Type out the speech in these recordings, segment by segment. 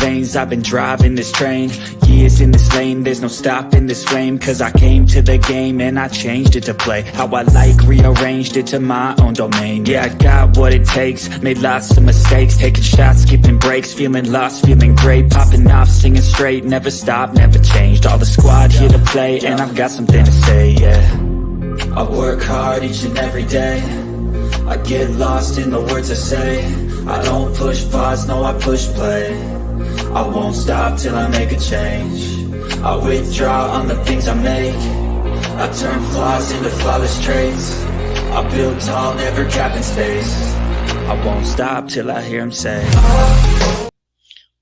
veins. I've been driving this train, years in this lane. There's no stopping this flame, cause I came to the game and I changed it to play how I like, rearranged it to my own domain. Yeah, I got what it takes, made lots of mistakes, taking shots, skipping breaks, feeling lost, feeling great, popping off, singing straight, never stopped, never changed. All the squad here to play, and I've got something to say, yeah. I work hard each and every day, I get lost in the words I say. I don't push pause, no, I push play. I won't stop till I make a change. I withdraw on the things I make. I turn flaws into flawless traits. I build tall, never capping space. I won't stop till I hear him say,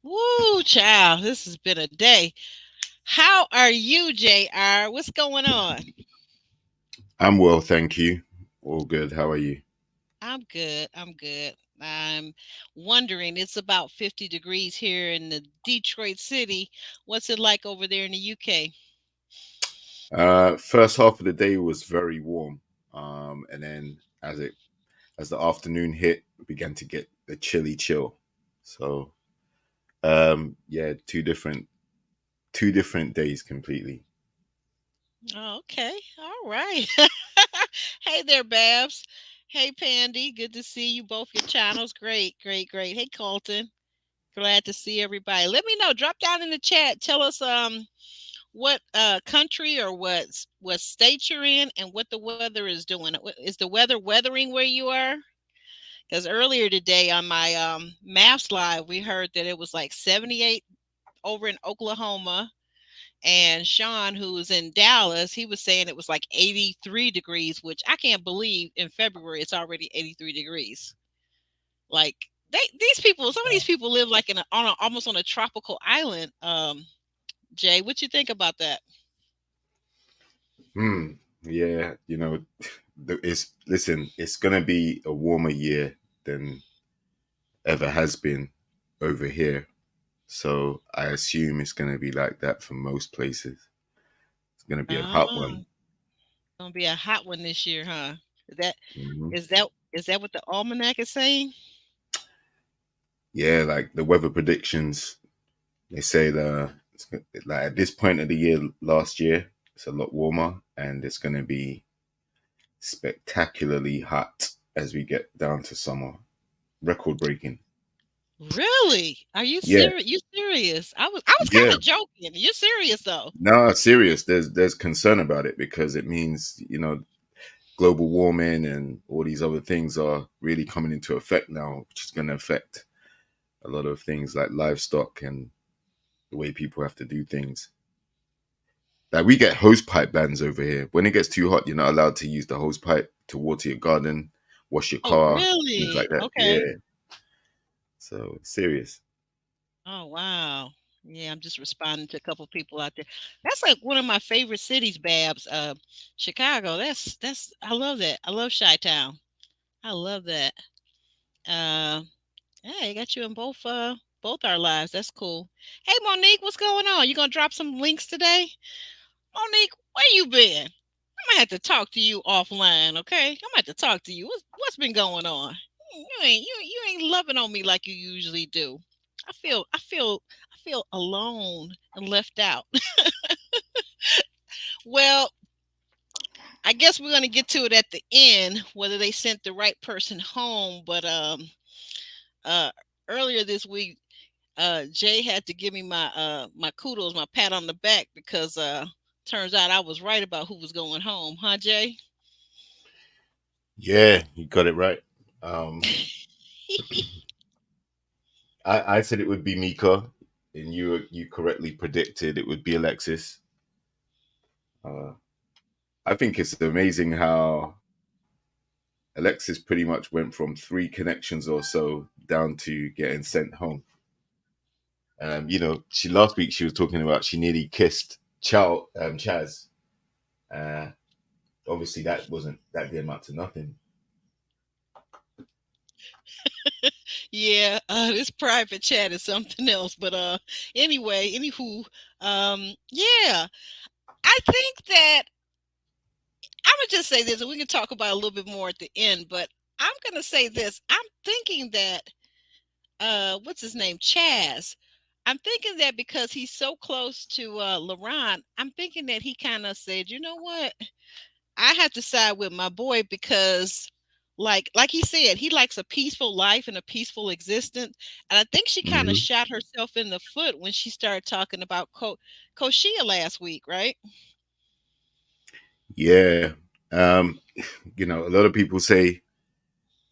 Woo, child, this has been a day. How are you, JR? What's going on? I'm well, thank you. All good. How are you? I'm good. I'm good. I'm wondering, it's about 50 degrees here in the Detroit city. What's it like over there in the UK? First half of the day was very warm, and then as the afternoon hit, we began to get the chilly chill. So, yeah, two different days completely. Oh, okay. All right. Hey there, Babs. Hey, Pandy. Good to see you both. Your channels. Great, great, great. Hey, Colton. Glad to see everybody. Let me know. Drop down in the chat. Tell us what country or what state you're in and what the weather is doing. Is the weather weathering where you are? Because earlier today on my Maps Live, we heard that it was like 78 over in Oklahoma. And Sean, who was in Dallas, he was saying it was like 83 degrees, which I can't believe in February it's already 83 degrees. Like these people, some of these people live like almost on a tropical island. Jay, what you think about that? Yeah, it's gonna be a warmer year than ever has been over here. So I assume it's gonna be like that for most places. It's gonna be a hot Oh, one. gonna be a hot one this year, huh? Is that hmm is that what the almanac is saying? Yeah, like the weather predictions, they say like at this point of the year last year, it's a lot warmer, and it's gonna be spectacularly hot as we get down to summer, record breaking. Really? Are you Yeah, serious? You serious? I was kind yeah. of joking. You're serious though. No, serious. There's concern about it because it means global warming and all these other things are really coming into effect now, which is going to affect a lot of things like livestock and the way people have to do things. Like we get hose pipe bans over here. When it gets too hot, you're not allowed to use the hose pipe to water your garden, wash your Oh, car, things really? like that. Okay. Yeah. So serious. Oh, wow. Yeah, I'm just responding to a couple people out there. That's like one of my favorite cities, Babs. Chicago. That's I love that. I love Chi-Town. I love that. Uh, hey, I got you in both our lives. That's cool. Hey, Monique, what's going on? You gonna drop some links today? Monique, where you been? I'm gonna have to talk to you offline, okay? I'm gonna have to talk to you. What's been going on? You ain't loving on me like you usually do. I feel alone and left out. Well, I guess we're gonna get to it at the end, whether they sent the right person home. But uh earlier this week, Jay had to give me my kudos, my pat on the back because turns out I was right about who was going home, huh, Jay? Yeah, you got it right. Um, I said it would be Mika, and you correctly predicted it would be Alexis. Uh, I think it's amazing how Alexis pretty much went from three connections or so down to getting sent home. She last week she was talking about she nearly kissed Chaz. Uh, Obviously that didn't amount to nothing. Yeah, this private chat is something else. But anyway, anywho, yeah, I think that I'm gonna just say this, and we can talk about it a little bit more at the end. But I'm gonna say this: I'm thinking that what's his name, Chaz. I'm thinking that because he's so close to LaRon, I'm thinking that he kind of said, you know what, I have to side with my boy because like he said, he likes a peaceful life and a peaceful existence. And I think she kind of Hmm. shot herself in the foot when she started talking about Koshia last week, right? Yeah. Um, a lot of people say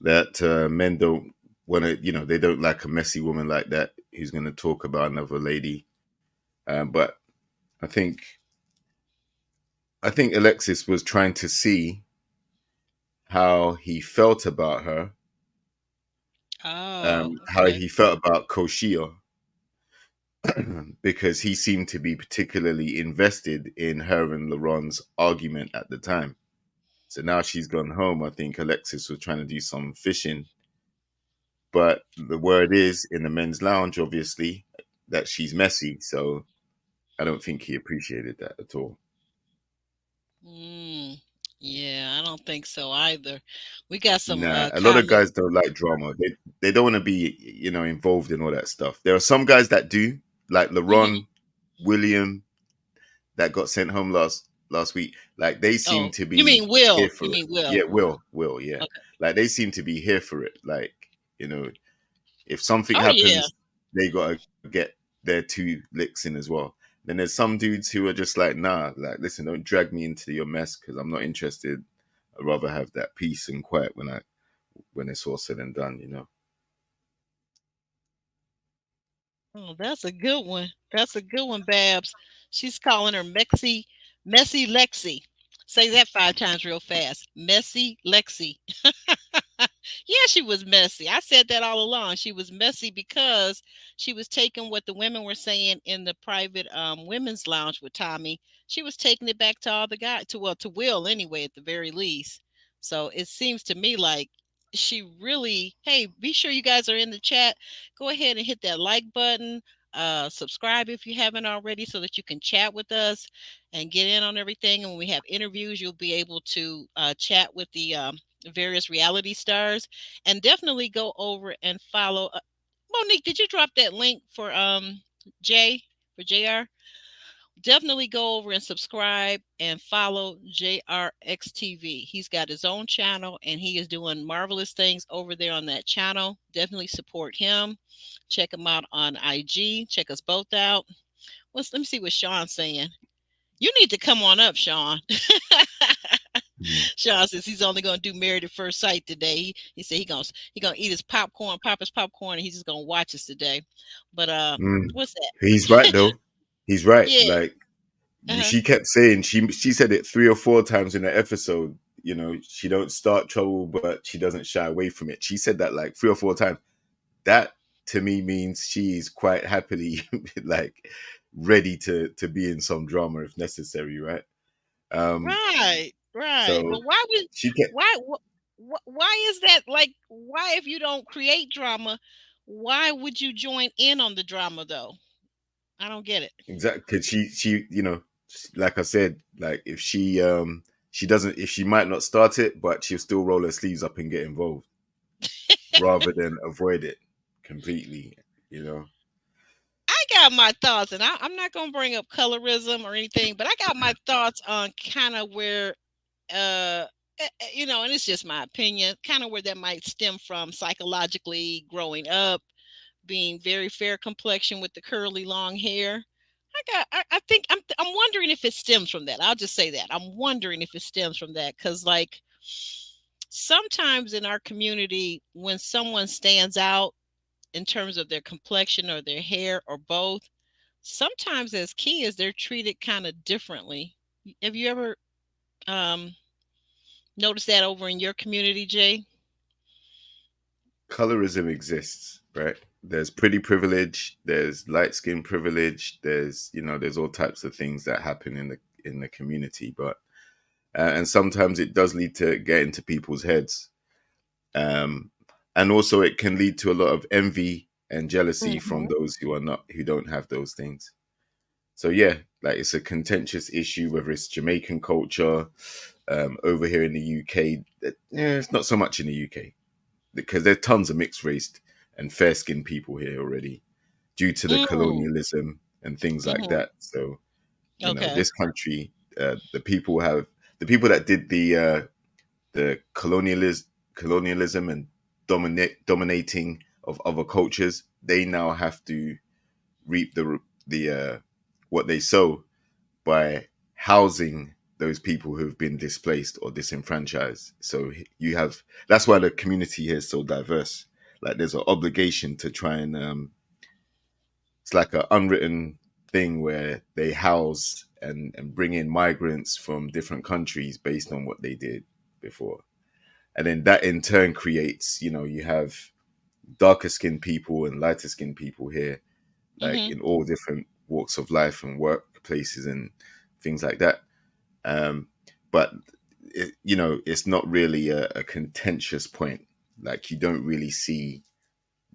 that men don't want to, they don't like a messy woman like that who's going to talk about another lady. But I think I think Alexis was trying to see how he felt about her, Oh, how okay. he felt about Koshia, because he seemed to be particularly invested in her and Laron's argument at the time. So now she's gone home. I think Alexis was trying to do some fishing, but the word is in the men's lounge, obviously, that she's messy. So I don't think he appreciated that at all. Mm, yeah, I don't think so either. We got some Nah, a lot of comments. guys don't like drama. They don't want to be, involved in all that stuff. There are some guys that do, like Hmm. LaRon, William, that got sent home last week. Like they seem Oh, to you be mean here Will? for You it. mean Will? Yeah, will, yeah. Okay. Like they seem to be here for it. Like, you know, if something Oh yeah. happens, they gotta get their two licks in as well. Then there's some dudes who are just like, nah, like listen, don't drag me into your mess because I'm not interested. I'd rather have that peace and quiet when it's all said and done. Oh, that's a good one. That's a good one, Babs. She's calling her Messy Lexi. Say that 5 times real fast. Messy Lexi. Yeah, she was messy. I said that all along. She was messy because she was taking what the women were saying in the private women's lounge with Tommy. She was taking it back to all the guys, to Will anyway, at the very least. So it seems to me like she really, hey, be sure you guys are in the chat. Go ahead and hit that like button. Subscribe if you haven't already so that you can chat with us and get in on everything. And when we have interviews, you'll be able to chat with the various reality stars, and definitely go over and follow. Monique, did you drop that link for Jay for Jr? Definitely go over and subscribe and follow JRXTV. He's got his own channel and he is doing marvelous things over there on that channel. Definitely support him. Check him out on IG. Check us both out. Let me see what Sean's saying. You need to come on up, Sean. Mhm. Sean says he's only going to do Married at First Sight today. He said he gonna eat his popcorn, pop his popcorn, and he's just gonna watch us today. But Mm. what's He's that? right though. He's right. Yeah. Like Uh-huh. she kept saying, she said it 3 or 4 times in the episode. She don't start trouble, but she doesn't shy away from it. She said that like 3 or 4 times. That to me means she's quite happily like ready to be in some drama if necessary, right? Um, Right. Right. so But why would she kept why why is that, like, why, if you don't create drama, why would you join in on the drama though? I don't get it. exactly because like I said, like if she doesn't, if she might not start it, but she'll still roll her sleeves up and get involved rather than avoid it completely. You know. I got my thoughts, and I'm not going to bring up colorism or anything, but I got my thoughts on kind of where, and it's just my opinion, kind of where that might stem from psychologically growing up, being very fair complexion with the curly long hair. I think I'm wondering if it stems from that. I'll just say that. I'm wondering if it stems from that because, like, sometimes in our community, when someone stands out in terms of their complexion or their hair or both, sometimes as kids they're treated kind of differently. Have you ever um, noticed that over in your community, Jay? Colorism exists, right? There's pretty privilege, there's light skin privilege, there's all types of things that happen in the community, but and sometimes it does lead to get into people's heads, um, and also it can lead to a lot of envy and jealousy from Hmm. those who don't have those things. So yeah, like it's a contentious issue whether it's Jamaican culture, over here in the UK. It's not so much in the UK because there's tons of mixed race and fair skinned people here already. due to the Mm, colonialism and things like hmm. that. So, Okay. this country, the people that did the colonialism and dominating of other cultures, they now have to reap the what they sow by housing those people who've been displaced or disenfranchised. So you have that's why the community here is so diverse. Like there's an obligation to try and it's like an unwritten thing where they house and bring in migrants from different countries based on what they did before. And then that in turn creates, you have darker skinned people and lighter skinned people here, like Hmm. in all different walks of life and workplaces and things like that. Um, but it's not really a contentious point. Like you don't really see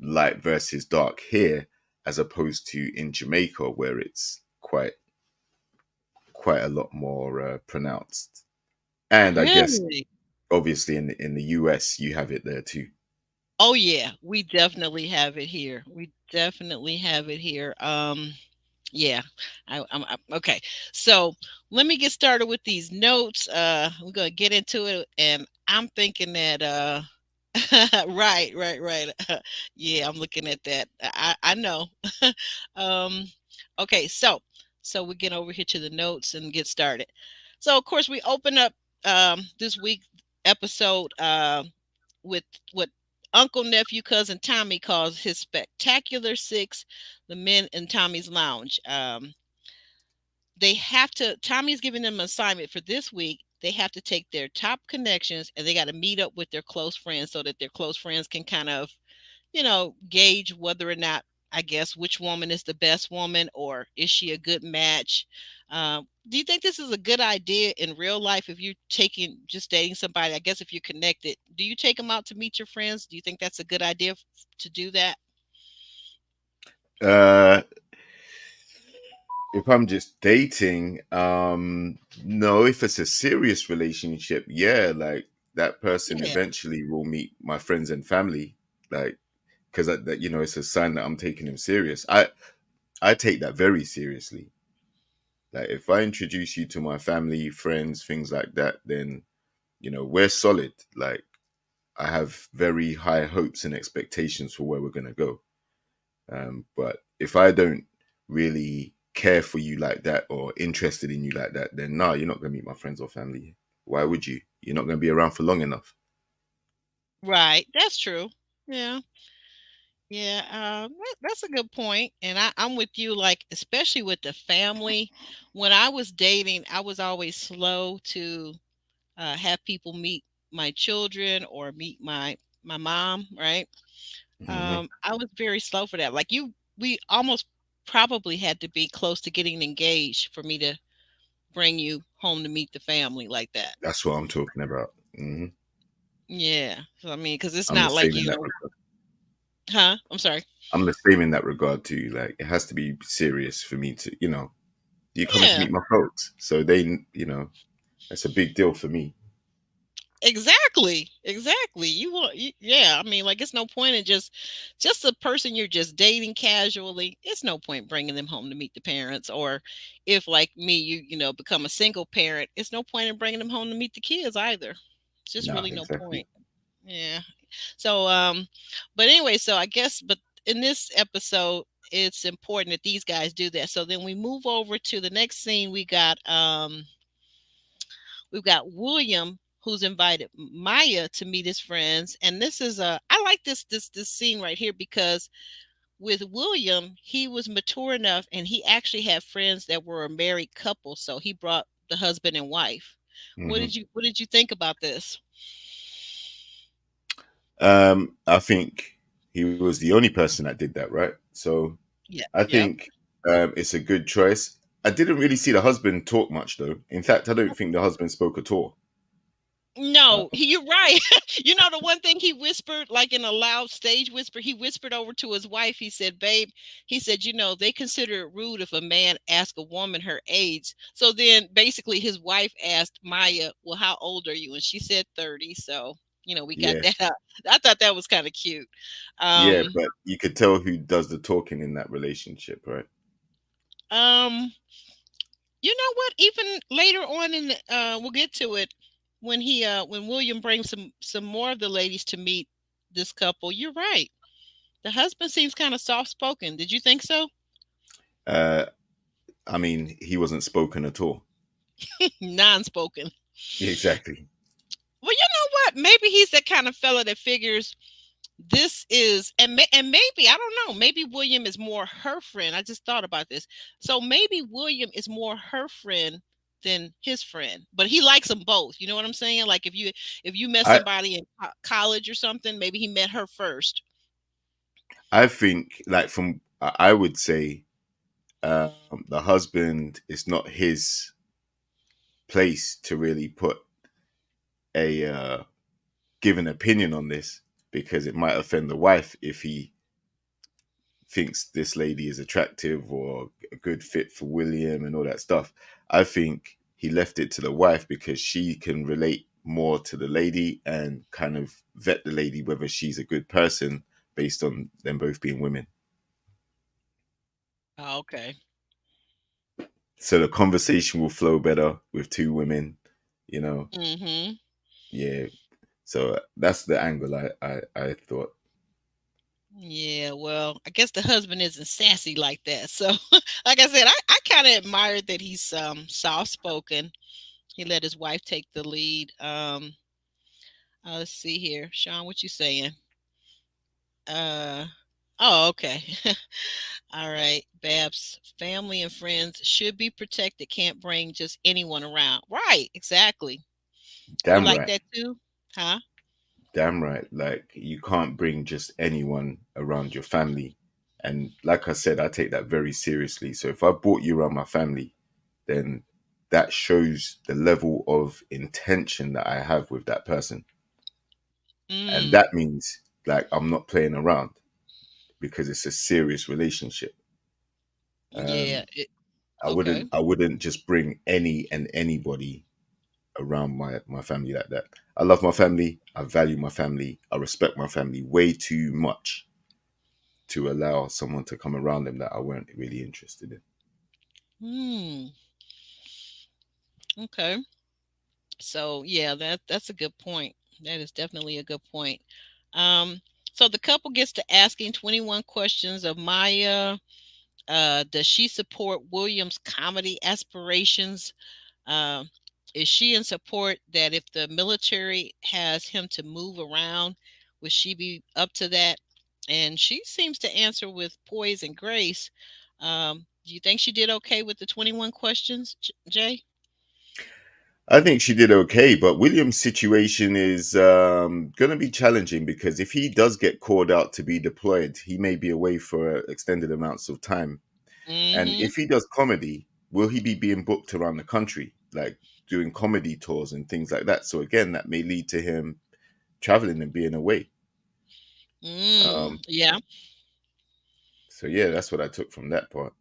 light versus dark here, as opposed to in Jamaica, where it's quite a lot more pronounced. And I guess Really? obviously in the US, you have it there too. Oh yeah, we definitely have it here. We definitely have it here. Yeah, okay. So let me get started with these notes. We're gonna get into it, and I'm thinking that right, right, right. Yeah, I'm looking at that. I know. um, okay, so we get over here to the notes and get started. So of course we open up this week episode with what Uncle, nephew, cousin Tommy calls his spectacular six, the men in Tommy's lounge. They have to, Tommy's giving them an assignment for this week. They have to take their top connections and they got to meet up with their close friends so that their close friends can kind of, gauge whether or not, I guess, which woman is the best woman or is she a good match. Do you think this is a good idea in real life if you're taking, just dating somebody? I guess if you're connected, do you take them out to meet your friends? Do you think that's a good idea to do that? Uh, if I'm just dating, no. If it's a serious relationship, yeah, like that person Yeah. eventually will meet my friends and family, like because that it's a sign that I'm taking him serious. I take that very seriously. Like if I introduce you to my family, friends, things like that, then we're solid. Like I have very high hopes and expectations for where we're gonna go. But if I don't really care for you like that or interested in you like that, then no, you're not gonna meet my friends or family. Why would you? You're not gonna be around for long enough. Right. That's true. Yeah. Yeah, that's a good point, and I'm with you. Like, especially with the family. When I was dating, I was always slow to have people meet my children or meet my mom. Right? Hmm. I was very slow for that. Like you, we almost probably had to be close to getting engaged for me to bring you home to meet the family like that. That's what I'm talking about. Yeah. So I mean, because it's I'm the not like same in that you, regard. huh? I'm sorry. I'm the same in that regard too. Like it has to be serious for me to, you coming to Yeah. meet my folks, so that's a big deal for me. Exactly. Exactly. Yeah, I mean, like it's no point in just a person you're just dating casually. It's no point bringing them home to meet the parents, or if like me, become a single parent, it's no point in bringing them home to meet the kids either. It's just No, really no exactly. point. Yeah. So but anyway, so I guess but in this episode it's important that these guys do that. So then we move over to the next scene. We've got William who's invited Maya to meet his friends, and this is a I like this scene right here because with William, he was mature enough and he actually had friends that were a married couple, so he brought the husband and wife. Hmm. What did you think about this? I think he was the only person that did that, right? So Yeah. I Yep. think it's a good choice. I didn't really see the husband talk much, though. In fact, I don't think the husband spoke at all. No, you're right. The one thing he whispered, like in a loud stage whisper, he whispered over to his wife. He said, "Babe," he said, they consider it rude if a man asks a woman her age. So then basically his wife asked Maya, "Well, how old are you?" And she said 30. So, We got Yeah, that out. I thought that was kind of cute. yeah, Um, but you could tell who does the talking in that relationship, right? um, you know what? Even later on in the, we'll get to it when William brings some more of the ladies to meet this couple. You're right. The husband seems kind of soft spoken. Did you think so? Uh, I mean, he wasn't spoken at all. Non spoken. Exactly. Well, you know what? Maybe he's that kind of fella that figures this is and maybe I don't know. Maybe William is more her friend. I just thought about this. So maybe William is more her friend than his friend, but he likes them both. You know what I'm saying? Like if you met I somebody in college or something, maybe he met her first. I think like from I would say the husband is not his place to really put a give an opinion on this because it might offend the wife if he thinks this lady is attractive or a good fit for William and all that stuff. I think he left it to the wife because she can relate more to the lady and kind of vet the lady whether she's a good person based on them both being women. Oh, okay. So the conversation will flow better with two women, you know. Mm-hmm. Yeah. So that's the angle I thought. Yeah, well, I guess the husband isn't sassy like that. So, like I said, I kind of admired that he's soft spoken. He let his wife take the lead. Let's see here, Sean, what you saying? Uh, oh, okay. All right, Babs. Family and friends should be protected. Can't bring just anyone around. Right, exactly. You Damn like right. that too, huh? Damn right. Like you can't bring just anyone around your family. And like I said, I take that very seriously. So if I brought you around my family, then that shows the level of intention that I have with that person. And Mm, that means like I'm not playing around because it's a serious relationship. yeah. Okay. I wouldn't just bring any and anybody around my family like that. I love my family. I value my family. I respect my family way too much to allow someone to come around them that I weren't really interested in. Hmm. Okay. So yeah, that's a good point. That is definitely a good point. Um, so the couple gets to asking 21 questions of Maya. Does she support William's comedy aspirations? Uh, is she in support that if the military has him to move around, would she be up to that? And she seems to answer with poise and grace. Do you think she did okay with the 21 questions, Jay? I think she did okay, but William's situation is going to be challenging because if he does get called out to be deployed, he may be away for extended amounts of time. And Mm-hmm. if he does comedy, will he be being booked around the country, like doing comedy tours and things like that? So again, that may lead to him traveling and being away. Um, Yeah. so yeah, that's what I took from that part.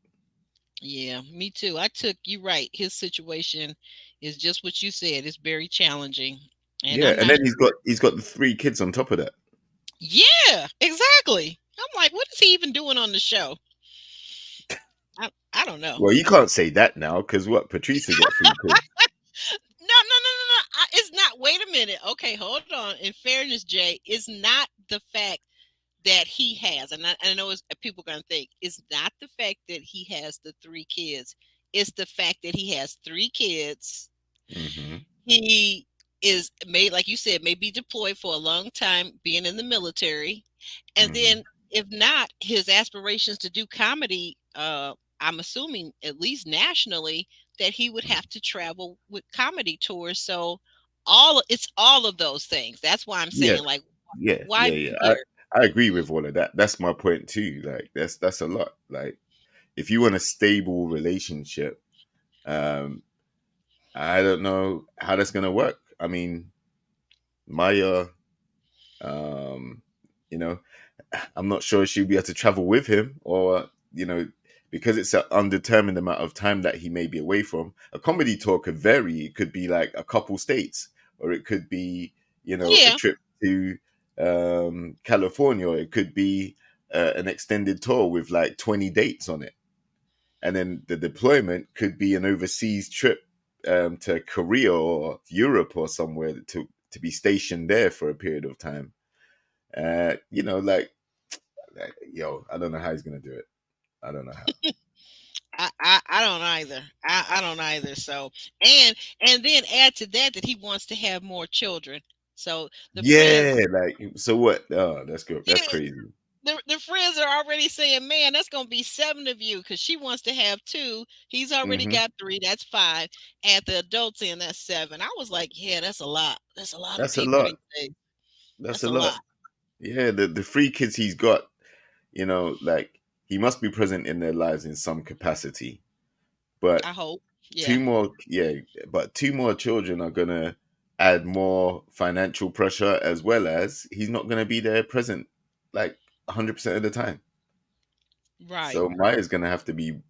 Yeah, me too. I took you right. His situation is just what you said. It's very challenging. And Yeah, I'm and not then he's got the three kids on top of that. Yeah, exactly. I'm like, what is he even doing on the show? I don't know. Well, you can't say that now because what Patricia got three kids. No, no, no, no, no. It's not. Wait a minute. Okay, hold on. In fairness, Jay, it's not the fact that he has, and I know people are going to think, it's not the fact that he has the three kids. It's the fact that he has three kids. Hmm. He is made, like you said, may be deployed for a long time, being in the military, and Hmm. then if not, his aspirations to do comedy. I'm assuming at least nationally that he would have to travel with comedy tours. So it's all of those things. That's why I'm Yeah, saying, like, yeah, why yeah, be yeah. here? I agree with all of that. That's my point too. Like that's a lot. Like if you want a stable relationship, um, I don't know how that's gonna work. I mean, Maya, um, you know, I'm not sure she'll be able to travel with him, or because it's an undetermined amount of time that he may be away from. A comedy tour could vary. It could be like a couple states, or it could be a Yeah, trip. to California. It could be an extended tour with like 20 dates on it. And then the deployment could be an overseas trip to Korea or Europe or somewhere to be stationed there for a period of time. Like, yo, I don't know how he's gonna do it. I don't know how. I don't either. I don't either. So and then add to that he wants to have more children. So the friends, Yeah, like so what? Oh, that's good. That's yeah, crazy. the friends are already saying, "Man, that's gonna be 7 of you," because she wants to have 2. He's already Hmm. got 3. That's 5. At the adults in, that's 7. I was like, "Yeah, that's a lot. That's a lot of That's a people lot. these days. That's That's a a lot. lot." Yeah, the 3 kids he's got, like he must be present in their lives in some capacity. I But hope. Yeah. 2 more, yeah, but 2 more children are gonna add more financial pressure, as well as he's not gonna be there present like 100% of the time. Right. So Maya's gonna have to be,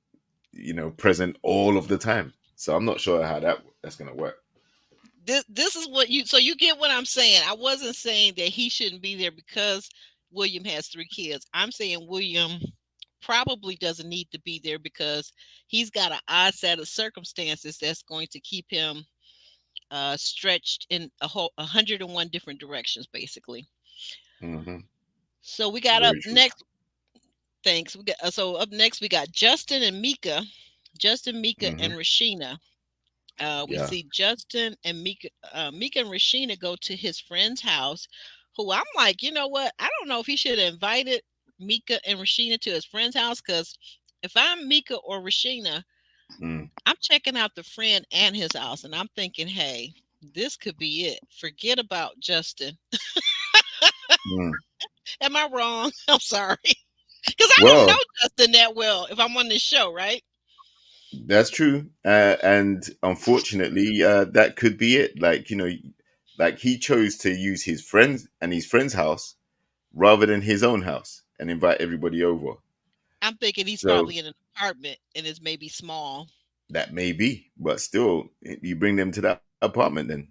present all of the time. So I'm not sure how that's gonna work. This is what you, so you get what I'm saying. I wasn't saying that he shouldn't be there because William has 3 kids. I'm saying William probably doesn't need to be there because he's got an odd set of circumstances that's going to keep him stretched in a whole 101 different directions, basically. Hmm. So we got up Very true. next. Thanks. We got so up next we got Justin and Mika, Justin, Mika, Hmm. and Rashina. We Yeah. see Justin and Mika and Rashina go to his friend's house, who I'm like, you know what? I don't know if he should have invited Mika and Rashina to his friend's house because if I'm Mika or Rashina, Mm. I'm checking out the friend and his house, and I'm thinking, hey, this could be it. Forget about Justin. Mm. Am I wrong? I'm sorry. Because I don't Well, know Justin that well if I'm on this show, right? that's true. And unfortunately, that could be it. Like, like he chose to use his friend's house rather than his own house and invite everybody over. I'm thinking he's So probably in an apartment and it's maybe small. that may be, but still, you bring them to that apartment then.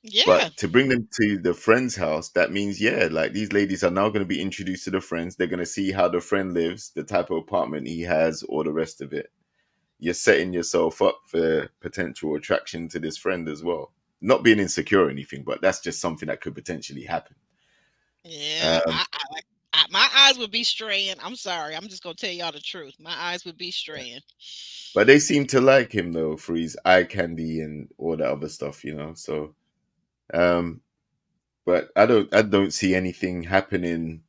Yeah. But to bring them to the friend's house, that means, yeah, like these ladies are now going to be introduced to the friends. They're going to see how the friend lives, the type of apartment he has, or the rest of it. You're setting yourself up for potential attraction to this friend as well. Not being insecure or anything, but that's just something that could potentially happen. Yeah, Um, my eyes would be straying. I'm sorry. I'm just gonna tell y'all the truth. My eyes would be straying. but they seem to like him though for his eye candy and all that other stuff. So, um, but I don't see anything happening.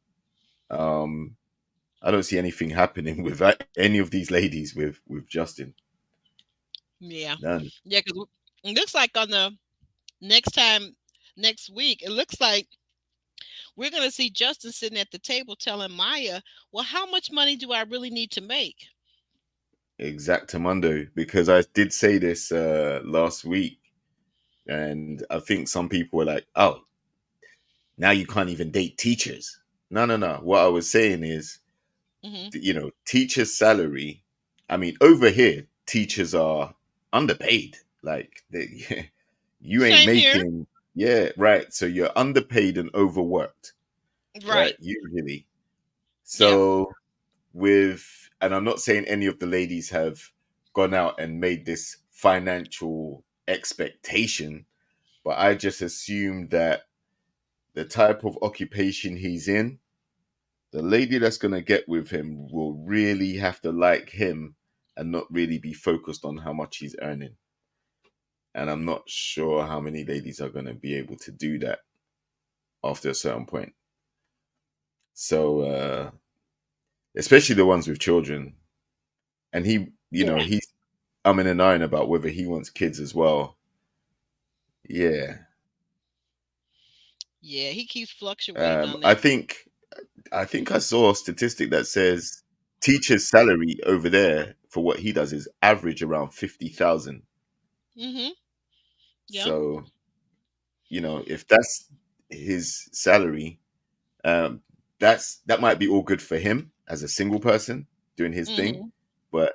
Um, I don't see anything happening with any of these ladies with Justin. Yeah, None. yeah. Because it looks like on the next time next week, it looks like we're gonna see Justin sitting at the table telling Maya, "Well, how much money do I really need to make?" Exactamundo. Because I did say this last week, and I think some people were like, "Oh, now you can't even date teachers." No, no, no. What I was saying is, Hmm. teachers' salary. I mean, over here, teachers are underpaid. Like, you ain't Same here. making. Yeah, right. So you're underpaid and overworked, right? Right. Usually. Yep. So and I'm not saying any of the ladies have gone out and made this financial expectation, but I just assume that the type of occupation he's in, the lady that's going to get with him will really have to like him and not really be focused on how much he's earning. And I'm not sure how many ladies are going to be able to do that after a certain point. So, especially the ones with children. And Yeah. he's umming and ahhing about whether he wants kids as well. Yeah. Yeah. He keeps fluctuating on I that. think I think I saw a statistic that says teacher's salary over there for what he does is average around 50,000. Hmm. Yep. So, if that's his salary, um, that might be all good for him as a single person doing his thing, Hmm. but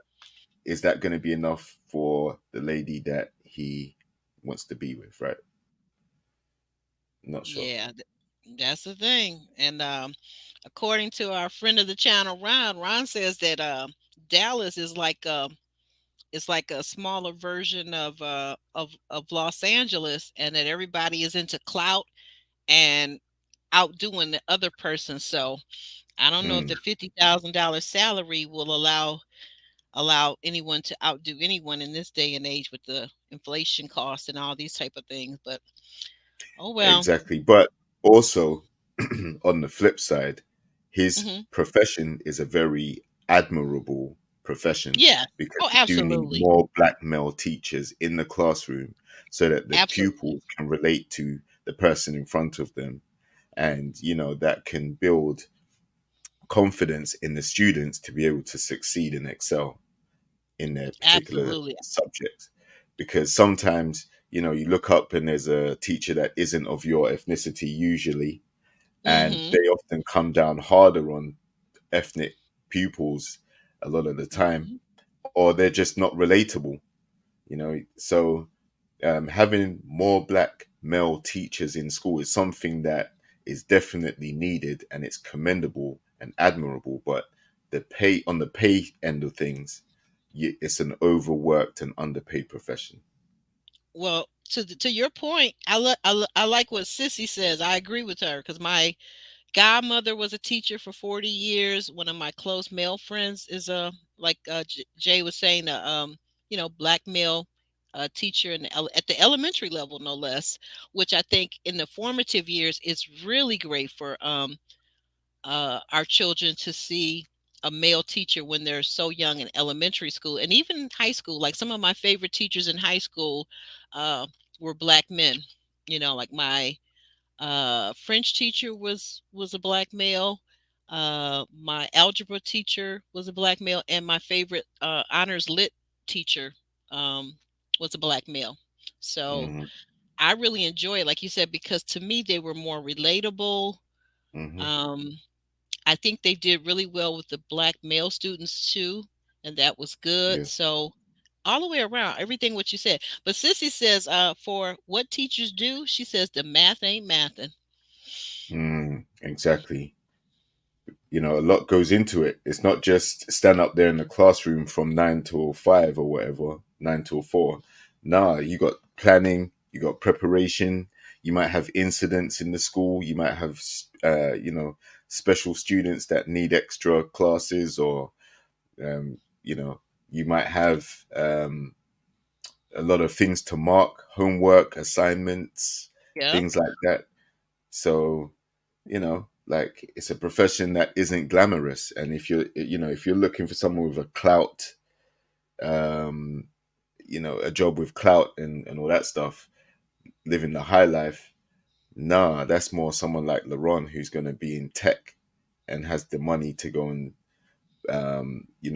is that going to be enough for the lady that he wants to be with? Right? Not sure. Yeah. That's the thing. And according to our friend of the channel, Ron says that Dallas is like it's like a smaller version of Los Angeles, and that everybody is into clout and outdoing the other person. So I don't know if Mm, the $50,000 salary will allow anyone to outdo anyone in this day and age with the inflation costs and all these type of things. But oh well. exactly. But also, on the flip side, his Hmm. profession is a very admirable profession Yeah. because Oh, we do need absolutely. more black male teachers in the classroom so that the Absolutely. pupils can relate to the person in front of them. And, that can build confidence in the students to be able to succeed and excel in their particular Absolutely. subject. Because sometimes, you look up and there's a teacher that isn't of your ethnicity usually, and Hmm. they often come down harder on ethnic pupils a lot of the time, Hmm. or they're just not relatable, So having more black male teachers in school is something that is definitely needed, and it's commendable and admirable. But the pay end of things, it's an overworked and underpaid profession. Well, to your point, I like what Sissy says. I agree with her because my godmother was a teacher for 40 years. One of my close male friends is a like Jay was saying, black male teacher at the elementary level, no less. Which I think in the formative years is really great for our children to see a male teacher when they're so young in elementary school and even high school. Like some of my favorite teachers in high school uh, were black men. Like my French teacher was a black male. My algebra teacher was a black male, and my favorite honors lit teacher was a black male. So Hmm. I really enjoy it, like you said, because to me they were more relatable. Hmm. Um, I think they did really well with the black male students too, and that was good. Yeah. So all the way around, everything what you said. But Sissy says, for what teachers do, she says the math ain't mathin'. Exactly. A lot goes into it. It's not just stand up there in the classroom from 9 till 5 or whatever, 9 till 4. Nah, you got planning, you got preparation. You might have incidents in the school. You might have, special students that need extra classes, or, um, you know, you might have a lot of things to mark, homework, assignments, Yep. things like that. So, like, it's a profession that isn't glamorous. And if you're looking for someone with a clout, um, a job with clout and all that stuff, living the high life, nah, that's more someone like LeRon who's going to be in tech and has the money to go and,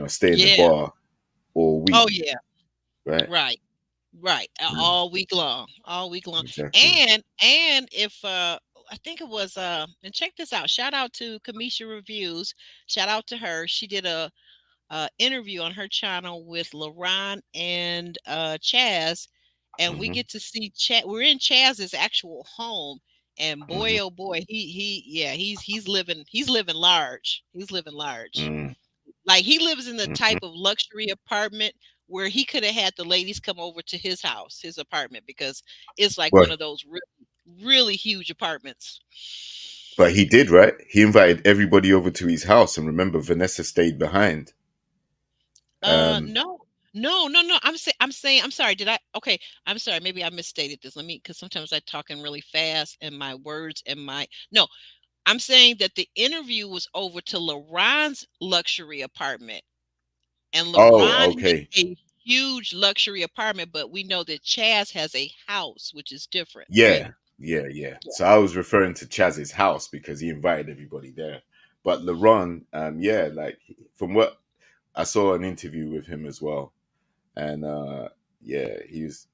stay in the Yeah. bar all Oh week, yeah. right? Right. Right. Mm, All week long. All week long. exactly. And if I think it was and check this out. Shout out to Kamisha Reviews. Shout out to her. She did a interview on her channel with LaRon and Chaz, and we Hmm. get to see Chaz. We're in Chaz's actual home, and boy, Hmm. oh boy, he's living large. He's living large. Mm, Like he lives in the hmm. type of luxury apartment where he could have had the ladies come over to his house, his apartment, because it's like one But of those really, really huge apartments. but he did, right? He invited everybody over to his house, and remember, Vanessa stayed behind. Um, No, no. I'm saying. I'm sorry. Did I? Okay. I'm sorry. Maybe I misstated this. Let me, because sometimes I talking really fast and my words and my no. I'm saying that the interview was over to LaRon's luxury apartment, and oh, LaRon has okay. a huge luxury apartment, but we know that Chaz has a house, which is different, right? Yeah, yeah, yeah. So I was referring to Chaz's house because he invited everybody there. But LeRon, yeah, like from what I saw an interview with him as well, and yeah, he's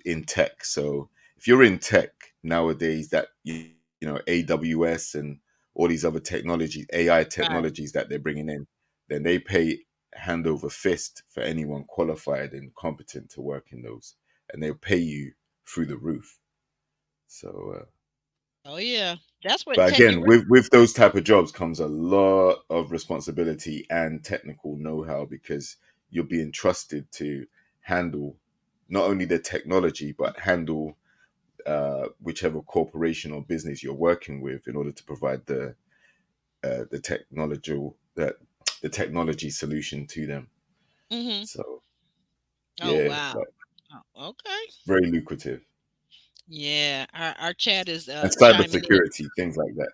in tech. So if you're in tech nowadays, that AWS and all these other technologies, AI Right. technologies that they're bringing in, then they pay hand over fist for anyone qualified and competent to work in those, and they'll pay you through the roof. So Oh yeah, that's what But tech. again, You're right. with those type of jobs comes a lot of responsibility and technical know-how, because you're being trusted to handle not only the technology but handle whichever corporation or business you're working with in order to provide the technological that the technology solution to them. Hmm. So Oh yeah, wow. but Oh, okay. very lucrative. Yeah, our chat is And chiming in. cybersecurity, things like that.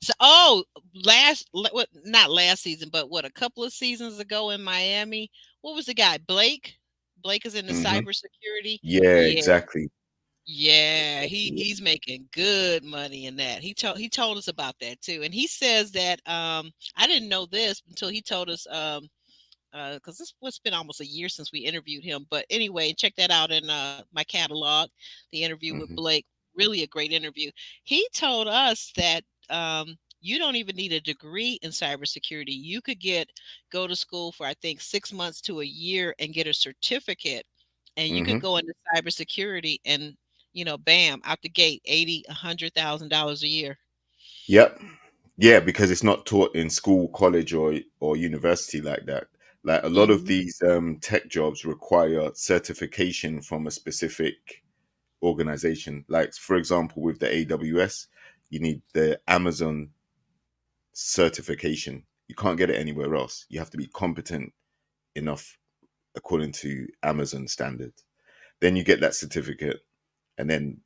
So, what? Not last season, but what? A couple of seasons ago in Miami, what was the guy? Blake. Blake is in the Hmm. cybersecurity. Yeah, Yeah, exactly. yeah. He's making good money in that. He told us about that too, and he says that I didn't know this until he told us because this was been almost a year since we interviewed him. But anyway, check that out in my catalog. The interview with Hmm. Blake, really a great interview. He told us that you don't even need a degree in cybersecurity. You could go to school for I think 6 months to a year and get a certificate, and you could Hmm. go into cybersecurity and bam, out the gate, 80, $100,000 a year. Yep. Yeah, because it's not taught in school, college, or university like that. Like a lot of Hmm. these tech jobs require certification from a specific organization. Like for example, with the AWS, you need the Amazon certification. You can't get it anywhere else. You have to be competent enough according to Amazon standards. Then you get that certificate, and then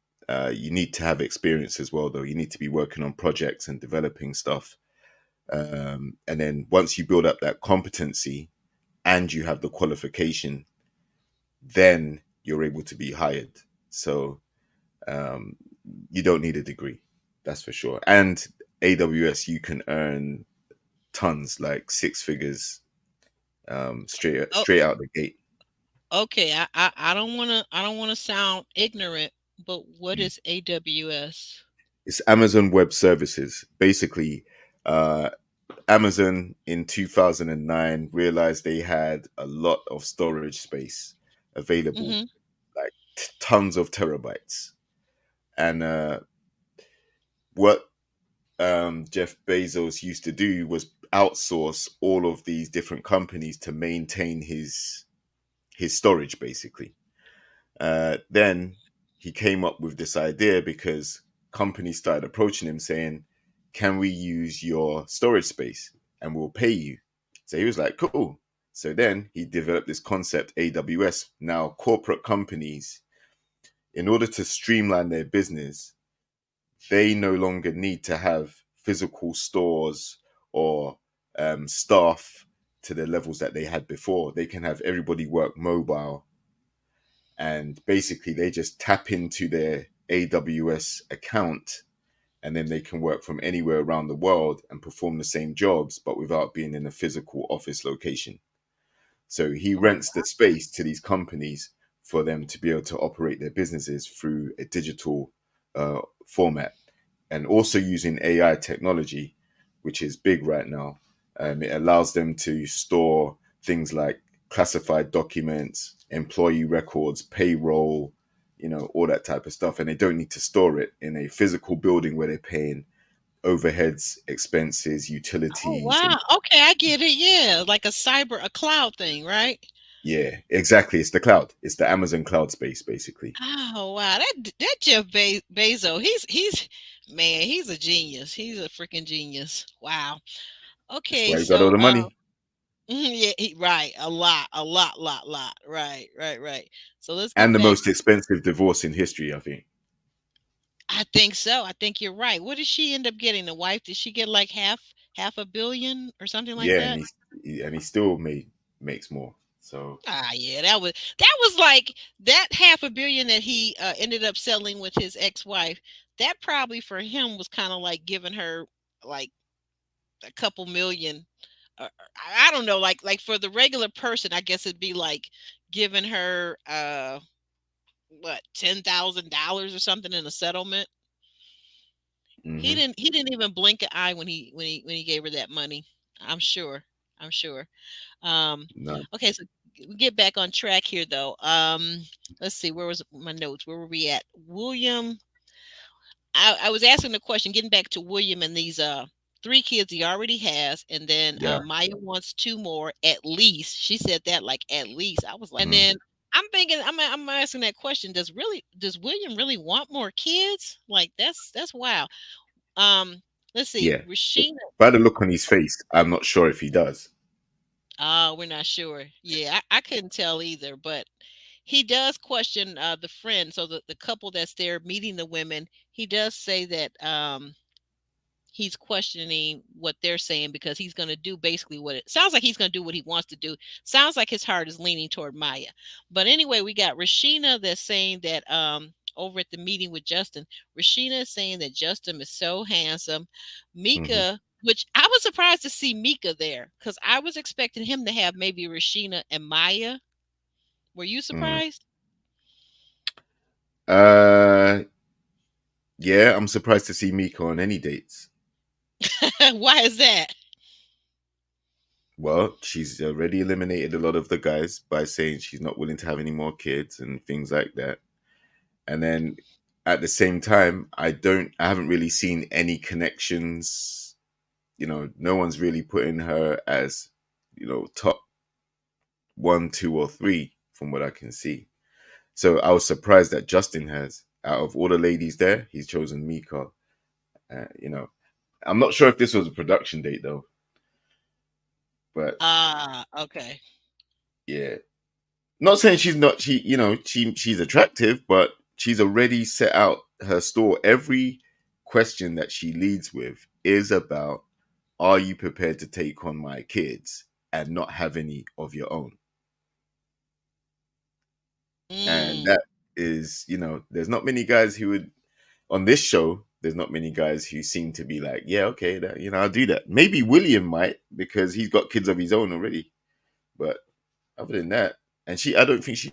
you need to have experience as well. Though you need to be working on projects and developing stuff. And then once you build up that competency and you have the qualification, then you're able to be hired. So um, you don't need a degree, that's for sure. And AWS, you can earn tons, like six figures, straight out the gate. Okay, I don't want to sound ignorant, but what Mm. is AWS? It's Amazon Web Services. Basically, uh, Amazon in 2009 realized they had a lot of storage space available, Mhm. like tons of terabytes. And what Jeff Bezos used to do was outsource all of these different companies to maintain his storage, basically. Then he came up with this idea because companies started approaching him saying, "Can we use your storage space and we'll pay you?" So he was like, "Cool." So then he developed this concept, AWS. Now, corporate companies, in order to streamline their business, they no longer need to have physical stores or staff to the levels that they had before. They can have everybody work mobile, and basically they just tap into their AWS account, and then they can work from anywhere around the world and perform the same jobs but without being in a physical office location. So he Oh, rents the space to these companies for them to be able to operate their businesses through a digital format, and also using AI technology, which is big right now. It allows them to store things like classified documents, employee records, payroll, all that type of stuff. And they don't need to store it in a physical building where they're paying overheads, expenses, oh utilities, and wow. Okay, I get it. Yeah, like a cloud thing, right? yeah, exactly. It's the cloud. It's the Amazon cloud space, basically. Oh wow, that Jeff Bezos, he's man, he's a genius. He's a freaking genius. Wow. That's Okay, why you got all so the money. yeah, right, a lot. Right, right, right. So let's And get the back most to. expensive divorce in history, I think. I think so. I think you're right. What did she end up getting? The wife? Did she get like half a billion or something like Yeah, and that? he still makes more. So Ah, yeah, that was like that half a billion that he ended up settling with his ex-wife. That probably for him was kind of like giving her like a couple million. I don't know, like for the regular person, I guess it'd be like giving her what $10,000 or something in a settlement. He hmm didn't he didn't even blink an eye when he gave her that money. I'm sure. I'm sure. Um, no. okay, so we get back on track here though. Let's see, where was my notes? Where were we at? William. I was asking the question, getting back to William and these three kids he already has, and then Yeah. Maya wants two more at least. She said that like at least. I was like, and Mm. then I'm thinking, I'm asking that question. Does William really want more kids? Like that's wow. Let's see, Yeah. Rashina. By the look on his face, I'm not sure if he does. We're not sure. Yeah, I couldn't tell either, but he does question the friend. So the couple that's there meeting the women, he does say that he's questioning what they're saying because he's going to do basically what it sounds like he's going to do what he wants to do. Sounds like his heart is leaning toward Maya. But anyway, we got Rashina that's saying that over at the meeting with Justin, Rashina is saying that Justin is so handsome. Hmm. Mika, which I was surprised to see Mika there because I was expecting him to have maybe Rashina and Maya. Were you Mm. surprised? Uh, yeah, I'm surprised to see Mika on any dates. Why is that? Well, she's already eliminated a lot of the guys by saying she's not willing to have any more kids and things like that. And then at the same time, I haven't really seen any connections. No one's really putting her as, top one, two, or three from what I can see. So I was surprised that Justin has, out of all the ladies there, he's chosen Mika. Uh, you know, I'm not sure if this was a production date though, but Okay. yeah, not saying she's not she's attractive, but she's already set out her store. Every question that she leads with is about, are you prepared to take on my kids and not have any of your own? And Mm, that is, there's not many guys who would, on this show, there's not many guys who seem to be like, yeah, okay, that, I'll do that. Maybe William might, because he's got kids of his own already. But other than that, and I don't think she's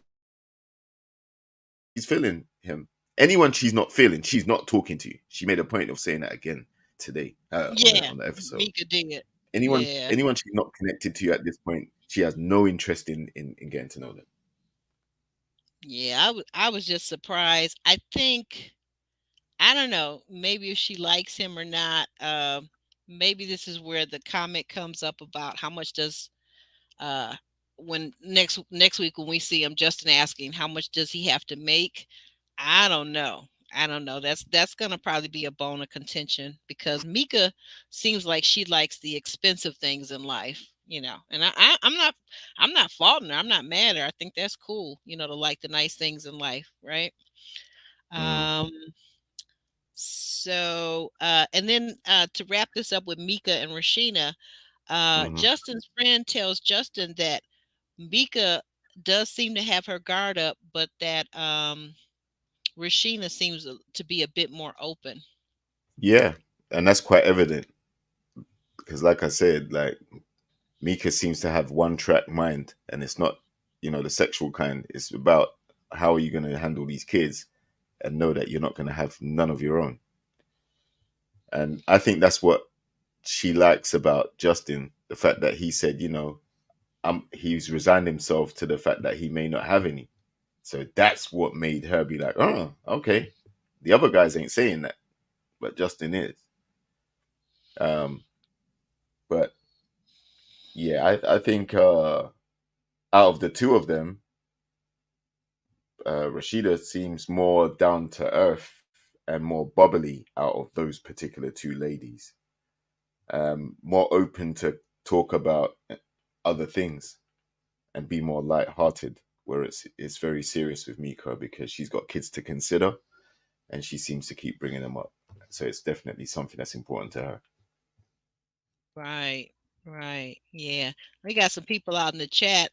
feeling him. Anyone she's not feeling, she's not talking to. She made a point of saying that again today, yeah, on the episode. Mika did. Anyone Yeah. anyone she's not connected to at this point, she has no interest in getting to know them. Yeah, I was just surprised. I think I don't know, maybe if she likes him or not. Maybe this is where the comment comes up about how much does uh when next week when we see him, Justin asking how much does he have to make. I don't know. I don't know. That's gonna probably be a bone of contention because Mika seems like she likes the expensive things in life, And I'm not faulting her. I'm not mad at her. I think that's cool, to like the nice things in life, right? Mm, Um and then to wrap this up with Mika and Rashina, hmm. Justin's friend tells Justin that Mika does seem to have her guard up, but that Rashina seems to be a bit more open. Yeah, and that's quite evident because, like I said, like Mika seems to have one track mind, and it's not, the sexual kind. It's about how are you going to handle these kids and know that you're not going to have none of your own. And I think that's what she likes about Justin, the fact that he said, he's resigned himself to the fact that he may not have any. So that's what made her be like, oh, okay. The other guys ain't saying that, but Justin is. Um, but yeah, I think out of the two of them, Rashida seems more down to earth and more bubbly out of those particular two ladies. More open to talk about other things and be more light-hearted. Where it's very serious with Mika because she's got kids to consider, and she seems to keep bringing them up. So it's definitely something that's important to her. Right, right. Yeah. We got some people out in the chat,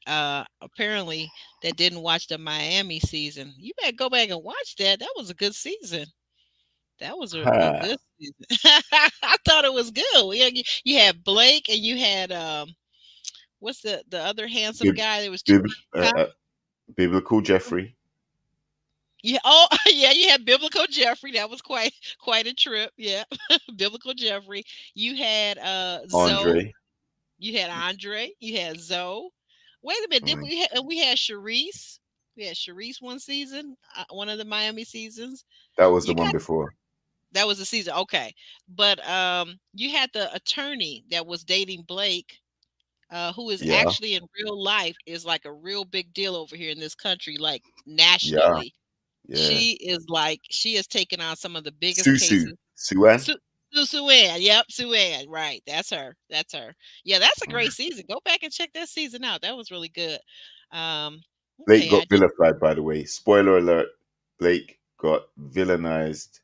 apparently that didn't watch the Miami season. You better go back and watch that. That was a good season. That was a Ha. good season. I thought it was good. You had Blake and you had what's the other handsome Bib- guy? There was two. Bib- uh, Huh? uh, Biblical Jeffrey. Yeah. Oh, yeah. You had Biblical Jeffrey. That was quite a trip. Yeah, Biblical Jeffrey. You had Zoe. Andre. You had Andre. You had Zoe. Wait a minute. Did Mm, we had Sharice? We had Sharice one season, one of the Miami seasons. that was the You one got before. That was the season. Okay. But you had the attorney that was dating Blake, who is Yeah, actually in real life is like a real big deal over here in this country, like yeah, nationally. yeah. She has taken on some of the biggest Susu, cases. Suan. Su Sue Ann, yep, Sue Ann, right, that's her, that's her. Yeah, that's a great season. Go back and check that season out. That was really good. Um, Blake okay, got vilified, by the way. Spoiler alert: Blake got villainized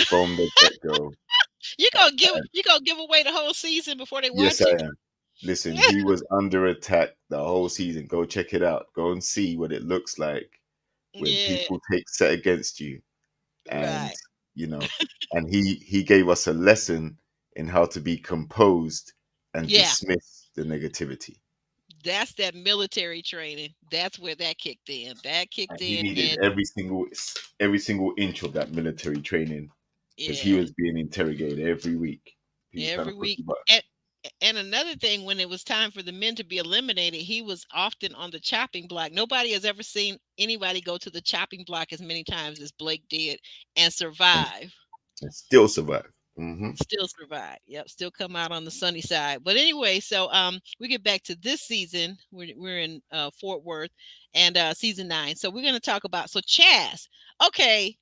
from the get go. you gonna give away the whole season before they Yes, watch I it? am. Listen, he was under attack the whole season. Go check it out. Go and see what it looks like when Yeah, people take set against you, and right. you know, and he gave us a lesson in how to be composed and Yeah, dismiss the negativity. that's that military training. That's where that kicked in. That kicked And he in, needed and every single inch of that military training because he yeah, was being interrogated every week. He was trying every to push week. the button. And another thing, when it was time for the men to be eliminated, he was often on the chopping block. Nobody has ever seen anybody go to the chopping block as many times as Blake did and And, survive. and still survive. Hmm. Still survive. Yep, still come out on the sunny side. But anyway, so we get back to this season. We're in Fort Worth and season 9. So we're going to talk about Chaz. Okay,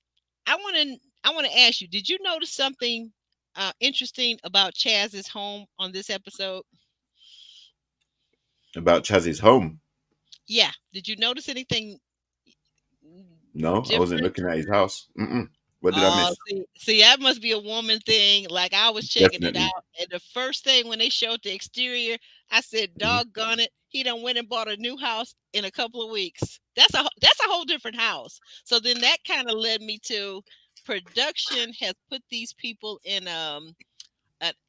I want to ask you, did you notice something interesting about Chaz's home on this episode? About Chaz's home. Yeah, did you notice anything No, I wasn't different? looking at his house. Mm-mm. What did I Oh, miss? see, that must be a woman thing. Like I was checking it Definitely. out, and the first thing when they showed the exterior, I said, Mhm. "Doggone it, he done went and bought a new house in a couple of weeks." That's a whole different house. So then that kind of led me to production has put these people in an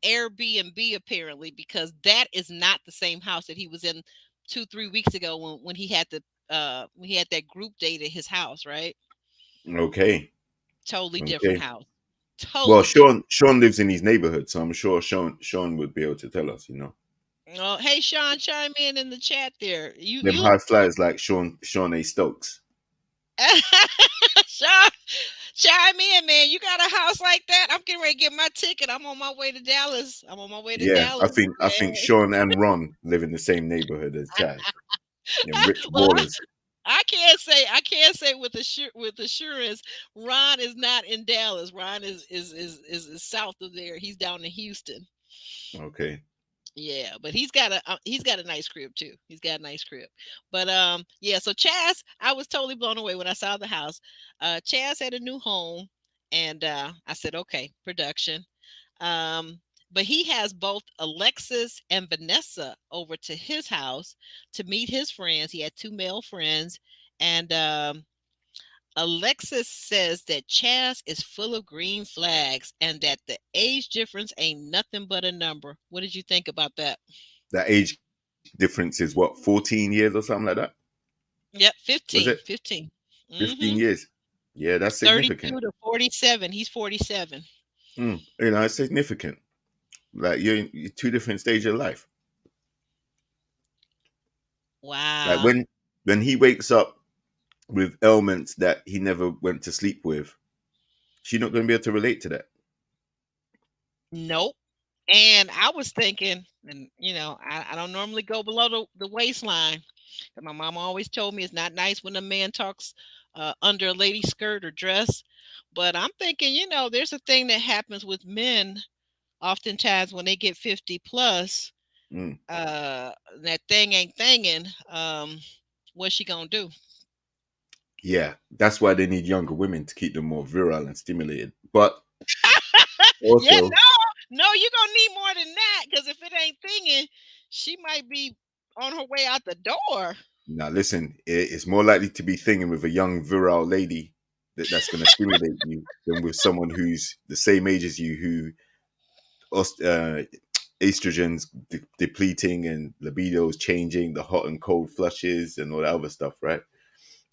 Airbnb apparently because that is not the same house that he was in 2 3 weeks ago when he had the when he had that group date at his house, right? Okay. Totally different Okay. house. Well, Totally different. Sean lives in his neighborhood, so I'm sure Sean would be able to tell us. Oh, hey Sean, chime in the chat there. You Them you high flyers like Sean A. Stokes. Sean, chime in, man. You got a house like that? I'm getting ready to get my ticket. I'm on my way to Dallas. I'm on my way to Yeah, I Dallas. think I think Yeah. Sean and Ron live in the same neighborhood as Chaz. Them rich Well, ballers. I can't say with assurance. Ron is not in Dallas. Ron is south of there. He's down in Houston. Okay. Yeah, but he's got a nice crib too. He's got a nice crib. But yeah, so Chaz, I was totally blown away when I saw the house. Chaz had a new home and I said, "Okay, production." Um but he has both Alexis and Vanessa over to his house to meet his friends. He had two male friends and Alexis says that Chaz is full of green flags and that the age difference ain't nothing but a number. What did you think about that? That age difference is what, 14 years or something like that? Yep, Was 15, it 15. 15 Mhm. years? Yeah, that's significant. 32 to 47. He's 47. It's significant. Like you're two different stages of life. Like Wow. when he wakes up with ailments that he never went to sleep with, she's not going to be able to relate to that. Nope. And I was thinking, and I don't normally go below the waistline. And my mom always told me it's not nice when a man talks under a lady's skirt or dress. But I'm thinking, there's a thing that happens with men oftentimes when they get 50 plus. Mm. That thing ain't thinging. What's she gonna do? Yeah, that's why they need younger women to keep them more virile and stimulated. But Yeah, also, no, you're gonna need more than that because if it ain't thinging, she might be on her way out the door. now listen, it's more likely to be thinking with a young virile lady that's going to stimulate you than with someone who's the same age as you who estrogens depleting and libido's changing, the hot and cold flushes and all that other stuff, right?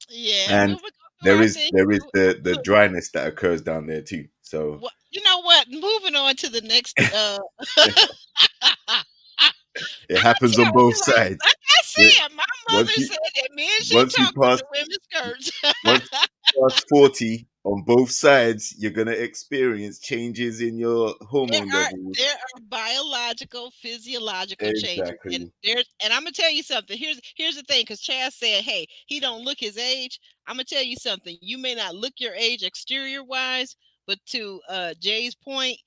Yeah, And we're gonna do there our is thing. there is the Look, dryness that occurs down there too. So you know what? Moving on to the next. it I happens on tell you, both sides. like I It- said, my once mother you said that men should once you talk pass under women's skirts. once you pass 40 on both sides, you're gonna experience changes in your There hormone are levels. there are biological, physiological changes, and Exactly. I'm gonna tell you something. Here's the thing, because Chaz said, "Hey, he don't look his age." I'm gonna tell you something. You may not look your age exterior wise, but to Jay's point,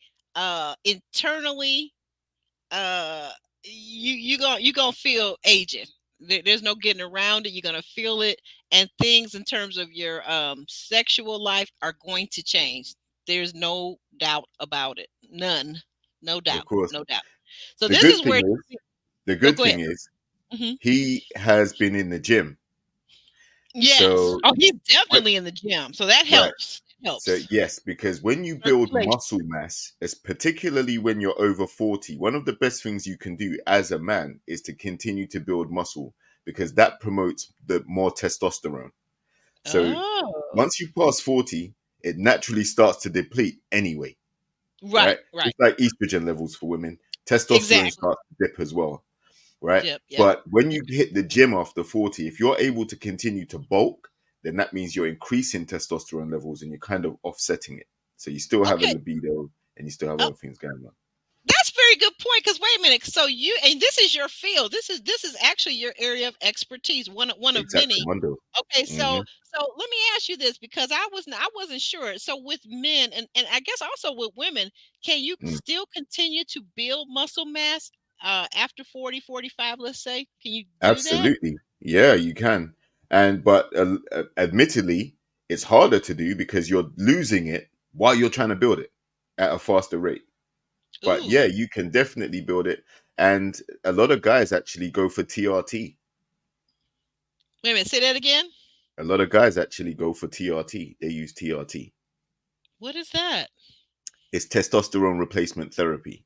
internally, uh you gonna feel aging. There's no getting around it. You're gonna feel it, and things in terms of your sexual life are going to change. There's no doubt about it. None. No Of doubt. course. No doubt. So The this good is thing where. is, the Oh, good go ahead. thing is, Hmm. he has been in the gym. Yes. So, Oh, he's what, definitely in the gym, so that right. helps. It So helps. yes, because when you build Circulation. muscle mass, it's particularly when you're over 40, one of the best things you can do as a man is to continue to build muscle because that promotes the more testosterone. So Oh, once you pass 40, it naturally starts to deplete anyway, right. right? Right. Just like estrogen levels for women, testosterone Exactly. starts to dip as well, right? Yep. Yep. But when you hit the gym after 40, if you're able to continue to bulk, then that means you're increasing testosterone levels and you're kind of offsetting it. So you still have a Okay. libido and you still have other things going on. That's a very good point. Because wait a minute. So you, and this is your field. This is actually your area of expertise. One of Exactly, many. Mondo. Okay. Hmm. So let me ask you this, because I wasn't sure. So with men, and I guess also with women, can you still continue to build muscle mass after 40, 45? Let's say, can you do that? Absolutely. Yeah, you can. And but admittedly, it's harder to do because you're losing it while you're trying to build it at a faster rate. But yeah, Ooh. you can definitely build it. And a lot of guys actually go for TRT. Wait a minute. Say that again. A lot of guys actually go for TRT. They use TRT. What is that? It's testosterone replacement therapy.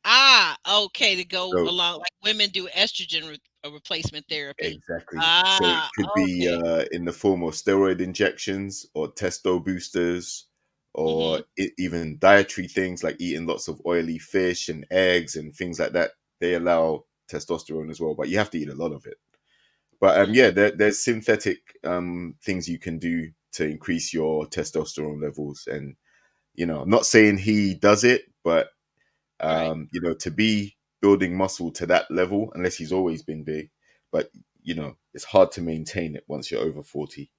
Ah, okay, to go So along like women do estrogen replacement therapy. exactly. So it Ah, could be okay. in the form of steroid injections or testo boosters or Mhm. even dietary things like eating lots of oily fish and eggs and things like that. They allow testosterone as well, but you have to eat a lot of it. But yeah, Mm, there's synthetic things you can do to increase your testosterone levels. And, I'm not saying he does it, but right. to be building muscle to that level, unless he's always been big, but it's hard to maintain it once you're over 40.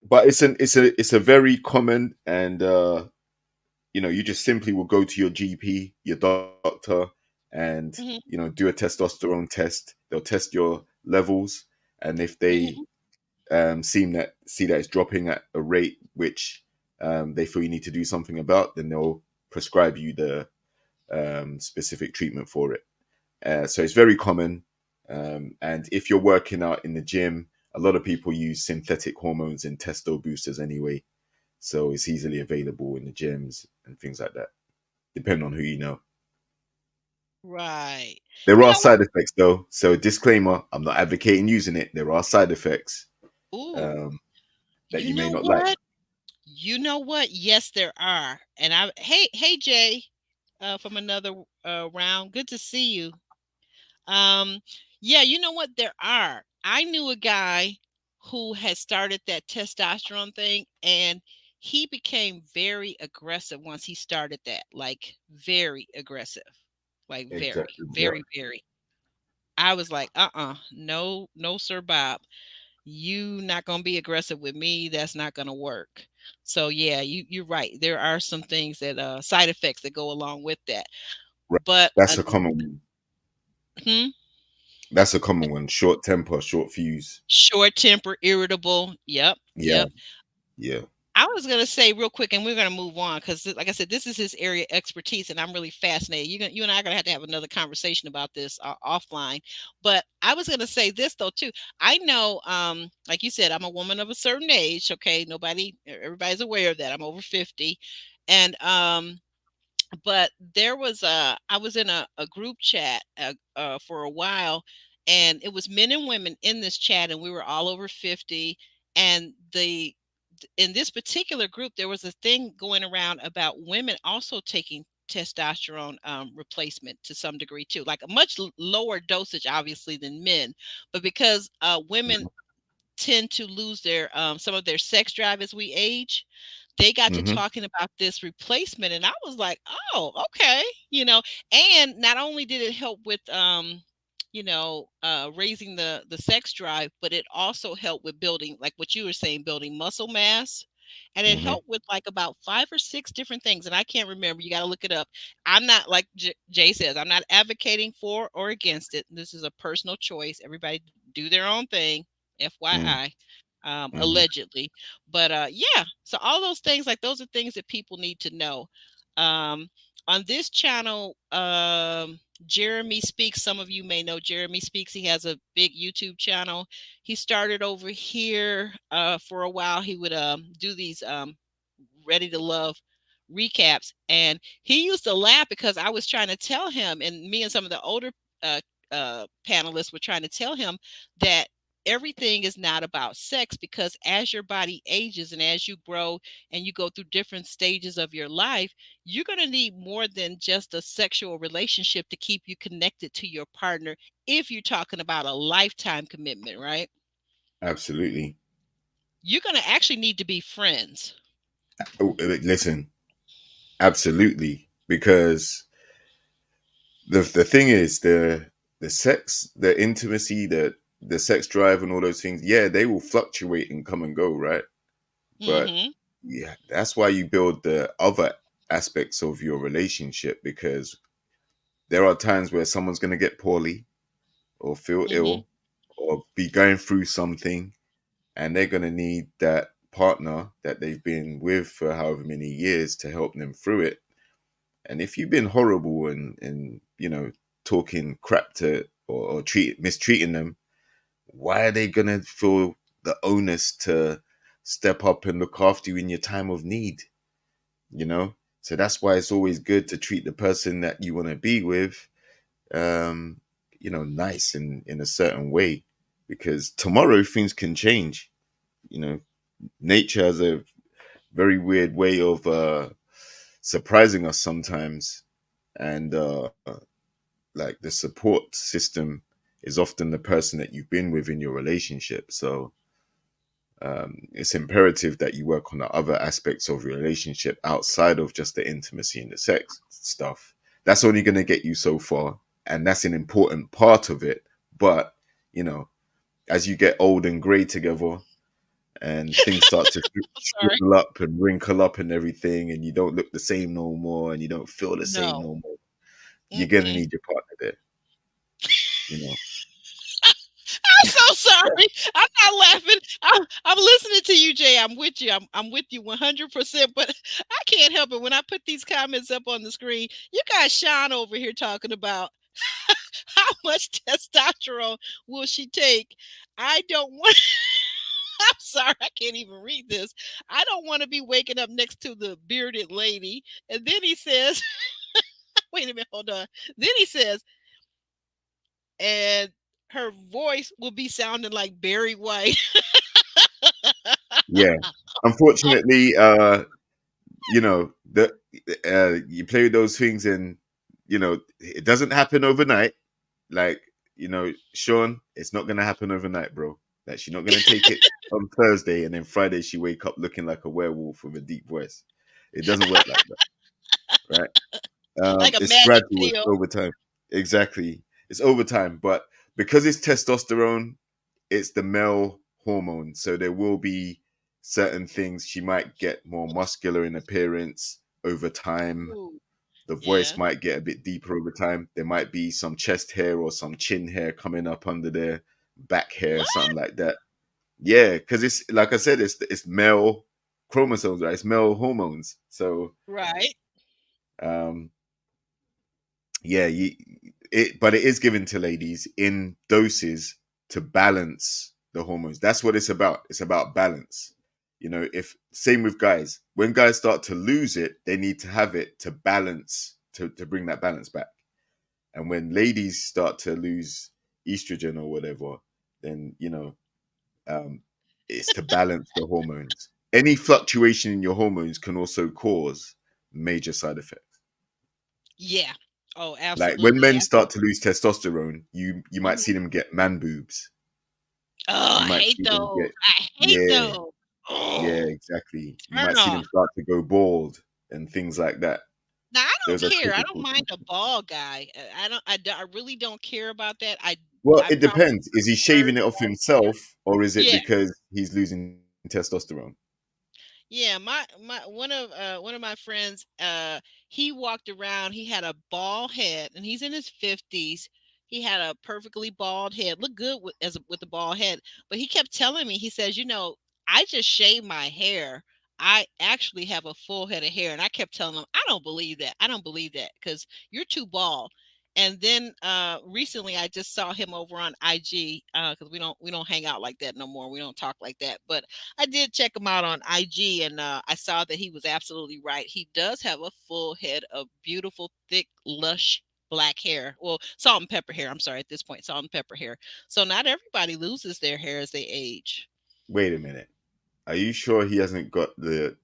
But it's a very common, and you just simply will go to your GP, your doctor, and Mhm, do a testosterone test. They'll test your levels, and if they mhm. see that it's dropping at a rate which they feel you need to do something about, then they'll prescribe you the specific treatment for it. So it's very common. And if you're working out in the gym, a lot of people use synthetic hormones and testo boosters anyway. So it's easily available in the gyms and things like that, depending on who you know. Right. There You are know what? side effects though. So disclaimer, I'm not advocating using it. There are side effects Ooh. um, that You you may know not like. what? You know what? Yes, there are. And hey Jay, from another round. Good to see you. Um, yeah, you know what? There are. I knew a guy who had started that testosterone thing, and he became very aggressive once he started that. Like very aggressive. Like very, Exactly. Yeah. very, very. I was like, no, no, sir, Bob. You not gonna be aggressive with me. That's not gonna work. So yeah, you're right. There are some things that side effects that go along with that. Right. But That's a common one. hmm, That's a common one. Short temper, short fuse. short temper, irritable. Yep, Yeah. yep. Yeah. I was gonna say real quick, and we're gonna move on because, like I said, this is his area of expertise, and I'm really fascinated. You and I are gonna have to have another conversation about this offline. But I was gonna say this though too. I know, like you said, I'm a woman of a certain age. Okay, everybody's aware of that. I'm over 50, and but there was I was in a group chat for a while, and it was men and women in this chat, and we were all over 50. And the in this particular group there was a thing going around about women also taking testosterone replacement to some degree too, like a much lower dosage obviously than men, but because women tend to lose their some of their sex drive as we age. They got to Hmm. talking about this replacement, and I was like, oh, okay, you know. And not only did it help with raising the sex drive, but it also helped with building, like what you were saying, building muscle mass. And it Hmm. helped with like about 5 or 6 different things, and I can't remember. You got to look it up. I'm not, like Jay says, I'm not advocating for or against it. This is a personal choice. Everybody do their own thing. FYI, Hmm. allegedly. But yeah, so all those things, like those are things that people need to know. Um, on this channel, Jeremy Speaks. Some of you may know Jeremy Speaks. He has a big YouTube channel. He started over here for a while. He would do these Ready to Love recaps. And he used to laugh because I was trying to tell him, and me and some of the older uh, panelists were trying to tell him that everything is not about sex, because as your body ages and as you grow and you go through different stages of your life, you're going to need more than just a sexual relationship to keep you connected to your partner if you're talking about a lifetime commitment, right? Absolutely. You're going to actually need to be friends. Oh, listen, absolutely, because the thing is the sex, the intimacy, the sex drive, and all those things. Yeah, they will fluctuate and come and go, right? But Hmm. yeah, that's why you build the other aspects of your relationship, because there are times where someone's going to get poorly or feel Hmm. ill or be going through something, and they're going to need that partner that they've been with for however many years to help them through it. And if you've been horrible and talking crap to or mistreating them, why are they going to feel the onus to step up and look after you in your time of need? you know so that's why it's always good to treat the person that you want to be with, um nice in a certain way, because tomorrow things can change. you know Nature has a very weird way of surprising us sometimes, and like the support system is often the person that you've been with in your relationship. So it's imperative that you work on the other aspects of your relationship outside of just the intimacy and the sex stuff. That's only going to get you so far, and that's an important part of it. But you know, as you get old and grey together, and things start to Sorry. shrivel up and wrinkle up and everything, and you don't look the same no more, and you don't feel the same No. no more, you're gonna Mm-mm. need your partner there. You know. I'm so sorry. I'm not laughing. I'm listening to you, Jay. I'm with you. I'm with you 100%. But I can't help it when I put these comments up on the screen. You got Sean over here talking about how much testosterone will she take. I don't want. I'm sorry, I can't even read this. I don't want to be waking up next to the bearded lady. And then he says, wait a minute, hold on. Then he says, and her voice will be sounding like Barry White. Yeah. Unfortunately, the you play with those things, and it doesn't happen overnight. Like, Sean, it's not gonna happen overnight, bro. Like, she's not gonna take it on Thursday and then Friday she wake up looking like a werewolf with a deep voice. It doesn't work like that, right? Like a It's magic gradual, it's pill. over time. Exactly. It's over time. But because it's testosterone, it's the male hormone. So there will be certain things. She might get more muscular in appearance over time. Ooh, The voice yeah. might get a bit deeper over time. There might be some chest hair or some chin hair coming up under there, back hair, What? something like that. Yeah, because it's like I said, it's male chromosomes, right? It's male hormones. So Right. um yeah, but it is given to ladies in doses to balance the hormones. That's what it's about. It's about balance. If same with guys, when guys start to lose it, they need to have it to balance, to bring that balance back. And when ladies start to lose estrogen or whatever, then um, it's to balance the hormones. Any fluctuation in your hormones can also cause major side effects. Yeah. Oh, Like when absolutely. men start to lose testosterone, you might see them get man boobs. Oh, You I might hate see them those. get, I hate yeah, those. yeah, Oh, exactly. You turn might see them off. start to go bald and things like that. Now I don't Those are care. I don't typical mind a symptoms. ball guy. I really don't care about that. Well, I it probably depends. Is he prefer shaving it off bald hair. himself, or is it Yeah. because he's losing testosterone? Yeah, my one of my friends, he walked around. He had a bald head, and he's in his 50s. He had a perfectly bald head, looked good with a bald head. But he kept telling me, he says, I just shave my hair. I actually have a full head of hair, and I kept telling him, I don't believe that. I don't believe that because you're too bald. And then recently, I just saw him over on IG because we don't hang out like that no more. We don't talk like that, but I did check him out on IG, and I saw that he was absolutely right. He does have a full head of beautiful, thick, lush black hair. Well, salt and pepper hair. I'm sorry, at this point, salt and pepper hair. So not everybody loses their hair as they age. Wait a minute. Are you sure he hasn't got the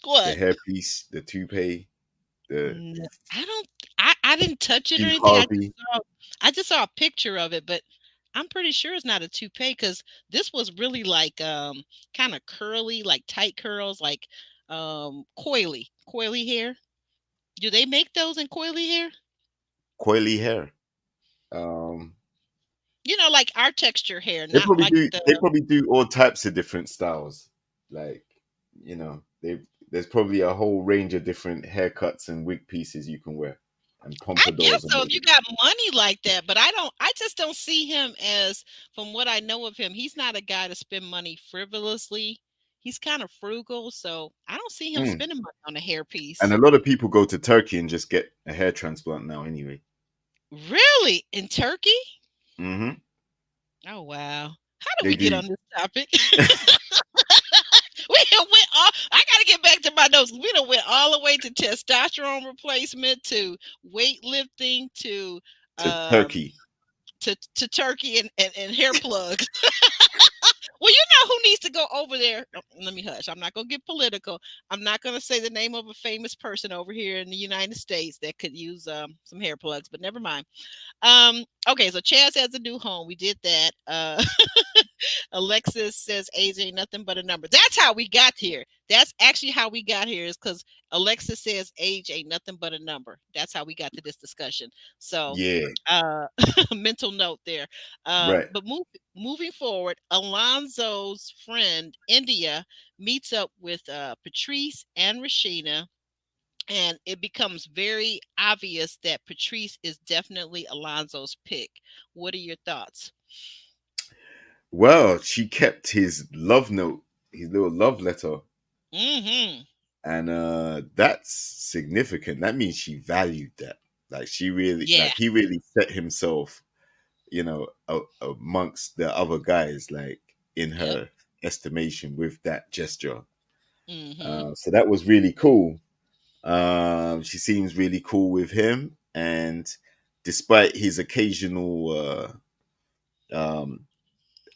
What? hairpiece, the toupee, the N- I don't. I didn't touch it or Steve anything. Harvey? I just saw a picture of it, but I'm pretty sure it's not a toupee because this was really like kind of curly, like tight curls, like coily hair. Do they make those in coily hair? Coily hair. Um, Like our texture hair, they not probably like do. the. They probably do all types of different styles. Like, there's probably a whole range of different haircuts and wig pieces you can wear, and I guess pompadours and so all if you this. got money like that, but I don't. I just don't see him as, from what I know of him, he's not a guy to spend money frivolously. He's kind of frugal, so I don't see him Mm. spending money on a And a hairpiece. lot of people go to Turkey and just get a hair transplant now, anyway. Really, in Turkey? Hmm. Oh wow! How did They we get do. on this topic? We done went all. I gotta get back to my notes. We done went all the way to testosterone replacement, to weightlifting, To um Turkey. to turkey and hair plugs. Well, you know who needs to go over there. Let me hush. I'm not gonna get political. I'm not gonna say the name of a famous person over here in the United States that could use some hair plugs, but never mind. Okay, so Chaz has a new home. We did that. Alexis says age ain't nothing but a number. That's how we got here. That's actually how we got here, is because Alexis says age ain't nothing but a number. That's how we got to this discussion. So, Yeah. uh, mental note there. Right. But moving forward, Alonzo's friend India meets up with Patrice and Rashina, and it becomes very obvious that Patrice is definitely Alonzo's pick. What are your thoughts? Well, she kept his love note, his little love letter, Mm-hmm. and that's significant. That means she valued that. Like she really, Yeah. like he really set himself, amongst the other guys, like in Yep. her estimation with that gesture. Mm-hmm. So that was really cool. She seems really cool with him, and despite his occasional um,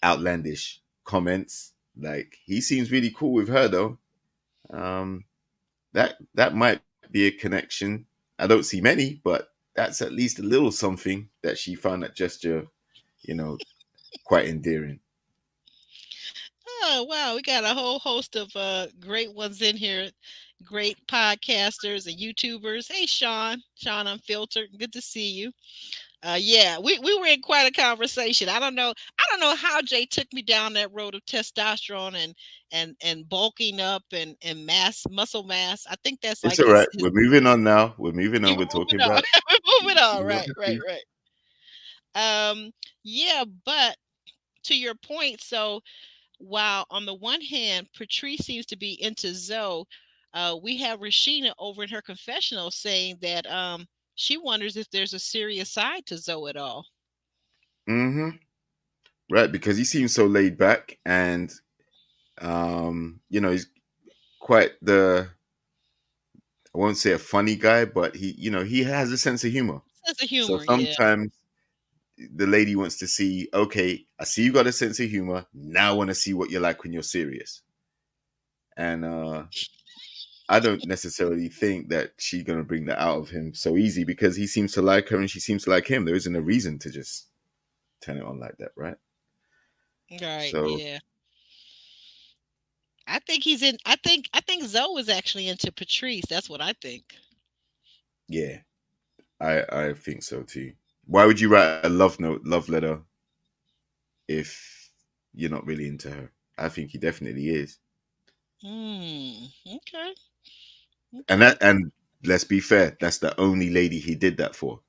outlandish comments, like he seems really cool with her though. Um, that might be a connection. I don't see many, but that's at least a little something that she found that gesture, you know, quite endearing. Oh wow, we got a whole host of great ones in here, great podcasters and YouTubers. Hey Sean Unfiltered, good to see you. Yeah, we were in quite a conversation. I don't know how Jay took me down that road of testosterone and bulking up and muscle mass. I think that's It's like all right. his. We're moving on now. We're moving You on. were We're talking moving on. about We're moving on. Right, right, geography. right. Yeah, but to your point, so while on the one hand, Patrice seems to be into Zoe, we have Rashina over in her confessional saying that she wonders if there's a serious side to Zoe at all. Hmm. Right, because he seems so laid back, and he's quite the, I won't say a funny guy, but he has a sense of humor. Sense of So humor, yeah. sometimes the lady wants to see, okay, I see you got a sense of humor. Now I want to see what you're like when you're serious. And I don't necessarily think that she's gonna bring that out of him so easy because he seems to like her and she seems to like him. There isn't a reason to just, turn it on like that, right? Right. So Yeah. I think he's in. I think Zoe is actually into Patrice. That's what I think. yeah, I think so too. Why would you write a love letter if you're not really into her? I think he definitely is. Hmm. Okay. And Okay. and let's be fair, that's the only lady he did that for.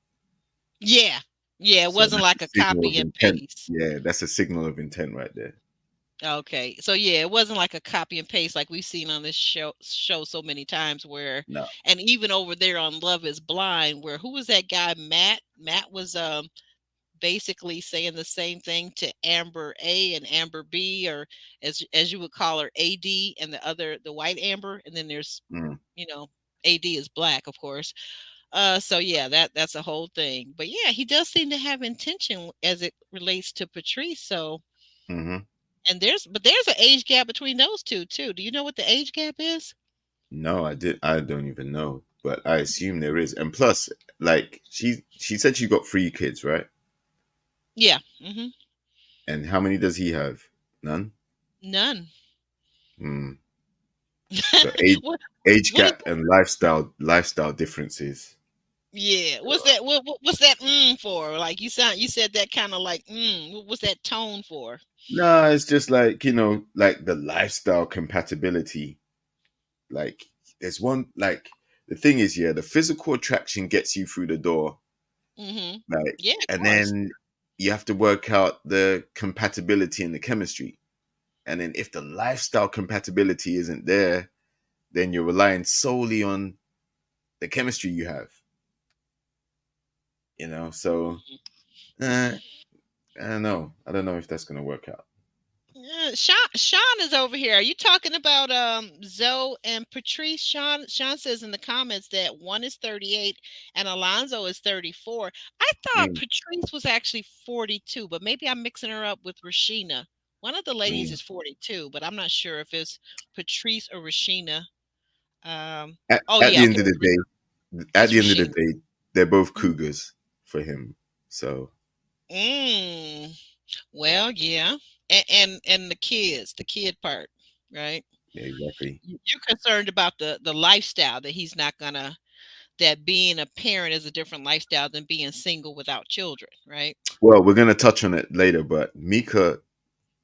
Yeah. Yeah. It So wasn't that's a like a signal copy of and intent. paste. Yeah, that's a signal of intent right there. Okay. So yeah, it wasn't like a copy and paste like we've seen on this show so many times where, No. and even over there on Love is Blind, where who was that guy? Matt was basically saying the same thing to Amber A and Amber B, or as you would call her, AD, and the white Amber, and then there's, Mm, you know, AD is black, of course. So yeah, that's a whole thing. But yeah, he does seem to have intention as it relates to Patrice. So, hmm. and there's an age gap between those two too. Do you know what the age gap is? No, I don't even know, but I assume there is. And plus, like she said she got 3 kids, right? Yeah. Hmm. And how many does he have? None. None. Hmm. So what age what is gap and lifestyle differences. Yeah, what's that? What's that for? Like you said that kind of like what's that tone for? No, it's just like, like the lifestyle compatibility. Like there's one, like the thing is, yeah, the physical attraction gets you through the door, Hmm. like, Yeah, of and course. then you have to work out the compatibility and the chemistry. And then if the lifestyle compatibility isn't there, then you're relying solely on the chemistry you have, So uh, I don't know. I don't know if that's gonna work out. Yeah, Sean is over here. Are you talking about Zoe and Patrice? Sean says in the comments that one is 38 and Alonzo is 34. I thought Mm, Patrice was actually 42, but maybe I'm mixing her up with Rashina. One of the ladies mm. is 42, but I'm not sure if it's Patrice or Rashina. At, Oh at yeah, the end okay, of the day, at it's the end of the Rashina. day, they're both Mhm. cougars for him. So Mm, well, yeah, and the kid part, right? yeah, exactly. You're concerned about the lifestyle that he's not gonna that being a parent is a different lifestyle than being single without children, right? Well, we're gonna touch on it later, but Mika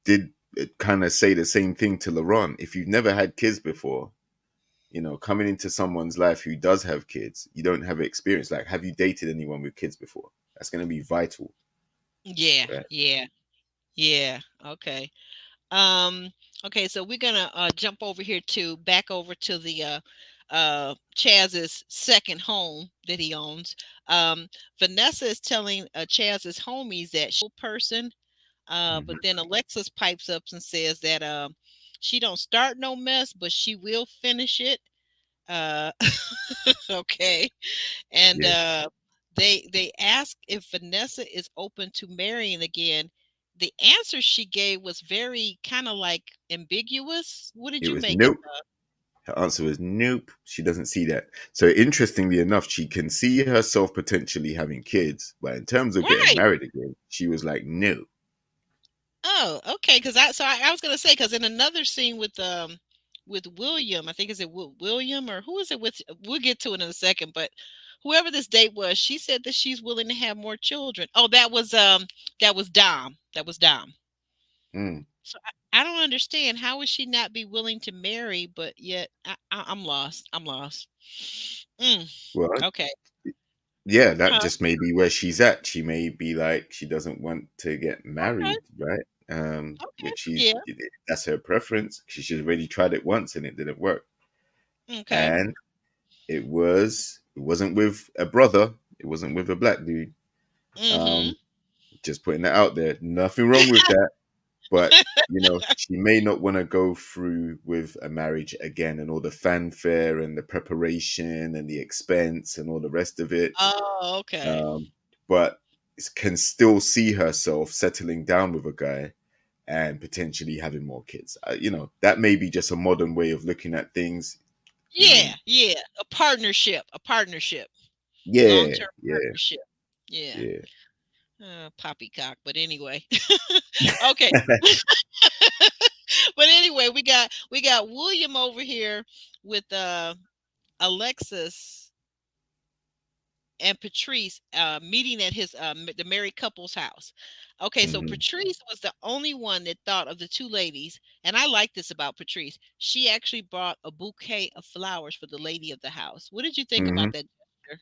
did kind of say the same thing to Laurent. If you've never had kids before, coming into someone's life who does have kids, you don't have experience. Like, have you dated anyone with kids before? That's going to be vital, Yeah, right? yeah, yeah. Okay. Um, okay, so we're gonna jump over here to back over to the Chaz's second home that he owns. Vanessa is telling Chaz's homies that she's a person. But Hmm. then Alexis pipes up and says that she don't start no mess, but she will finish it. Uh, okay, and Yeah, they ask if Vanessa is open to marrying again. The answer she gave was very kind of like ambiguous. What did it you was make of nope. Her answer was nope. She doesn't see that. So interestingly enough, she can see herself potentially having kids, but in terms of getting right? married again, she was like, no. Oh, okay. Because I was gonna say because in another scene with William, I think is it William or who is it with? We'll get to it in a second. But whoever this date was, she said that she's willing to have more children. Oh, that was Dom. That was Dom. Mm. So I don't understand how would she not be willing to marry, but yet I'm lost. I'm lost. Mm, Well, okay. yeah, that Huh. just may be where she's at. She may be like she doesn't want to get Okay. married, right? Okay. Which she's Yeah. that's her preference. She's already tried it once and it didn't work. Okay. And it wasn't with a brother. It wasn't with a black dude. Mm-hmm. Um, just putting that out there. Nothing wrong with that. But she may not want to go through with a marriage again and all the fanfare and the preparation and the expense and all the rest of it. Oh, okay. um, but can still see herself settling down with a guy and potentially having more kids. That may be just a modern way of looking at things. You know, Yeah, yeah, a partnership, yeah, long-term yeah, partnership. Yeah. yeah. Poppycock. But anyway, okay. But anyway, we got William over here with Alexis and Patrice meeting at his the married couple's house. Okay, so Hmm. Patrice was the only one that thought of the two ladies, and I like this about Patrice. She actually brought a bouquet of flowers for the lady of the house. What did you think Hmm. about that gesture?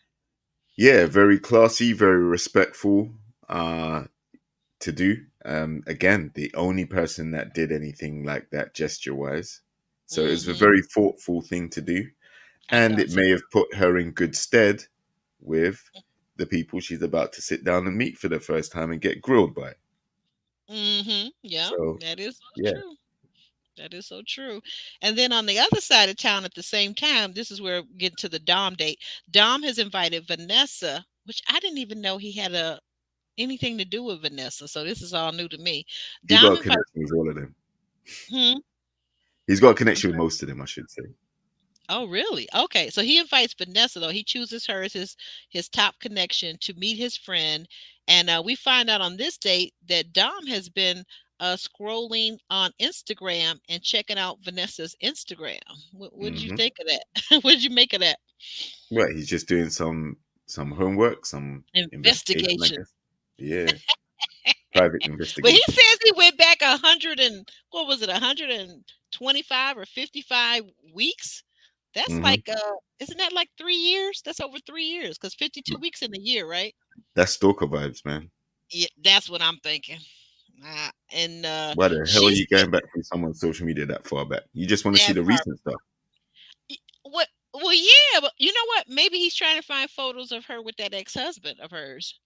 Yeah, very classy, very respectful uh, to do. Again, the only person that did anything like that gesture wise. So it was a Mm-hmm. very thoughtful thing to do. I And thought it so. may have put her in good stead with the people she's about to sit down and meet for the first time and get grilled by. Mm-hmm. Yeah, So, that is so yeah, true. That is so true. And then on the other side of town at the same time, this is where we get to the Dom date. Dom has invited Vanessa, which I didn't even know he had a anything to do with Vanessa. So this is all new to me. he got Dom a invites. connection with all of them. Hmm, He's got a I'm connection with sorry. most of them, I should say. Oh, really? Okay. So he invites Vanessa though. He chooses her as his top connection to meet his friend, and we find out on this date that Dom has been scrolling on Instagram and checking out Vanessa's Instagram. What did you Hmm. think of that? What did you make of that Right, he's just doing some homework, some investigation, I investigation? guess. Yeah, private But he investigation. says he went back 100 and what was it, 125 or 55 weeks? That's Hmm. like isn't that like 3 years? That's over 3 years because 52 weeks in a year, right? That's stalker vibes, man. Yeah, that's what I'm thinking. And Why the hell are she you said going back through someone's social media that far back? You just want to see that the part. recent stuff. What? Well, yeah, but you know what? Maybe he's trying to find photos of her with that ex-husband of hers.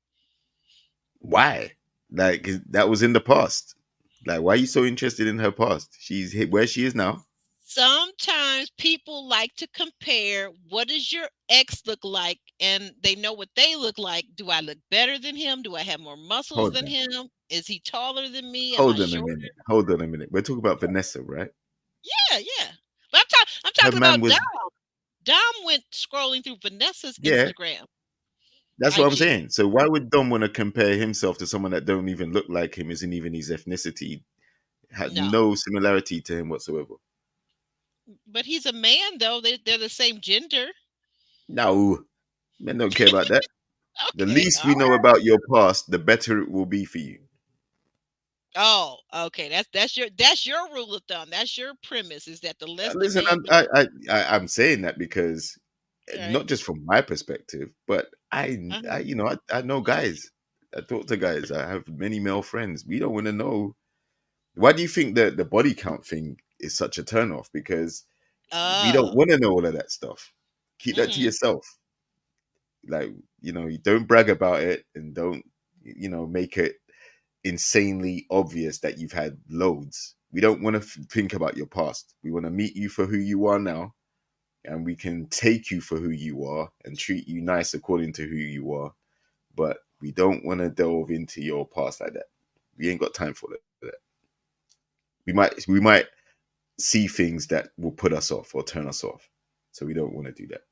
Why? Like that was in the past. Like, why are you so interested in her past? She's hit where she is now. Sometimes people like to compare what does your ex look like and they know what they look like. Do I look better than him? Do I have more muscles Hold than on. him? Is he taller than me? Am I Hold on a shorter? minute. Hold on a minute. We're talking about Vanessa, right? Yeah, yeah. But I'm Her talking man about Dom. was, Dom went scrolling through Vanessa's yeah, Instagram, that's what I'm IG. saying. So why would Dom want to compare himself to someone that don't even look like him, isn't even his ethnicity, had No, no similarity to him whatsoever? but he's a man though. They're the same gender. No, men don't care about that. The Okay, least all we know right. about your past, the better it will be for you. Oh, okay. That's your rule of thumb. That's your premise is that the less the Listen, man I'm saying that because right? not just from my perspective, but Uh-huh. I know guys. I talk to guys. I have many male friends. We don't want to know. Why do you think that the body count thing is such a turnoff? Because we don't Oh. want to know all of that stuff. Keep that to Mhm. yourself. Like, you don't brag about it and don't, make it insanely obvious that you've had loads. We don't want to think about your past. We want to meet you for who you are now, and we can take you for who you are and treat you nice according to who you are. But we don't want to delve into your past like that. We ain't got time for that. We might see things that will put us off or turn us off. So we don't want to do that.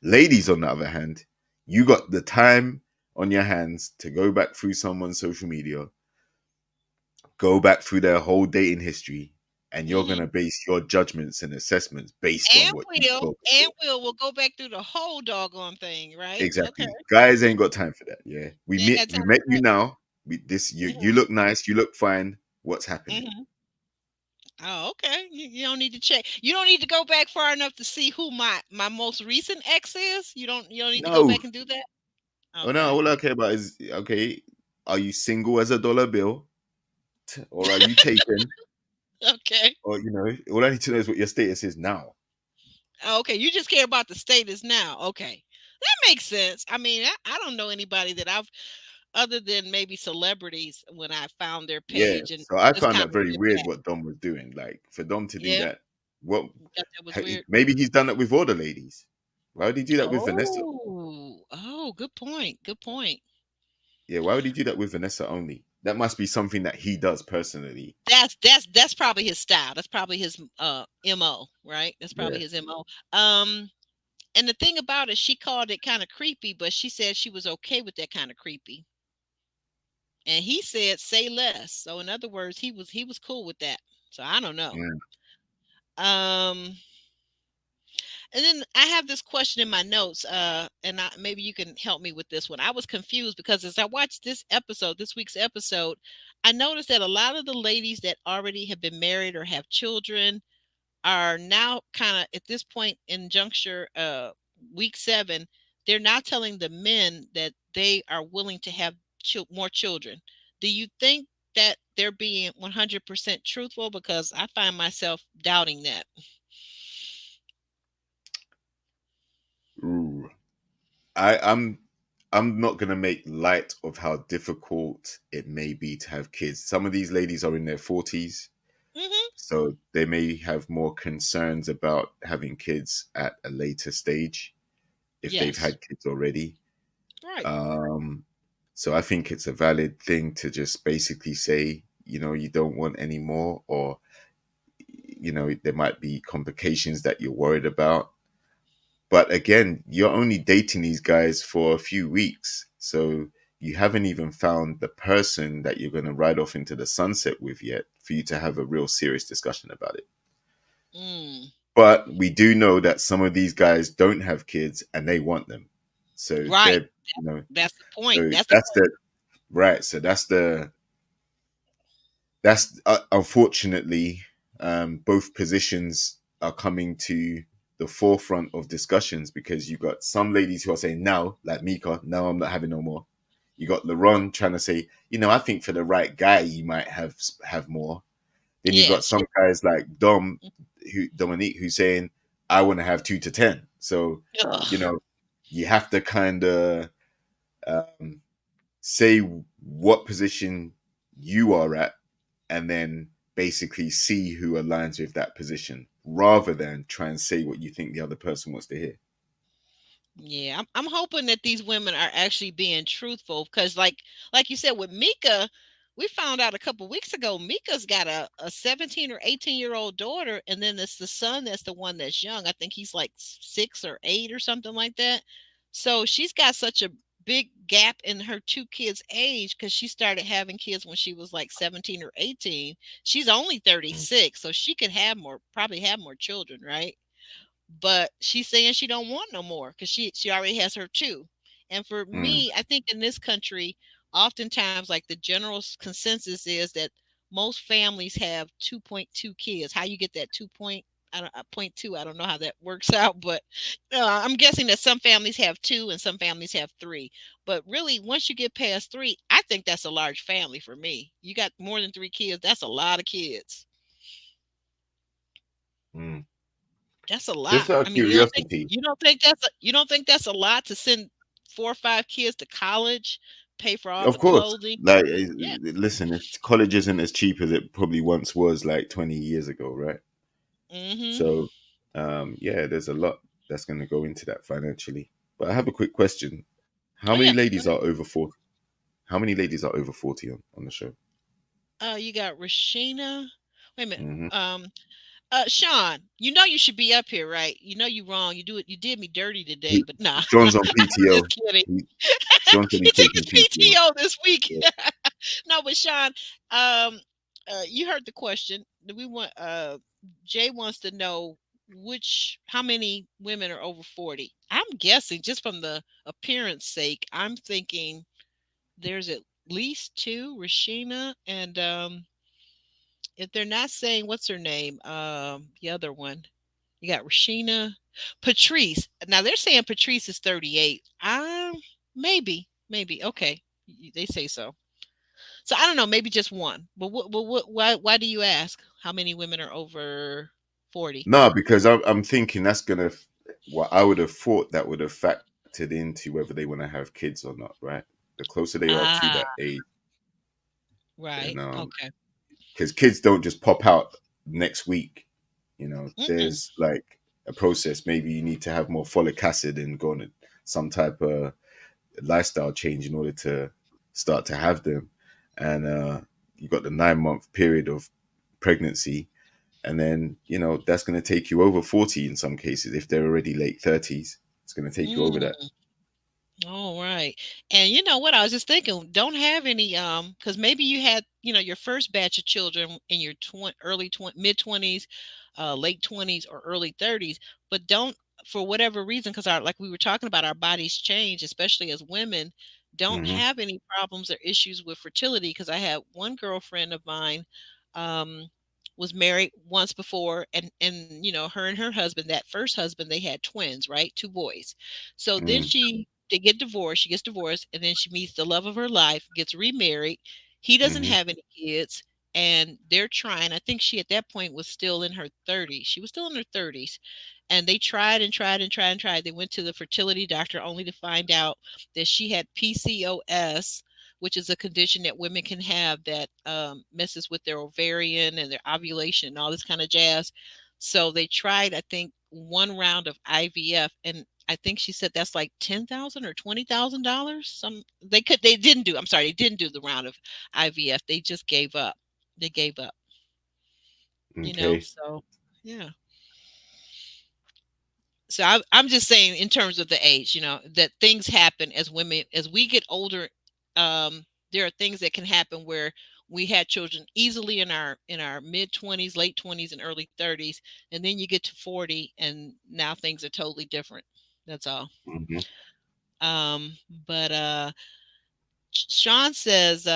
Ladies, on the other hand, you got the time on your hands to go back through someone's social media, go back through their whole dating history, and you're Mhm. gonna base your judgments and assessments based on And what you will saw and before. will go back through the whole doggone thing, right? Okay. Exactly. Guys ain't got time for that. Yeah. We They ain't met got we time met for you that. now. You Mhm. look nice, you look fine. What's happening? Mhm. Oh, okay. You don't need to check. You don't need to go back far enough to see who my most recent ex is. You don't need to go No. back and do that. Oh no, Okay. all I care about is okay, are you single as a dollar bill? Or are you taken? Okay. Or all I need to know is what your status is now. Okay. You just care about the status now. Okay. That makes sense. I mean, I don't know anybody that I've other than maybe celebrities when I found their Yeah. page and So I just found kind that of very went weird back. what Dom was doing. Like for Dom to do Yeah. that, what That was weird. maybe he's done that with all the ladies. Why would he do that with Vanessa? Oh, good point. Good point. Yeah, why would he do that with Vanessa only? That must be something that he does personally. That's probably his style. That's probably his MO, right? That's Yeah. probably his MO. Um and the thing about it, she called it kind of creepy, but she said she was okay with that kind of creepy. and he said say less. So in other words, he was cool with that. So I don't know. Yeah. Um, and then I have this question in my notes, and maybe you can help me with this one. I was confused because as I watched this week's episode, I noticed that a lot of the ladies that already have been married or have children are now kind of at this point in juncture, week 7, they're now telling the men that they are willing to have more children. Do you think that they're being 100% truthful? Because I find myself doubting that. Ooh. I'm not gonna make light of how difficult it may be to have kids. Some of these ladies are in their 40s, Hmm. so they may have more concerns about having kids at a later stage if they've Yes. had kids already. Right. Um, so I think it's a valid thing to just basically say, you don't want any more, or there might be complications that you're worried about. But again, you're only dating these guys for a few weeks. So you haven't even found the person that you're going to ride off into the sunset with yet for you to have a real serious discussion about it. Mm. But we do know that some of these guys don't have kids and they want them. So Right. they're, you know, That's the point. so That's the that's point. the right. So that's unfortunately, both positions are coming to the forefront of discussions because you got some ladies who are saying now, like Mika, no, I'm not having no more. You got LaRon trying to say, I think for the right guy, you might have more. Then you got Yes. some guys like Dominique, who's saying, I want to have 2 to 10. So, you Ugh. know, you have to kind of um, say what position you are at and then basically see who aligns with that position rather than try and say what you think the other person wants to hear. Yeah, I'm hoping that these women are actually being truthful because, like you said, with Mika, we found out a couple weeks ago Mika's got a 17 or 18-year-old daughter, and then it's the son that's the one that's young. I think he's like 6 or 8 or something like that. So she's got such a big gap in her two kids' age because she started having kids when she was like 17 or 18. She's only Mm, 36, so she could probably have more children, right? But she's saying she don't want no more because she already has her two. And for mm, me, I think in this country, oftentimes like the general consensus is that most families have 2.2 kids. How you get that 2.2, I don't know how that works out, but I'm guessing that some families have two and some families have three. But really, once you get past three, I think that's a large family for me. You got more than 3 kids, that's a lot of kids. mm. That's a lot. Just out I of mean, curiosity, you don't think that's a lot to send 4 or 5 kids to college, pay for all of the course, clothing? like, Yeah. listen, college isn't as cheap as it probably once was like 20 years ago, right? Mhm. So, yeah, there's a lot that's going to go into that financially. But I have a quick question. How Oh many yeah. Go ladies ahead. are over 40? How many ladies are over 40 on the show? You got Rashina. Wait a minute. Hmm. Sean, you know you should be up here, right? You know you wrong. You do it. You did me dirty today, He, but nah. Sean's on I'm PTO. just kidding. He, Sean said He he's took taking his PTO. PTO this week. Yeah. No, but Sean, um, you heard the question. Jay wants to know how many women are over 40. I'm guessing just from the appearance sake, I'm thinking there's at least two, Rashina, and if they're not saying what's her name, the other one, you got Rashina, Patrice. Now they're saying Patrice is 38. Maybe. Okay, they say so. So I don't know, maybe just one. But why do you ask? How many women are over 40? No, because I'm thinking that's gonna. Well, I would have thought that would have factored into whether they want to have kids or not, right? The closer they are to Ah, that age, then right. Okay. because kids don't just pop out next week. Mm-mm. There's like a process. Maybe you need to have more folic acid and go on some type of lifestyle change in order to start to have them. And you got the 9 month period of pregnancy. And then, that's going to take you over 40 in some cases. If they're already late 30s, it's going to take you over that. Mm. All right. And you know what? I was just thinking, don't have any because maybe you had, your first batch of children in your early 20, mid 20s, late 20s or early 30s, but don't for whatever reason because our like we were talking about our bodies change, especially as women, don't Hmm. have any problems or issues with fertility because I had one girlfriend of mine um was married once before and her and her husband, that first husband, they had twins, right? Two boys. So then Mm. they get divorced. She gets divorced, and then she meets the love of her life, gets remarried. He doesn't Hmm. have any kids, and they're trying. I think she at that point was still in her 30s. She was still in her 30s, and they tried and tried and tried and tried. They went to the fertility doctor only to find out that she had PCOS, which is a condition that women can have that messes with their ovarian and their ovulation and all this kind of jazz. So they tried, I think, one round of IVF, and I think she said that's like $10,000 or $20,000. They didn't do. I'm sorry, they didn't do the round of IVF. They just gave up. They gave up. Okay. So yeah. So I'm just saying in terms of the age, that things happen as women as we get older. There are things that can happen where we had children easily in our mid 20s, late 20s, and early 30s, and then you get to 40, and now things are totally different. That's all. Hmm. But Sean says,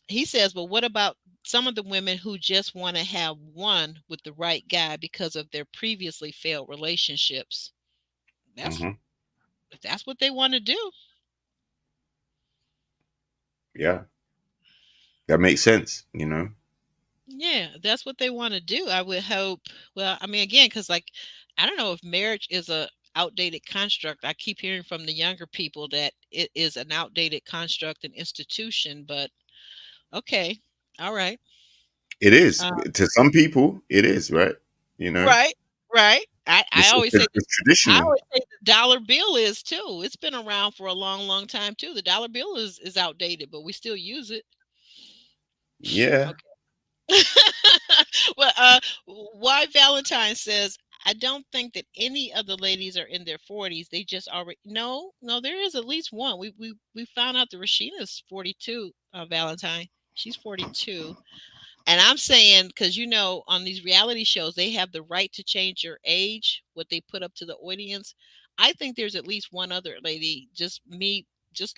he says, but what about some of the women who just want to have one with the right guy because of their previously failed relationships? That's Hmm. if that's what they want to do. Yeah, that makes sense. Yeah, that's what they want to do. I would hope. Well, I mean, again, because like, I don't know if marriage is a outdated construct. I keep hearing from the younger people that it is an outdated construct and institution. But okay, all right. It is Uh, to some people. It is right. You know, right, right. I it's always say it's I traditional. always say the dollar bill is too. It's been around for a long, long time too. The dollar bill is outdated, but we still use it. Yeah. Okay. Well, why Valentine says, I don't think that any of the ladies are in their 40s. They just already no. There is at least one. We found out that Rashina's 42. Valentine, she's 42. And I'm saying, because on these reality shows, they have the right to change your age, what they put up to the audience. I think there's at least one other lady, just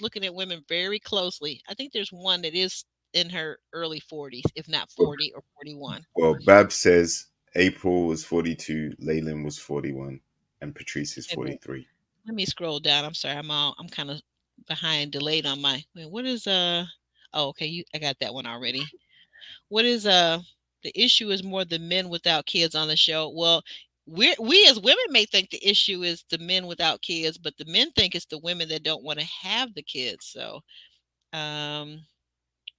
looking at women very closely. I think there's one that is in her early 40s, if not Well, 40 or 41. Babs says April was 42, Leyland was 41, and Patrice is Wait a minute. 43. Let me scroll down. I'm sorry. I'm kind of behind, delayed on my. Wait, what is Oh, okay. I got that one already. What is the issue is more the men without kids on the show. Well, we as women may think the issue is the men without kids, but the men think it's the women that don't want to have the kids. So um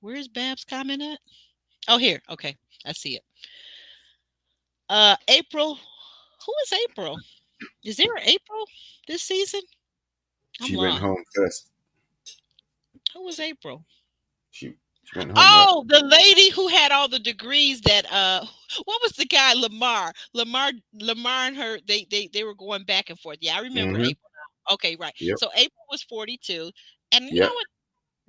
where's Bab's comment at? Oh, here. Okay. I see it. April. Who is April? Is there an April this season? I'm She went lost. home first. Who was April? She went home, right? Oh, the lady who had all the degrees that what was the guy, Lamar and her, they were going back and forth. Yeah, I remember Hmm. April now. Okay, right. Yep. So April was 42. And you know Yep. what?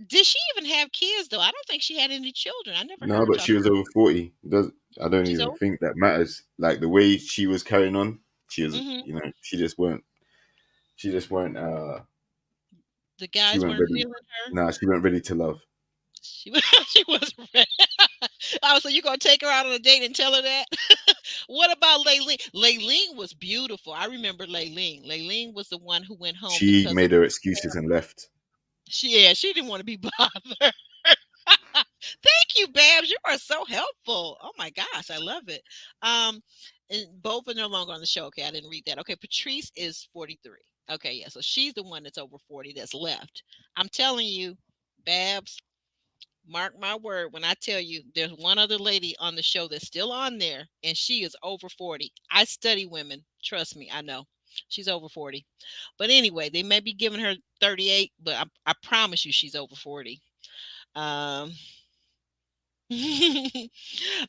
Did she even have kids though? I don't think she had any children. I never heard No, her but talk. she was over 40. Does I don't She's even old. think that matters. Like the way she was carrying on, Hmm. she just weren't The she guys weren't weren't ready. feeling her. Nah, she weren't ready to love. She she wasn't ready. Oh, so you gonna take her out on a date and tell her that? What about Layleen? Layleen was beautiful. I remember Layleen. Layleen was the one who went home She because of made her excuses and left. she didn't want to be bothered. Thank you, Babs. You are so helpful. Oh my gosh, I love it. Um, and both are no longer on the show. Okay, I didn't read that. Okay, Patrice is 43. Okay, yeah, so she's the one that's over 40 that's left. I'm telling you, Babs, mark my word when I tell you there's one other lady on the show that's still on there and she is over 40. I study women. Trust me, I know. She's over 40. But anyway, they may be giving her 38, but I promise you she's over 40. Um,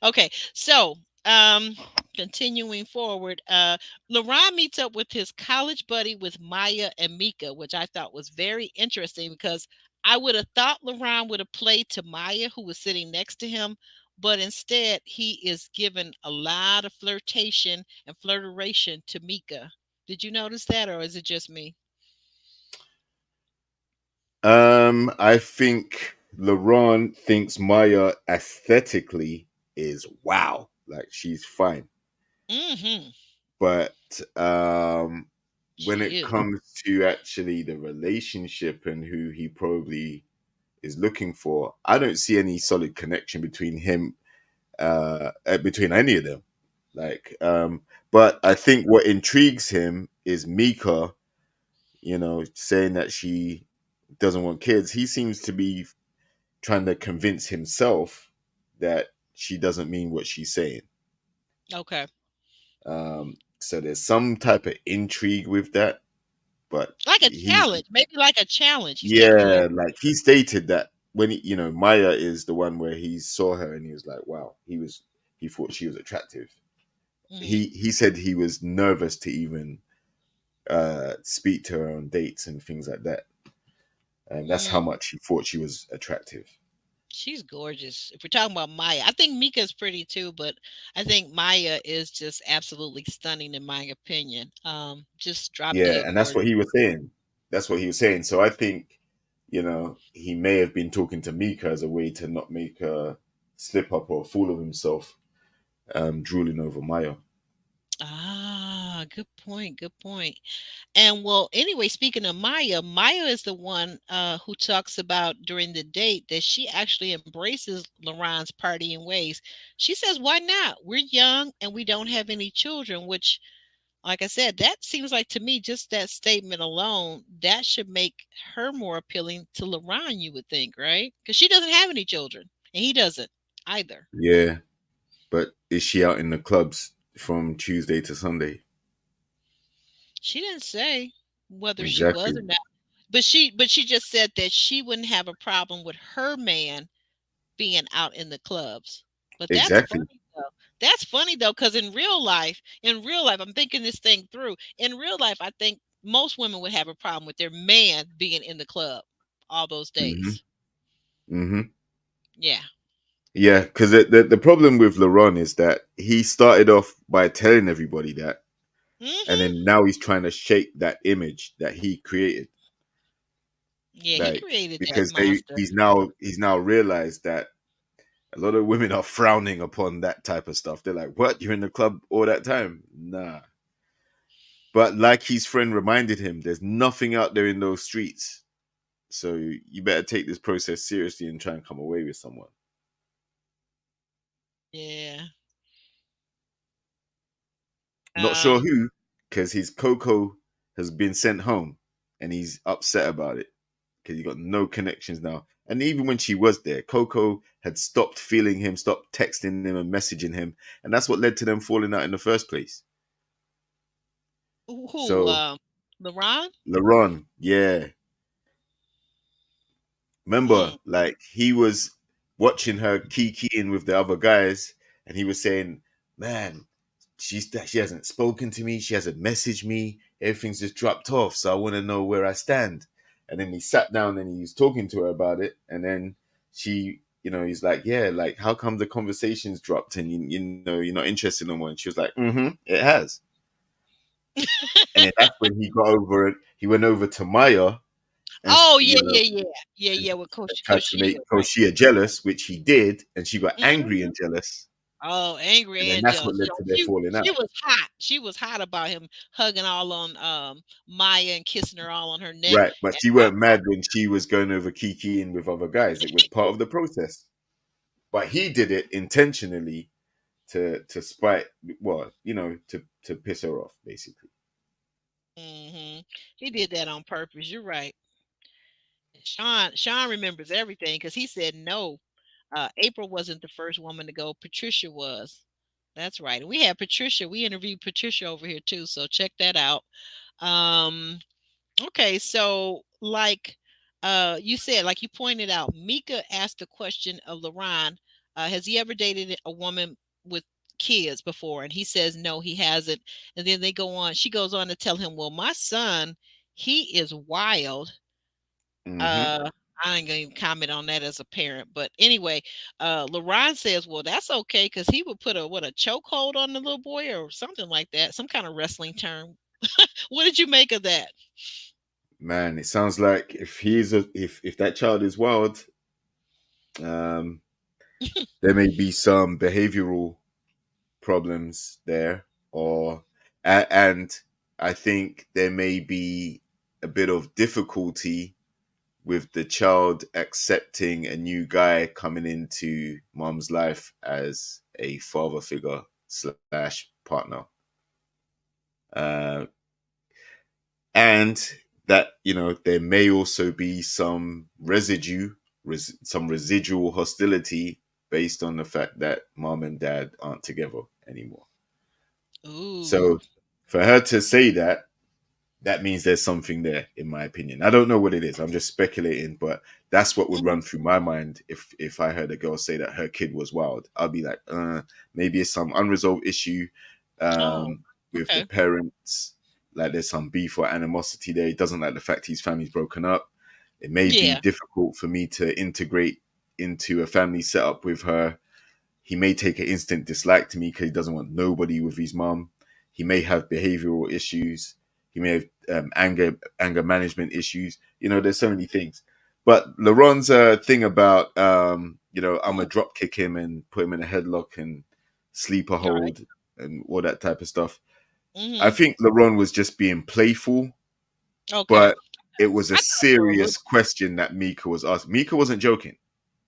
okay, so um, Continuing forward, LaRon meets up with his college buddy with Maya and Mika, which I thought was very interesting because I would have thought LaRon would have played to Maya, who was sitting next to him, but instead he is given a lot of flirtation and flirtation to Mika. Did you notice that, or is it just me? I think LeBron thinks Maya aesthetically is wow, like she's fine. Mm-hmm. But when She it is. comes to actually the relationship and who he probably is looking for, I don't see any solid connection between him, between any of them. Like, but I think what intrigues him is Mika, saying that she doesn't want kids. He seems to be trying to convince himself that she doesn't mean what she's saying. Okay. So there's some type of intrigue with that, but Like a he, challenge, maybe like a challenge. He's taking her. yeah, like he stated that when Maya is the one where he saw her and he was like, wow, he thought she was attractive. Hmm. He said he was nervous to even speak to her on dates and things like that, and that's how Mm. much he thought she was attractive. She's gorgeous. If we're talking about Maya, I think Mika's pretty too, but I think Maya is just absolutely stunning in my opinion. Just drop Yeah, dead and that's gorgeous. what he was saying. That's what he was saying. So I think, he may have been talking to Mika as a way to not make her slip up or fool of himself, drooling over Maya. Ah, good point. Good point. And well, anyway, speaking of Maya, Maya is the one who talks about during the date that she actually embraces Laron's partying ways. She says, "Why not? We're young and we don't have any children," which, like I said, that seems like to me just that statement alone that should make her more appealing to LaRon. You would think, right? Because she doesn't have any children, and he doesn't either. Yeah, but is she out in the clubs from Tuesday to Sunday? She didn't say whether she was or Exactly. not, but she just said that she wouldn't have a problem with her man being out in the clubs. But that's Exactly. funny though. That's funny though, because in real life, I'm thinking this thing through. In real life, I think most women would have a problem with their man being in the club all those hmm days. hmm Yeah. Yeah, because the problem with LeRon is that he started off by telling everybody that, and Hmm. then now he's trying to shake that image that he created. Yeah, he Like, created that because monster. he's now realized that a lot of women are frowning upon that type of stuff. They're like, "What? You're in the club all that time?" Nah. But like his friend reminded him, there's nothing out there in those streets. So you better take this process seriously and try and come away with someone. Yeah. Not sure Um. who, because his Coco has been sent home and he's upset about it because he got no connections now. And even when she was there, Coco had stopped feeling him, stopped texting him and messaging him. And that's what led to them falling out in the first place. Who? So, LaRon. LeRon, yeah. Mm. Remember, like he was watching her kikiing with the other guys, and he was saying, "Man, she hasn't spoken to me. She hasn't messaged me. Everything's just dropped off. So I want to know where I stand." And then he sat down and he was talking to her about it, and then he's like, "Yeah, like how come the conversations dropped and you're not interested no more?" And she was like, "Mm-hmm, it has." And then that's when he got over it. He went over to Maya and Oh yeah, yeah, yeah, yeah, and yeah. With Coach tried to Coachia, make right? Koshia jealous, which he did, and she got angry Mhm. and jealous, Oh, angry and then and that's what jealous. led Yo, to their she falling she out. was hot. She was hot about him hugging all on Maya and kissing her all on her neck. Right, but And she weren't mad when she was going over Kiki in with other guys. It was part of the process. But he did it intentionally to spite, well, to piss her off, basically. he did that on purpose. You're right. Sean remembers everything because he said no. April wasn't the first woman to go. Patricia was. That's right. And we had Patricia. We interviewed Patricia over here too. So check that out. Um, Okay, so like you said, like you pointed out, Mika asked the question of LaRon, has he ever dated a woman with kids before? And he says, no, he hasn't. And then they go on, she goes on to tell him, well, my son, he is wild. Hmm. Uh, I ain't gonna even comment on that as a parent, but anyway, LaRon says, "Well, that's okay because he would put a chokehold on the little boy or something like that, some kind of wrestling term." What did you make of that? Man, it sounds like if that child is wild, um, there may be some behavioral problems there, or and I think there may be a bit of difficulty with the child accepting a new guy coming into mom's life as a father figure slash partner. Uh, and that, there may also be some some residual hostility based on the fact that mom and dad aren't together anymore. Ooh. So for her to say that, that means there's something there, in my opinion. I don't know what it is. I'm just speculating, but that's what would Mhm. run through my mind if I heard a girl say that her kid was wild. I'd be like, maybe it's some unresolved issue Oh, with the okay. parents. Like there's some beef or animosity there. He doesn't like the fact his family's broken up. It may be Yeah. difficult for me to integrate into a family setup with her. He may take an instant dislike to me because he doesn't want nobody with his mum. He may have behavioral issues. He may have anger management issues. There's so many things. But Laron's thing about I'm gonna Mm, drop kick him and put him in a headlock and sleeper all right. hold and all that type of stuff. I Mhm. think Laron was just being playful, Okay. but it was a I thought so a little. serious question that Mika was asking. Mika wasn't joking.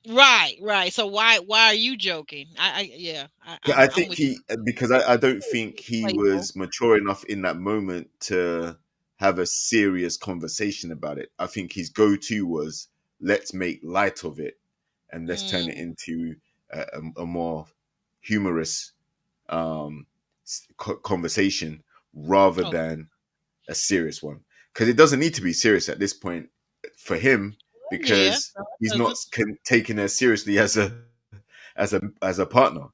Right, right. So why are you joking? I yeah. Yeah, I'm I I'm think with because I don't you. think he Playful. was mature enough in that moment to have a serious conversation about it. I think his go-to was let's make light of it and let's turn it Mm, into a more humorous um, conversation rather okay. than a serious one. Because it doesn't need to be serious at this point for him Yeah. because No, it he's not doesn't. taking her seriously as a partner.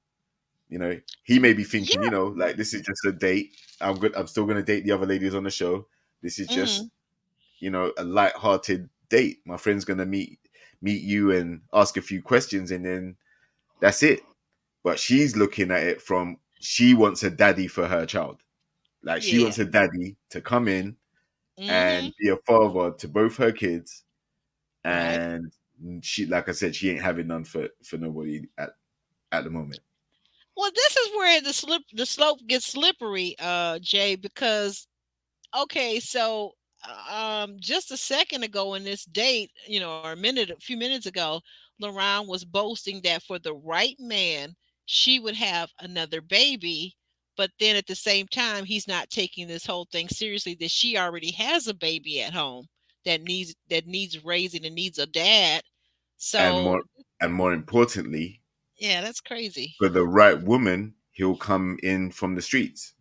He may be thinking, Yeah. like this is just a date. I'm good. I'm still gonna date the other ladies on the show. This is just, Mhm. a light-hearted date. My friend's gonna meet you and ask a few questions, and then that's it. But she's looking at it from she wants a daddy for her child. Like she Yeah. wants a daddy to come in Mhm. and be a father to both her kids. Right. And she, like I said, she ain't having none for nobody at the moment. Well, this is where the slope gets slippery, Jay, because okay, so just a second ago in this date, or a few minutes ago, Lauren was boasting that for the right man, she would have another baby. But then at the same time, he's not taking this whole thing seriously that she already has a baby at home that needs raising and needs a dad. And So more importantly, yeah, that's crazy. for the right woman, he'll come in from the streets.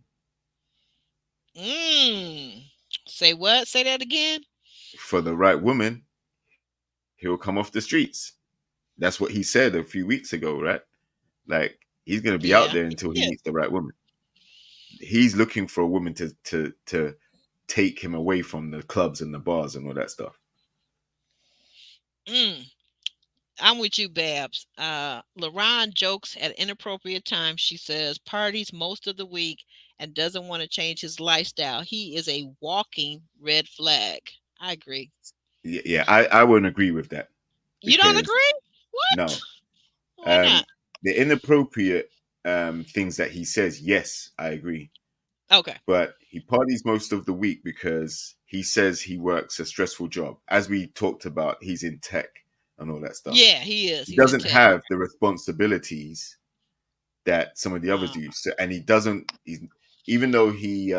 Mm. Say what? Say that again. For the right woman, he'll come off the streets. That's what he said a few weeks ago, right? Like he's gonna be out Yeah. there until he Yeah. meets the right woman. He's looking for a woman to take him away from the clubs and the bars and all that stuff. Mm. I'm with you, Babs. LaRon jokes at inappropriate times. She says parties most of the week and doesn't want to change his lifestyle. He is a walking red flag. I agree. Yeah, I won't agree with that You don't because agree? What? no, Why um, not? the inappropriate things that he says, yes, I agree. Okay. But he parties most of the week because he says he works a stressful job. As we talked about, he's in tech and all that stuff. Yeah, he is. He He's in doesn't tech. have the responsibilities that some of the others Uh, do. So, and he doesn't. Even though he,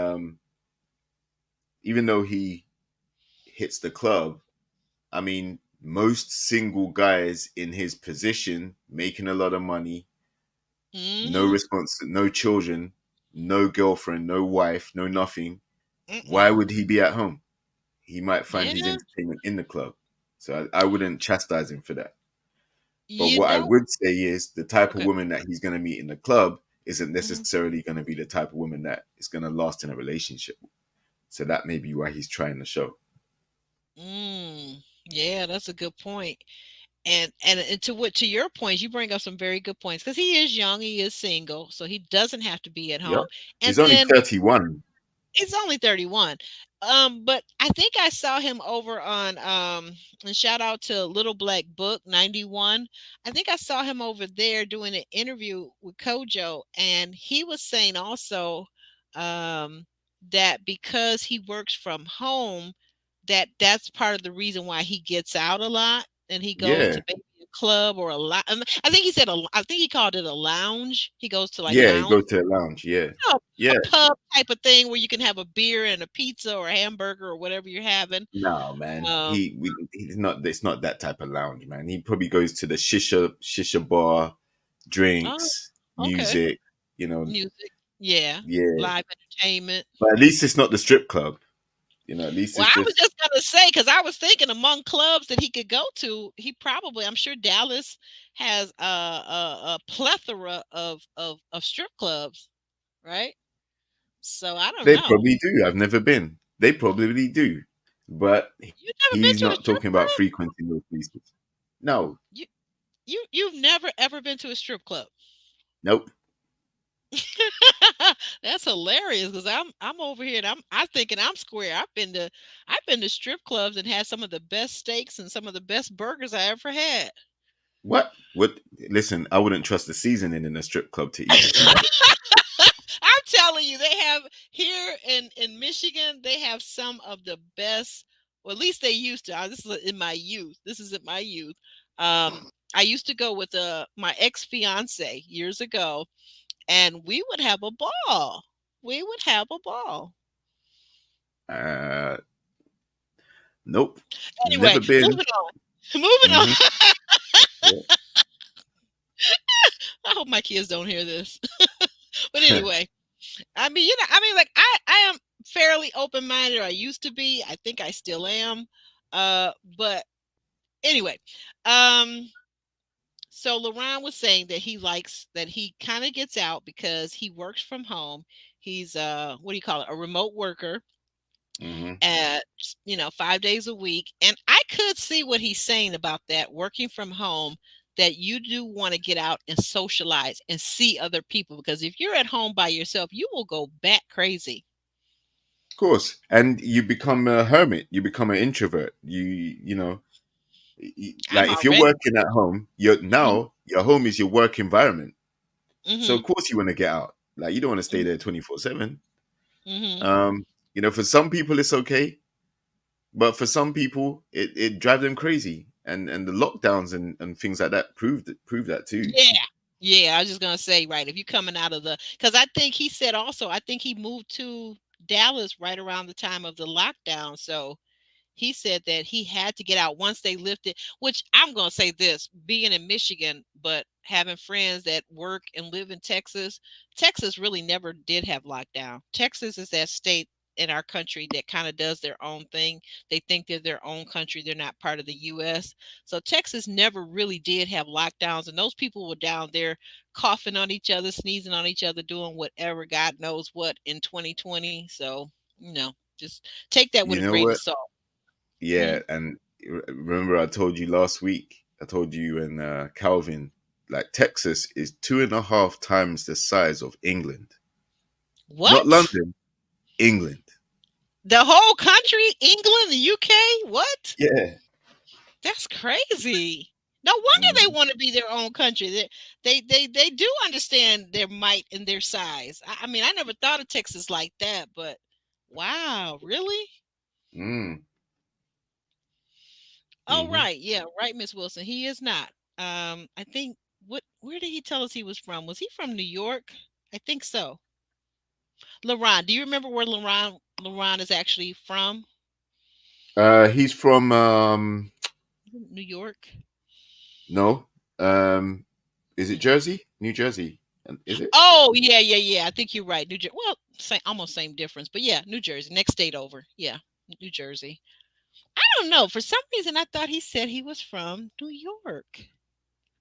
even though he hits the club, I mean, most single guys in his position, making a lot of money, no mm-hmm. response, no children, no girlfriend, no wife, no nothing. Why Mm-mm. would he be at home? He might find his Yeah. entertainment in the club. So I wouldn't chastise him for that. But You what I know. would say is the type of Okay. woman that he's going to meet in the club isn't Mhm. necessarily going to be the type of woman that is going to last in a relationship. So that may be why he's trying to show. Mm. Yeah, that's a good point. And to what to your points, you bring up some very good points because he is young, he is single, so he doesn't have to be at Yep. home. And He's only then 31. he's only 31. But I think I saw him over on and shout out to Little Black Book 91. I think I saw him over there doing an interview with Kojo, and he was saying also um that because he works from home, that's part of the reason why he gets out a lot and he goes Yeah. to maybe a club or a lot. I think he said I think he called it a lounge. He goes to like Yeah. He lounge, goes to a lounge. Yeah. a Yeah. pub type of thing where you can have a beer and a pizza or a hamburger or whatever you're having. No, man. Um, He's not. It's not that type of lounge, man. He probably goes to the shisha bar, oh, drinks, okay. music. You know. Music, yeah, Yeah. live entertainment. But at least it's not the strip club. At least Well, it's I was just just gonna say because I was thinking among clubs that he could go to, he probably I'm sure Dallas has a plethora of strip clubs, right? So I don't they know. probably do. I've never been. They probably do, but You've never been he's to a not strip talking about club? frequenting those places. No. You you've never ever been to a strip club? Nope. That's hilarious because I'm over here and I'm thinking I'm square. I've been to strip clubs and had some of the best steaks and some of the best burgers I ever had. What? What? Listen, I wouldn't trust the seasoning in a strip club to eat. I'm telling you, they have here in Michigan, they have some of the best, or at least they used to. This is in my youth. This is in my youth. Um, I used to go with my ex fiance years ago, and we would have a ball. We would have a ball. Uh, nope. Anyway, Never been. moving on. Moving on. Hmm. Yeah. I hope my kids don't hear this. But anyway, I mean, like I am fairly open minded. I used to be. I think I still am. But anyway, um, so Laurent was saying that he likes that he kind of gets out because he works from home. He's what do you call it? A remote worker Hmm. at 5 days a week. And I could see what he's saying about that working from home, that you do want to get out and socialize and see other people because if you're at home by yourself, you will go bat crazy. Of course. And you become a hermit. You become an introvert. I'm Like if you're already. working at home, you're Mhm, now your home is your work environment. So mhm, of course you want to get out. Like you don't want to stay mhm, there 24/7. mhm. For some people it's okay, but for some people it drives them crazy. And the lockdowns and things like that prove that too. Yeah. Yeah, I was just gonna say, right, if you're coming out of the because I think he said also, I think he moved to Dallas right around the time of the lockdown. So he said that he had to get out once they lifted, which I'm going to say this, being in Michigan, but having friends that work and live in Texas, Texas really never did have lockdown. Texas is that state in our country that kind of does their own thing. They think they're their own country. They're not part of the US. So Texas never really did have lockdowns. And those people were down there coughing on each other, sneezing on each other, doing whatever God knows what in 2020. So, just take that with You a know grain of what? salt. Yeah, Mhm. and remember I told you last week. I told you and Calvin, like Texas is 2.5 times the size of England, not What? London, England. The whole country? England, the UK? What? Yeah. That's crazy. No wonder they Hmm. want to be their own country. They do understand their might and their size. I mean, I never thought of Texas like that, but wow, really? Mm. Oh, Hmm. right. Yeah, right, Miss Wilson. He is not. I think where did he tell us he was from? Was he from New York? I think so. Laurent, do you remember where Laurent is actually from? He's from New York. no, um, is it Jersey? New Jersey? Is it? Oh, yeah, yeah, yeah. I think you're right. New Jersey. Well, same, almost same difference, but yeah, New Jersey, next state over. Yeah, New Jersey. I don't know. For some reason, I thought he said he was from New York.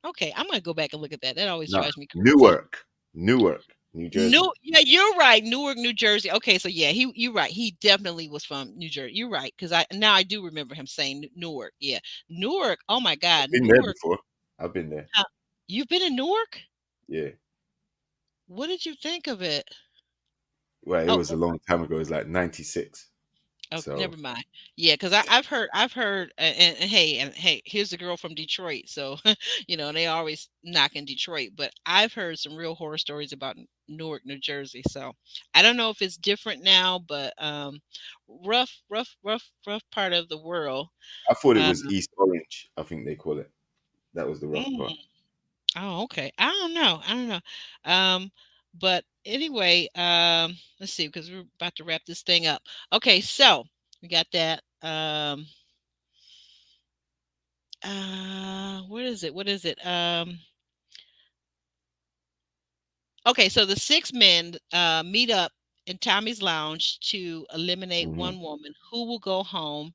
Okay, I'm gonna go back and look at that. That always No, drives me crazy. Newark. Newark, New Jersey. No, yeah, you're right. Newark, New Jersey. Okay, so yeah, you're right. He definitely was from New Jersey. You're right because I do remember him saying Newark. Yeah, Newark. Oh my God, Been there Newark. before. I've been there. uh, You've been in Newark? Yeah. What did you think of it? Well, it Oh, was a long time ago. It was like 96. oh, So never mind. Yeah, because I've heard, and hey, here's a girl from Detroit, so they always knock in Detroit, but I've heard some real horror stories about Newark, New Jersey. So I don't know if it's different now, but rough part of the world. I thought it Uh, was East Orange, I think they call it. That was the rough part. mm, oh, okay. I don't know. I don't know. Um, but anyway, let's see, because we're about to wrap this thing up. Okay, so we got that. What is it? What is it? Okay, so the six men meet up in Tommy's lounge to eliminate Hmm. one woman who will go home.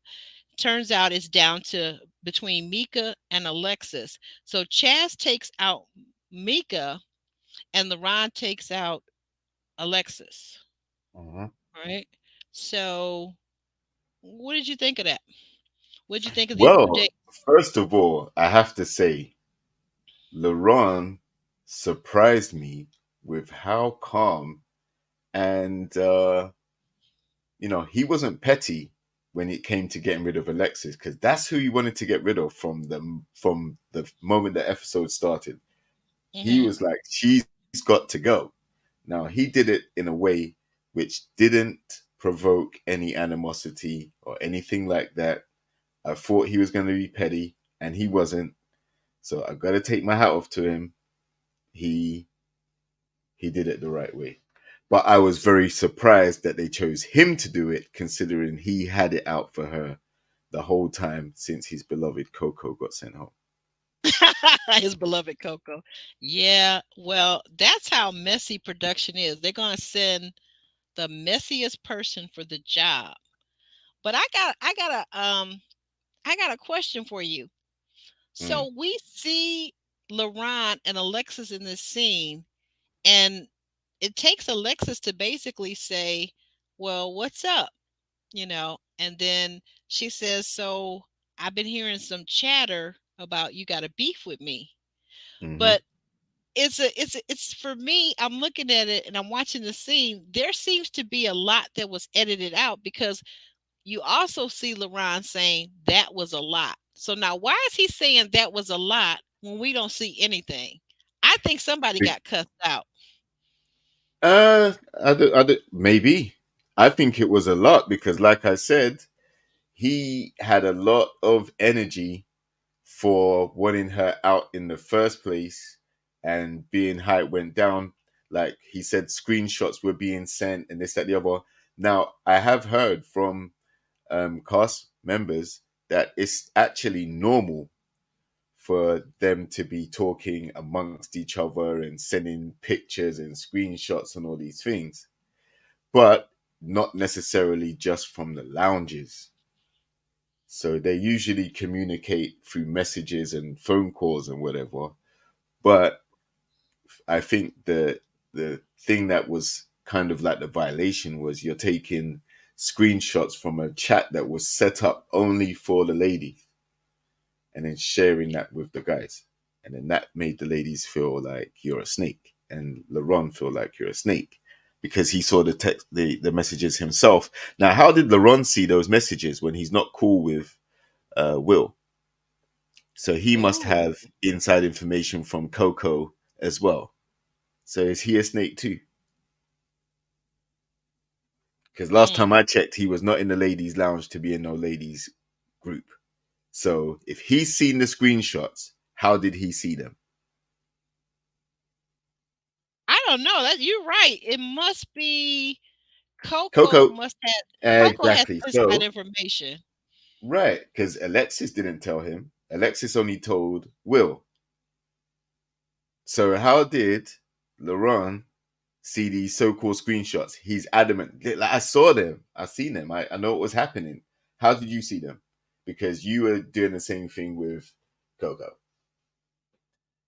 Turns out it's down to between Mika and Alexis. So Chaz takes out Mika and LaRon takes out Alexis. Hmm. Right? So what did you think of that? What did you think of these two Well, dates? first of all, I have to say, LeRon surprised me with how calm and he wasn't petty when it came to getting rid of Alexis because that's who he wanted to get rid of from the moment the episode started. He Hmm. was like, she's got to go. Now he did it in a way which didn't provoke any animosity or anything like that. I thought he was going to be petty, and he wasn't. So I got to take my hat off to him. He he did it the right way. But I was very surprised that they chose him to do it, considering he had it out for her the whole time since his beloved Coco got sent home. His beloved Coco. Yeah, well, that's how messy production is. They're gonna send the messiest person for the job. But I got a question for you. Mm, So we see LaRon and Alexis in this scene, and it takes Alexis to basically say, "Well, what's up?" And then she says, "So I've been hearing some chatter about you got a beef with me." hmm. But it's for me, I'm looking at it and I'm watching the scene. There seems to be a lot that was edited out because you also see LaRon saying that was a lot. So now why is he saying that was a lot when we don't see anything? I think somebody Be- got cussed out. maybe. I think it was a lot because, like I said, he had a lot of energy for wanting her out in the first place and being how it went down. Like he said, screenshots were being sent and this, that, the other. Now, I have heard from cast members that it's actually normal for them to be talking amongst each other and sending pictures and screenshots and all these things, but not necessarily just from the lounges. So they usually communicate through messages and phone calls and whatever. But I think the thing that was kind of like the violation was you're taking screenshots from a chat that was set up only for the ladies and then sharing that with the guys. And then that made the ladies feel like you're a snake and LaRon feel like you're a snake because he saw the text the messages himself. Now, how did LaRon see those messages when he's not cool with Will? So he must Ooh. have inside information from Coco as well. So is he a snake too? Because last Hmm. time I checked, he was not in the ladies' lounge to be in no ladies group. So if he's seen the screenshots, how did he see them? I don't know. That you're right. It must be Coco Coco, must have Coco has exactly. inside So information. right, because Alexis didn't tell him. Alexis only told Will. So how did Laurent see these so-called screenshots? He's adamant. Like I saw them. I seen them. I know what was happening. How did you see them? Because you were doing the same thing with Coco.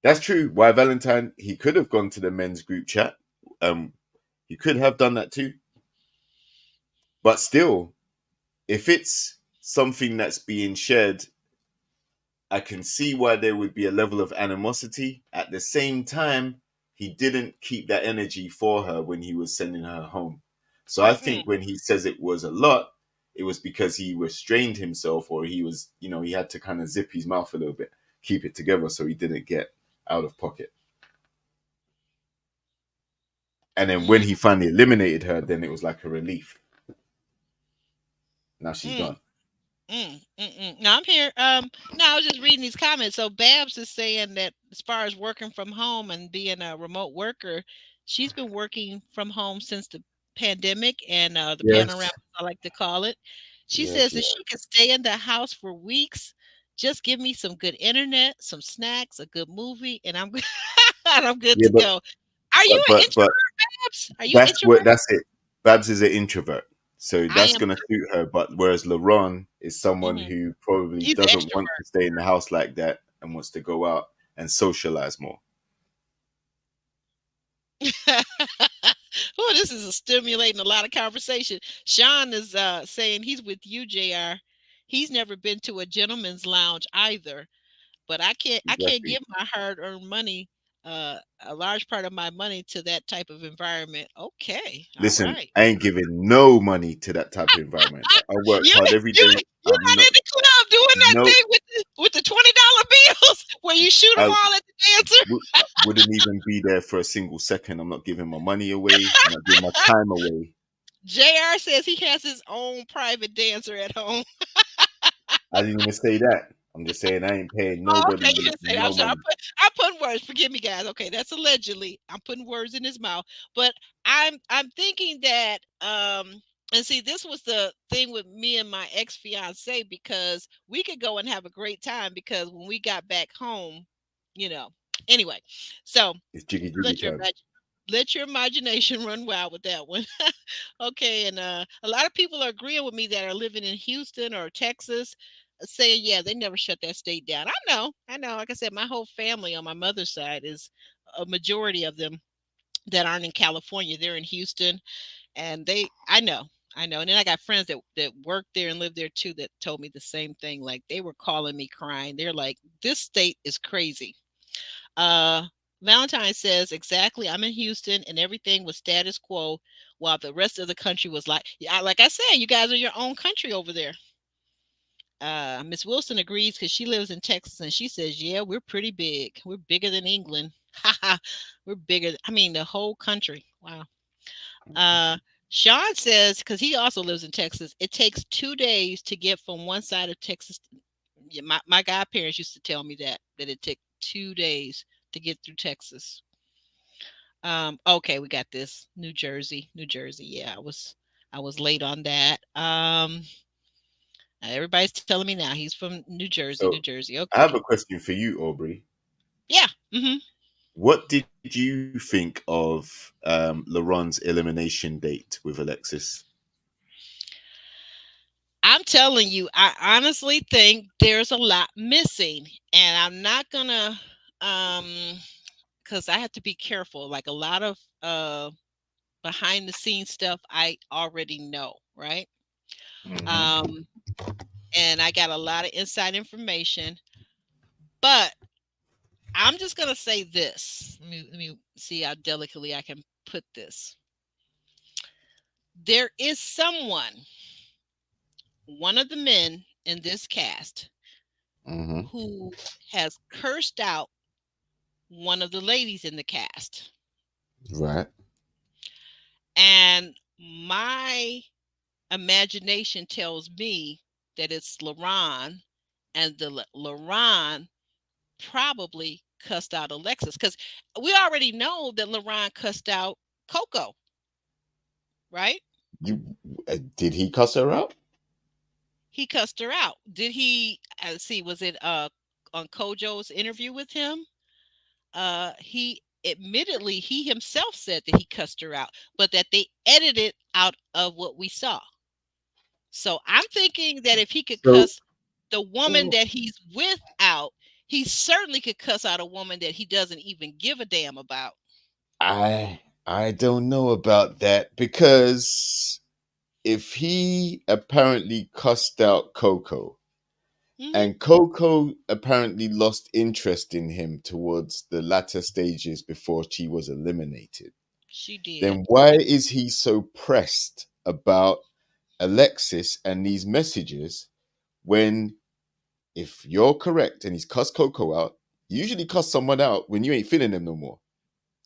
That's true. Why Valentine? He could have gone to the men's group chat. Um, he could have done that too. But still, if it's something that's being shared, I can see why there would be a level of animosity. At the same time, he didn't keep that energy for her when he was sending her home. So I Mm, think when he says it was a lot, it was because he restrained himself, or he was, he had to kind of zip his mouth a little bit, keep it together so he didn't get out of pocket. And then when mm, he finally eliminated her, then it was like a relief. Now she's mm. gone. No, I'm here. No, I was just reading these comments. So Babs is saying that as far as working from home and being a remote worker, she's been working from home since the pandemic and the panorama, Yes. I like to call it. She Yes, says yeah. that she could stay in the house for weeks. Just give me some good internet, some snacks, a good movie, and I'm and I'm good Yeah, to go. Are you but an but but introvert, Babs? Are you an introvert? that's it. Babs is an introvert, so I that's am gonna too. suit her. But whereas LaRon is someone Mhm. who probably He's an doesn't want to extrovert. stay in the house like that and wants to go out and socialize more. Oh, this is stimulating a lot of conversation. Sean is saying he's with you, JR. He's never been to a gentleman's lounge either, but I can't Exactly. give my hard-earned money, a large part of my money to that type of environment. Okay, all Listen, right. I ain't giving no money to that type of environment. I work You hard every you day. you're I'm not not in the club doing that no. thing with the $20 bills where you shoot them I all at the dancer. wouldn't even be there for a single second. I'm not giving my money away. I'm not giving my time away. JR says he has his own private dancer at home. I didn't even say that. I'm just saying I ain't paying Oh, okay, you nobody didn't say that. I'm no sorry. money. I'm putting words. Forgive me, guys. Okay, that's allegedly. I'm putting words in his mouth. But I'm thinking that and see, this was the thing with me and my ex fiance because we could go and have a great time because when we got back home, you know. Anyway, so It's jiggy jiggy let your time. let your imagination run wild with that one. Okay, and a lot of people are agreeing with me that are living in Houston or Texas, saying, yeah, they never shut that state down. I know. Like I said, my whole family on my mother's side is a majority of them that aren't in California. They're in Houston, and I know. And then I got friends that work there and live there too that told me the same thing. Like they were calling me crying. They're like, this state is crazy. Uh, Valentine says, exactly. I'm in Houston and everything was status quo while the rest of the country was like, yeah, like I said, you guys are your own country over there. Miss Wilson agrees because she lives in Texas and she says, yeah, we're pretty big. We're bigger than England. We're bigger. I mean, the whole country. Wow. Uh, Sean says, because he also lives in Texas, it takes 2 days to get from one side of Texas. Yeah, my godparents used to tell me that it took 2 days to get through Texas. Okay, we got this. New Jersey, New Jersey. Yeah, I was late on that. Everybody's telling me now he's from New Jersey, New So Jersey. I have Okay. a question for you, Aubrey. Yeah. Hmm. What did you think of LeRon's elimination date with Alexis? I'm telling you, I honestly think there's a lot missing, and I'm not gonna um because I have to be careful. Like a lot of behind the scenes stuff I already know, right? Mm-hmm. Um, and I got a lot of inside information, but I'm just gonna say this. Let me see how delicately I can put this. There is someone, one of the men in this cast, Mm-hmm. who has cursed out one of the ladies in the cast. Right. And my imagination tells me that it's LaRon, and the LaRon probably cussed out Alexis because we already know that LaRon cussed out Coco, right? You did he cuss her out? He cussed her out. Did he? Let's see. Was it on Kojo's interview with him? He admittedly he himself said that he cussed her out, but that they edited out of what we saw. So I'm thinking that if he could So cuss the woman oh, that he's with out, He certainly could cuss out a woman that he doesn't even give a damn about. I don't know about that because if he apparently cussed out Coco Hmm. and Coco apparently lost interest in him towards the latter stages before she was eliminated, She did. then why is he so pressed about Alexis and these messages when, if you're correct and he's cussed Coco out, you usually cuss someone out when you ain't feeling them no more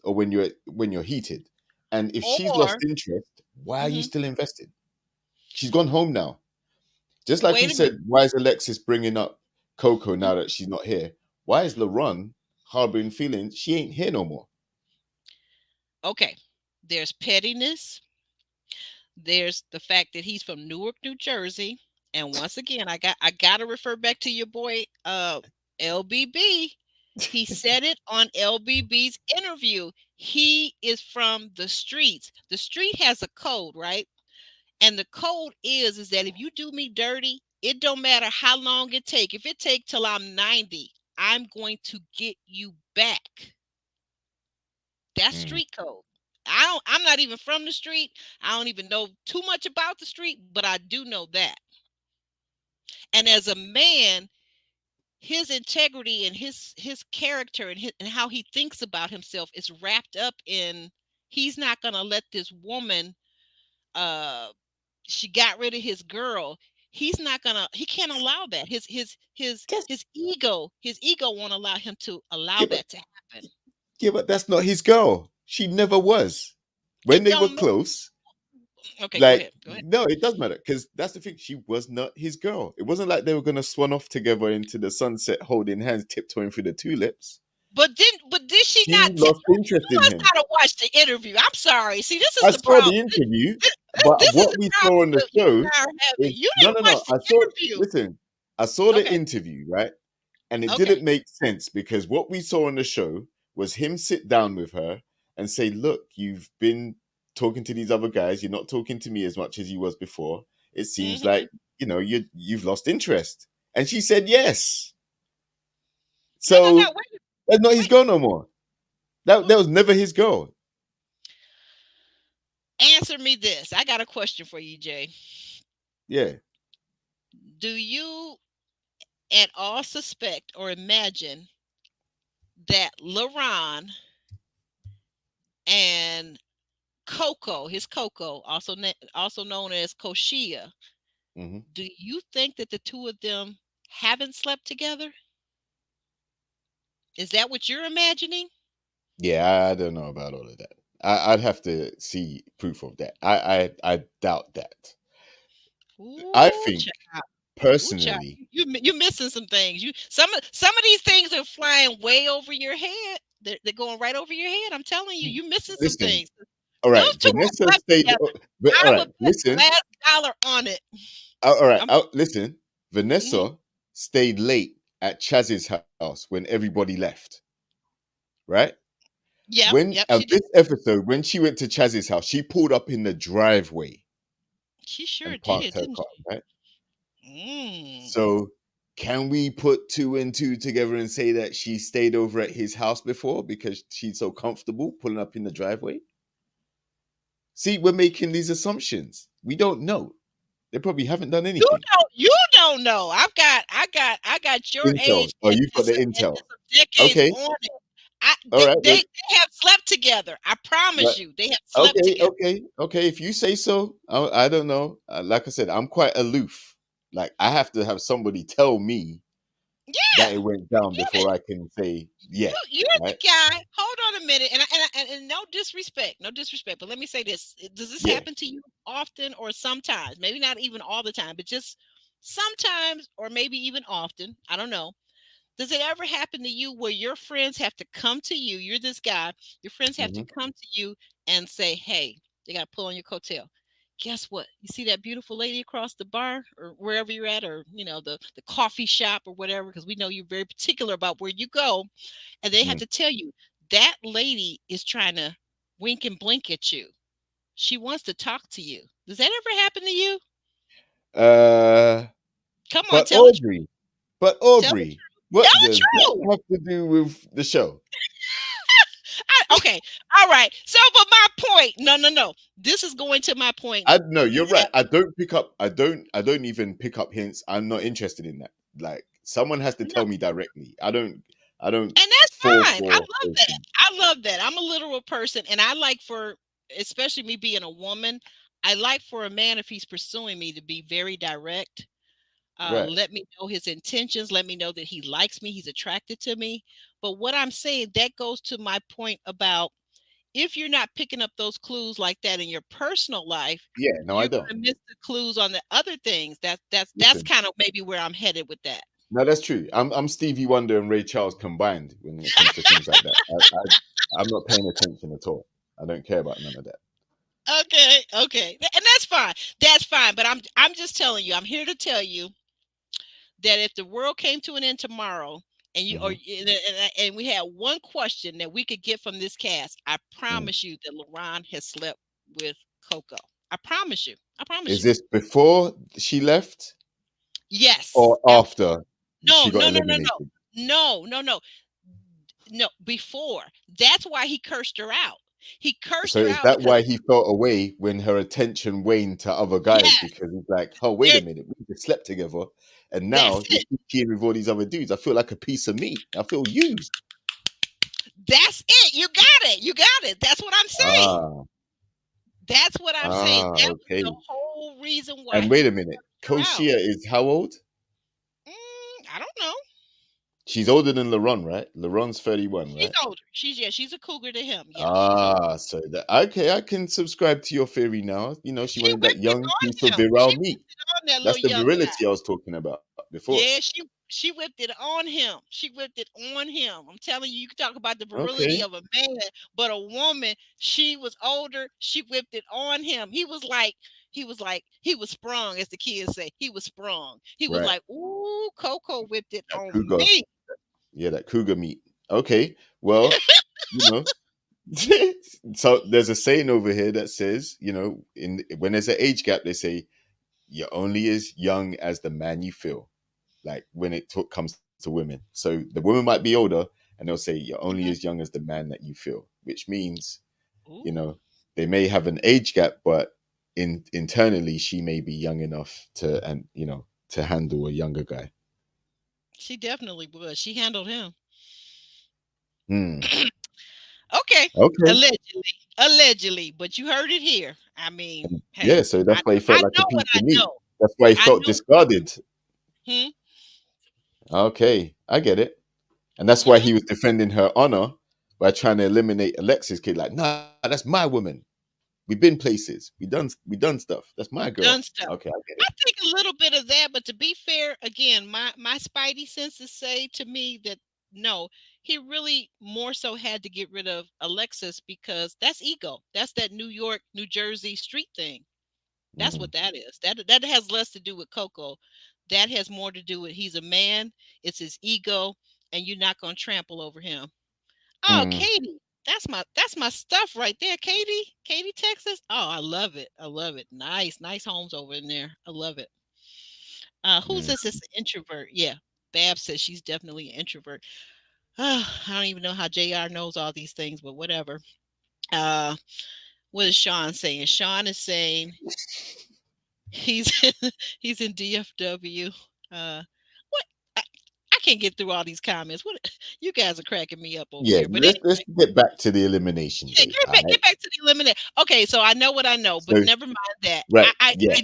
or when you're heated. And if she's lost Or, interest, why are you mhm, still invested? She's gone home now. Just like we wait a minute. said, why is Alexis bringing up Coco Mm, now that she's not here? Why is LaRon harboring feelings? She ain't here no more. okay. There's pettiness. There's the fact that he's from Newark, New Jersey. And once again, I gotta refer back to your boy LBB. He said it on LBB's interview. He is from the streets. The street has a code, right? And the code is that if you do me dirty, it don't matter how long it take. If it take till I'm 90, I'm going to get you back. That's Mm. street code. I'm not even from the street. I don't even know too much about the street, but I do know that. And as a man, his integrity and his character and how he thinks about himself is wrapped up in he's not going to let this woman uh she got rid of his girl. He can't allow that. That's, His ego won't allow him to allow yeah, but, that to happen. yeah, but that's not his girl. She never was. When It they were don't matter. close, Okay, go like, ahead. Go ahead. no, it does matter because that's the thing. She was not his girl. It wasn't like they were going to swan off together into the sunset holding hands, tiptoeing through the tulips. But did she She not tell lost you? interest You in must him. not have watched the interview. I'm sorry. See, this is I the saw problem. the interview, This, but this is what the we saw problem on the that you show and I are having. is You no, didn't no, watch no. the I saw, interview. listen, I saw the Okay. interview, right? And it Okay. didn't make sense because what we saw on the show was him sit down with her and say, "Look, you've been talking to these other guys. You're not talking to me as much as you was before. It seems Hmm. like you've lost interest." And she said, "Yes." No, no, So no. Wait, that's not his wait. girl no more. That was never his girl. Answer me this. I got a question for you, Jay. Yeah. Do you at all suspect or imagine that LaRon and Coco, his Coco, also known as Koshia, Hmm. do you think that the two of them haven't slept together? Is that what you're imagining? Yeah, I don't know about all of that. I'd have to see proof of that. I doubt that. I Ooh, think child. Ooh, child. personally, You're missing some things. Some of these things are flying way over your head. They're going right over your head. I'm telling you, you're missing some listen. things. All right, Those two won't Vanessa slept stayed. together. All I right, would bet the listen. last dollar on it. All right, I'm listen. mhm. Vanessa stayed late at Chaz's house when everybody left. Right Yep, when yep, of she did. this episode, when she went to Chaz's house, she pulled up in the driveway She sure and parked did, her didn't car. she? Right. Mm. So, can we put two and two together and say that she stayed over at his house before because she's so comfortable pulling up in the driveway? See, we're making these assumptions. We don't know. They probably haven't done anything. You don't know. I got your Intel. age Oh, and, you've got and, the some, and intel. some decades Okay. on it. I All right. they have slept together. I Right. promise you, they have slept Okay. together. Okay. Okay. If you say so, I don't know. Like I said, I'm quite aloof. Like I have to have somebody tell me that Yeah, it went down get it. before I can say yeah. You're the Right. guy. Hold on a minute, and no disrespect, no disrespect. But let me say this: does this Yeah. happen to you often or sometimes? Maybe not even all the time, but just sometimes, or maybe even often. I don't know. Does it ever happen to you where your friends have to come to you? You're this guy. Your friends have to Hmm. come to you and say, "Hey, they got to pull on your coattail. Guess what? You see that beautiful lady across the bar or wherever you're at, or the coffee shop or whatever, because we know you're very particular about where you go, and they have Mm. to tell you that lady is trying to wink and blink at you. She wants to talk to you. Does that ever happen to you? Uh. Come on, But tell it. Aubrey. But Tell it. Aubrey. What Y'all does that true. have to do with the show? Okay. All right. So, but my point. No, no, no. This is going to my point. I no, You you're right. have I don't pick up. I don't even pick up hints. I'm not interested in that. Like someone has to no, tell me directly. I don't and that's fall fine. I for love those that. things. I love that. I'm a literal person, and I like for, especially me being a woman, I like for a man, if he's pursuing me, to be very direct. Right. Let me know his intentions. Let me know that he likes me. He's attracted to me. But what I'm saying, that goes to my point about, if you're not picking up those clues like that in your personal life, Yeah, no, I you're don't. going to miss the clues on the other things. That's Listen. kind of maybe where I'm headed with that. No, that's true. I'm Stevie Wonder and Ray Charles combined when it comes to things like that. I'm not paying attention at all. I don't care about none of that. Okay, okay, and that's fine. That's fine. But I'm just telling you. I'm here to tell you that if the world came to an end tomorrow, and you or Hmm. and we had one question that we could get from this cast, I Mm. promise you that LaRon has slept with Coco. I promise you. I promise Is you. this before she left Yes. or after No, she got no, no, no, no. eliminated? No, no, no. No, before. That's why he cursed her out. He cursed So her is out that because, why he felt away when her attention waned to other guys? yes, Because he's like, oh, wait a there, minute, we just slept together, and that's now you it. keep cheating with all these other dudes. I feel like a piece of meat. I feel used. That's it. You got it. You got it. That's what I'm saying. Ah, That's what I'm saying. That was okay. the whole reason why And wait he a minute, cursed her out. Koshia is how old? I don't know. She's older than LaRon, right? LaRon's 31, She's right? older. She's a cougar to him. Yeah, she's older. Ah, so that okay, I can subscribe to your theory now. She She wanted that whipped it young piece on of him. She virile meat. whipped it on that That's little the young guy. virility I was talking about before. Yeah, she whipped it on him. She whipped it on him. I'm telling you, you can talk about the virility Okay, of a man, but a woman, she was older. She whipped it on him. He was sprung, as the kids say. He was sprung. He was right. like, "Ooh, Coco whipped it That on cougar, me." yeah, that cougar meat. Okay, well, you know, so there's a saying over here that says, in when there's an age gap, they say you're only as young as the man you feel. Like when comes to women, so the woman might be older, and they'll say you're only Mhm. as young as the man that you feel, which means you Ooh, know they may have an age gap, but internally she may be young enough to handle a younger guy. she definitely was. She handled him. Hmm. Okay, Okay. allegedly, allegedly, but you heard it here. I mean, Yeah, hey, so that's why he felt I like a know piece what I of meat. know. That's why he I felt know. discarded. Hmm? Okay, I get it. And that's why Hmm. he was defending her honor by trying to eliminate Alexis kid. Like, nah, that's my woman. We've been places. We done stuff. That's my We've girl. done stuff. Okay, I get I it. think a little bit of that, but to be fair, again, my spidey senses say to me that no, he really more so had to get rid of Alexis because that's ego. That's that New York, New Jersey street thing. That's Mm, what that is. That has less to do with Coco. That has more to do with, he's a man. It's his ego, and you're not gonna trample over him. Oh, mm, Katie, that's my stuff right there, Katie. Katie, Texas. Oh, I love it. I love it. Nice, nice homes over in there. I love it. Who's mm. this? Is an introvert? Yeah, Bab says she's definitely an introvert. I don't even know how Jr. knows all these things, but whatever. Uh, what is Sean saying? Sean is saying he's he's in DFW. What? I can't get through all these comments. What? You guys are cracking me up over Yeah, here. But let's get back to the elimination yeah, day. All right. get back to the eliminate. Okay, so I know what I know, but So never mind that. right, yeah,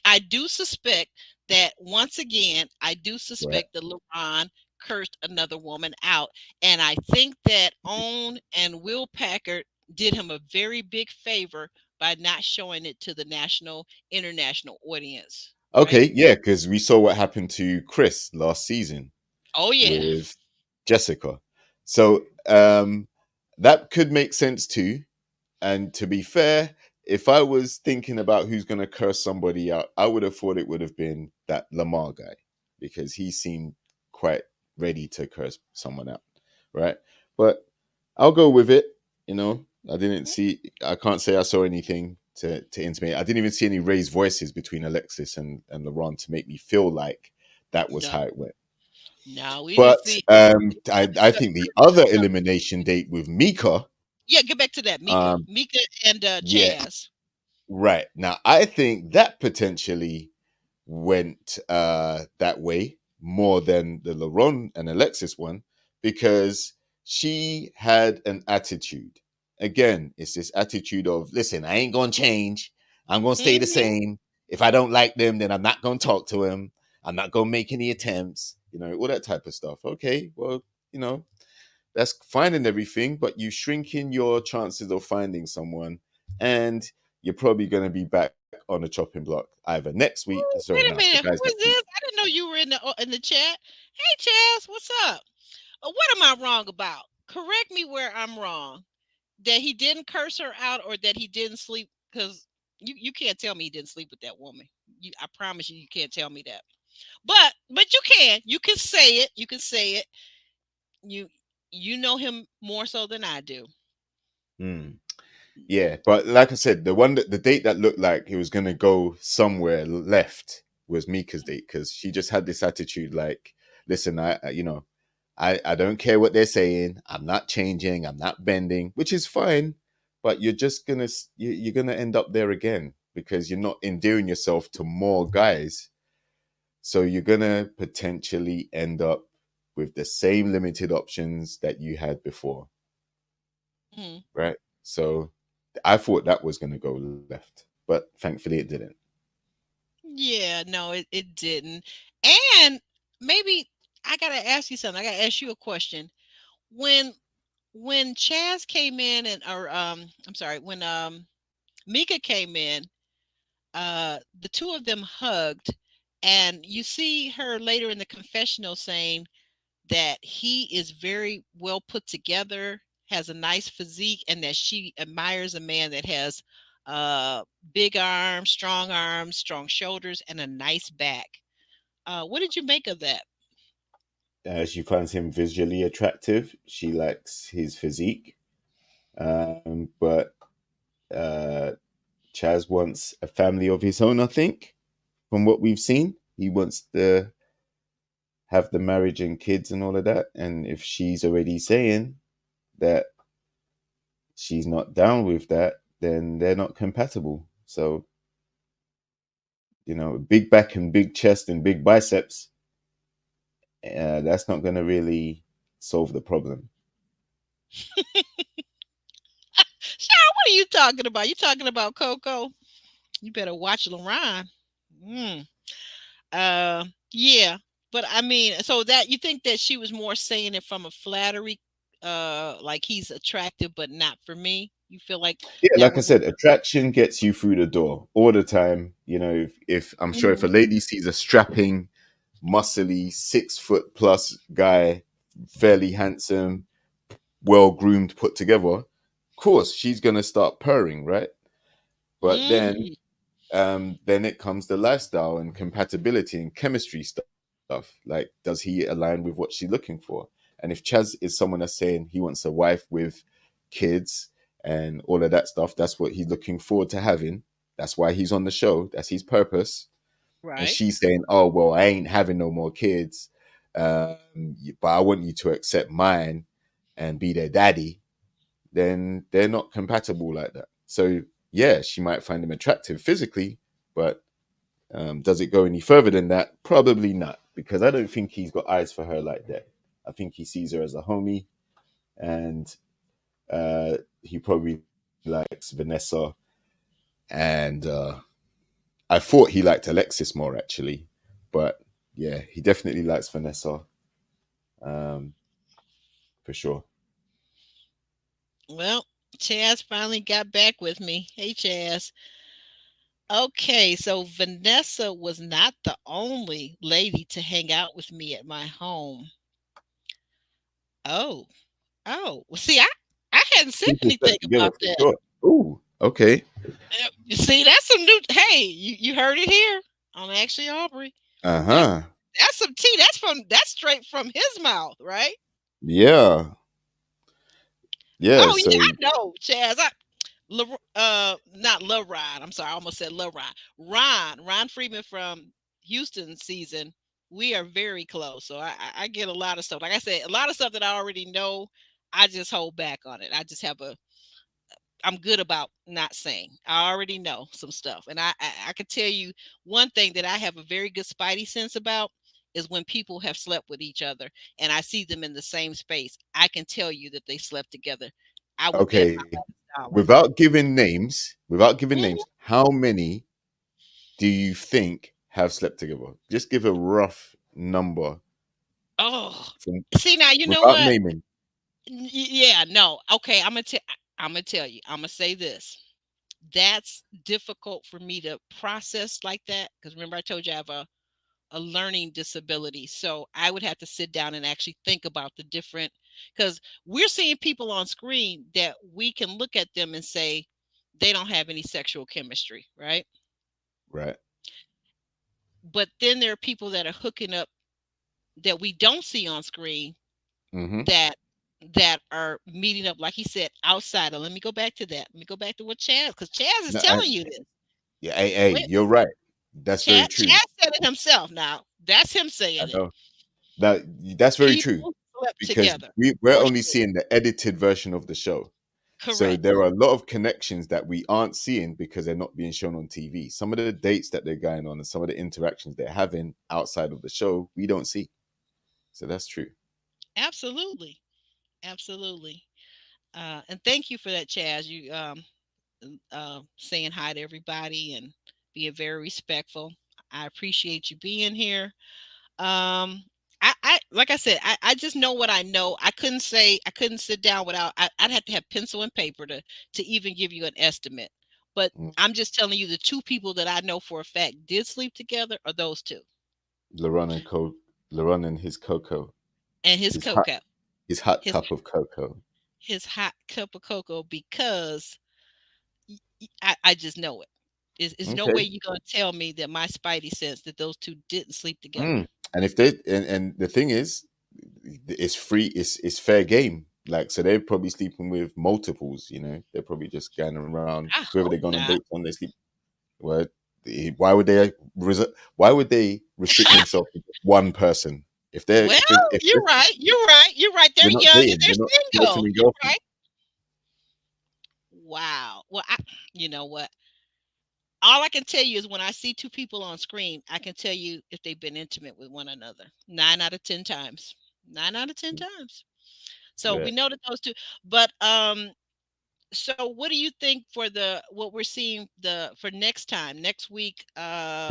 I do suspect that once again, I do right. suspect that LeBron cursed another woman out. And I think that Own and Will Packard did him a very big favor by not showing it to the national, international audience, right? Okay, yeah, because we saw what happened to Chris last season Oh yeah. with Jessica. So that could make sense too. And to be fair, if I was thinking about who's going to curse somebody out, I would have thought it would have been that Lamar guy because he seemed quite ready to curse someone out, right? But I'll go with it. I can't say I saw anything to intimate. I didn't even see any raised voices between Alexis and LeBron to make me feel like that was No. how it went. No, we didn't But see. I think the other elimination date with Mika, Yeah, get back to that. Mika, um, Mika, and yeah, Chaz. right. Now I think that potentially went that way more than the LaRon and Alexis one because she had an attitude. Again, it's this attitude of, listen, I ain't gonna change. I'm gonna stay the Hmm. same. If I don't like them, then I'm not gonna talk to them. I'm not gonna make any attempts, all that type of stuff. Okay, well, you know, that's fine and everything, but you shrinking your chances of finding someone, and you're probably going to be back on the chopping block either next week. Ooh, Sorry, wait no, a it's the minute. guys Who is next week. this? I didn't know you were in the chat. Hey, Chaz, what's up? What am I wrong about? Correct me where I'm wrong. That he didn't curse her out, or that he didn't sleep? Because you can't tell me he didn't sleep with that woman. I promise you, you can't tell me that. But you can say it. You can say it. You you know him more so than I do. Hmm. Yeah, but like I said, the date that looked like it was going to go somewhere left was Mika's date because she just had this attitude like, listen, I don't care what they're saying. I'm not changing. I'm not bending, which is fine. But you're just you're gonna end up there again because you're not endearing yourself to more guys. So you're gonna potentially end up with the same limited options that you had before, Mhm. right? So I thought that was gonna go left, but thankfully it didn't. Yeah, no, it didn't. And maybe I gotta ask you something. I gotta ask you a question. When when Chaz came in, or I'm sorry, when Mika came in, the two of them hugged, and you see her later in the confessional saying that he is very well put together, has a nice physique, and that she admires a man that has uh big arms, strong shoulders, and a nice back. What did you make of that? She finds him visually attractive. She likes his physique, but uh, Chaz wants a family of his own. I think, from what we've seen, he wants to have the marriage and kids and all of that. And if she's already saying that she's not down with that, then they're not compatible. So, big back and big chest and big biceps, that's not going to really solve the problem. Sean, what are you talking about? You talking about Coco? You better watch Lorraine. Mm. Yeah, but I mean, so that you think that she was more saying it from a flattery, like he's attractive, but not for me. You feel like Yeah, that like I was what? said, attraction gets you through the door all the time. If I'm sure if a Mhm. lady sees a strapping, muscly, 6 foot plus guy, fairly handsome, well groomed, put together, of course she's gonna start purring, right? But Mhm. then it comes the lifestyle and compatibility and chemistry stuff. Like, does he align with what she's looking for? And if Chaz is someone that's saying he wants a wife with kids and all of that stuff, that's what he's looking forward to having. That's why he's on the show. That's his purpose. And Right. she's saying, "Oh well, I ain't having no more kids, but I want you to accept mine and be their daddy." Then they're not compatible like that. So yeah, she might find him attractive physically, but does it go any further than that? Probably not, because I don't think he's got eyes for her like that. I think he sees her as a homie, and he probably likes Vanessa. And I thought he liked Alexis more actually, but yeah, he definitely likes Vanessa um, for sure. Well, Chaz finally got back with me. Hey, Chaz. Okay, so Vanessa was not the only lady to hang out with me at my home. Oh, oh. Well, see, I hadn't said Keep his anything stuff together about for that. sure. Ooh, okay. You see, that's some new. Hey, you heard it here on Actually Aubrey. Uh That's huh. that's some tea. That's straight from his mouth, right? Yeah. Yeah. Oh yeah, So I know, Chaz. Not Ryan. I'm sorry, I almost said Ron. Ron Freeman from Houston season. we are very close. So I get a lot of stuff. Like I said, a lot of stuff that I already know, I just hold back on it. I just have a I'm good about not saying. I already know some stuff, and I could tell you one thing that I have a very good spidey sense about is when people have slept with each other, and I see them in the same space. I can tell you that they slept together. I will bet my Okay, last dollar. without giving names, Mhm. how many do you think have slept together? Just give a rough number Oh, from, see now, you know without what? naming. Yeah, no. Okay, I'm gonna tell you. I'm gonna say this. That's difficult for me to process like that because remember I told you I have a learning disability. So I would have to sit down and actually think about the different because we're seeing people on screen that we can look at them and say they don't have any sexual chemistry, right? Right. But then there are people that are hooking up that we don't see on screen Mm-hmm. that are meeting up, like he said, outside. Let me go back to that. Let me go back to what Chaz, because Chaz is No, telling you this. yeah, hey, Wait, you're right. That's very true. Chaz said it himself. Now that's him I saying it. know that that's very true People slept because together we're for only sure. seeing the edited version of the show. So Correct. there are a lot of connections that we aren't seeing because they're not being shown on TV. Some of the dates that they're going on and some of the interactions they're having outside of the show, we don't see. So that's true. Absolutely. Absolutely. And thank you for that, Chaz. You saying hi to everybody and being very respectful. I appreciate you being here. Um, I like I said, I just know what I know. I couldn't sit down without I'd have to have pencil and paper to even give you an estimate. But Mm. I'm just telling you the two people that I know for a fact did sleep together are those two Laron and Laron and his cocoa, and his his hot, cocoa, his hot his cup of cocoa. his hot cup of cocoa because I just know it. Is no way Okay. you're gonna tell me that my spidey sense that those two didn't sleep together. Mm. And if they and the thing is, it's free. It's fair game. Like so, they're probably sleeping with multiples. You know, they're probably just going around. I Whoever they're hope going on not. dates on, they sleep. Well, why would they? Why would they restrict themselves to just one person? If they're Well, if you're right. You're right. You're right. They're they're not young and dating, they're not they're boyfriend single. and You're girlfriend. right. Wow. Well, you know what? All I can tell you is when I see two people on screen, I can tell you if they've been intimate with one another. 9 out of 10 times. 9 out of 10 times. So Yeah. we know that those two. But so what do you think for the what we're seeing the for next time next week?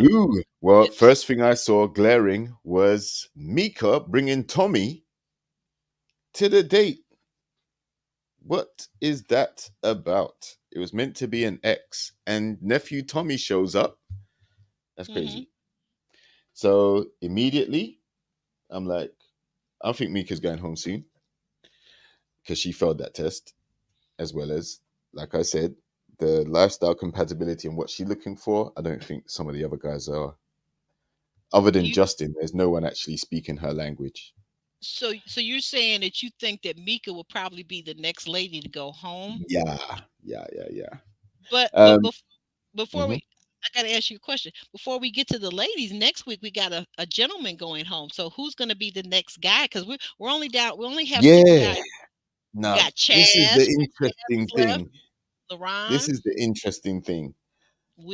Ooh. Well, It's first thing I saw glaring was Mika bringing Tommy to the date. What is that about? It was meant to be an ex, and nephew Tommy shows up. That's hmm crazy. So immediately, I'm like, I think Mika's going home soon because she failed that test, as well as, like I said, the lifestyle compatibility and what she's looking for. I don't think some of the other guys are. Other than you Justin, there's no one actually speaking her language. so you're saying that you think that Mika will probably be the next lady to go home? Yeah, yeah. But Um, before mhm. we I gotta ask you a question. Before we get to the ladies, next week we got a gentleman going home. So who's gonna be the next guy? Because we only have six Yeah. guys. We Now, got Chaz, this is the we got Chaz interesting is left, thing. This LaRon, is the interesting thing.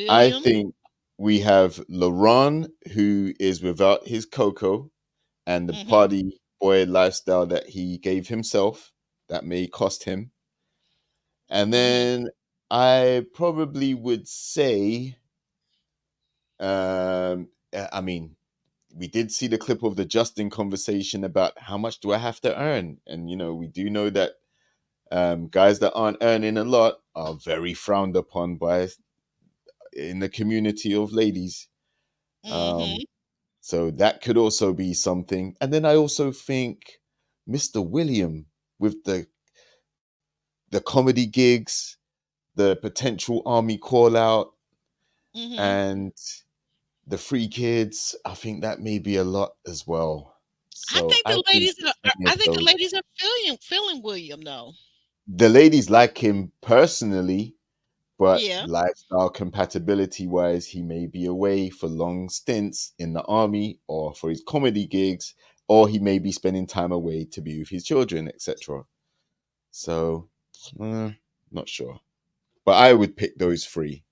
I William. think we have LeBron, who is without his cocoa and the Mm-hmm. party boy lifestyle that he gave himself. That may cost him. And Mm-hmm. then I probably would say, I mean, we did see the clip of the Justin conversation about how much do I have to earn, and we do know that guys that aren't earning a lot are very frowned upon by in the community of ladies. Um, Mm-hmm. so that could also be something. And then I also think Mr. William with the comedy gigs, the potential army call out, Mm-hmm. and the free kids. I think that may be a lot as well. I So think I the think ladies any of I think the those. ladies are feeling William though. The ladies like him personally, but Yeah. lifestyle compatibility wise, he may be away for long stints in the army or for his comedy gigs, or he may be spending time away to be with his children, etc. So, not sure. But I would pick those three.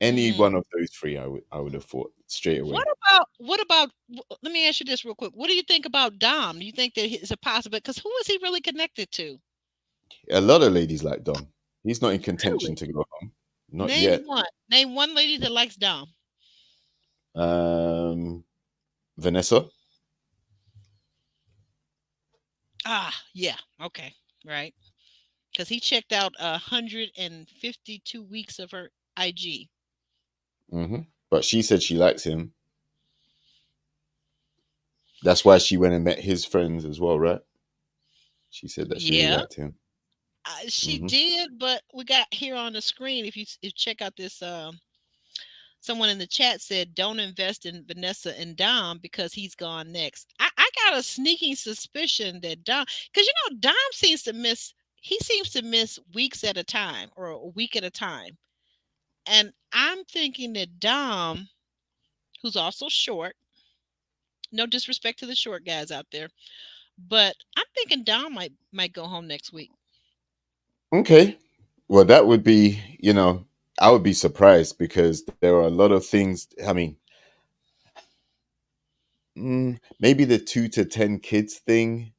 Any Mm. one of those three, I would have thought straight away. Let me ask you this real quick. What do you think about Dom? Do you think that it's a possible, because who is he really connected to? A lot of ladies like Dom. He's not in contention Really? to go home. Not Name yet. one. Name one lady that likes Dom. Um, Vanessa. Yeah. Okay. Right. Because he checked out 152 weeks of her IG. But she said she likes him. That's why she went and met his friends as well, right? She said that she really Yeah, liked him. she Hmm. did. But we got here on the screen. If you check out this, someone in the chat said, "Don't invest in Vanessa and Dom because he's gone next." I got a sneaking suspicion that Dom, because Dom seems to miss. He seems to miss weeks at a time or a week at a time, and I'm thinking that Dom, who's also short, no disrespect to the short guys out there, but I'm thinking Dom might go home next week. Okay. Well, that would be, I would be surprised because there are a lot of things. I mean, maybe the 2 to 10 kids thing,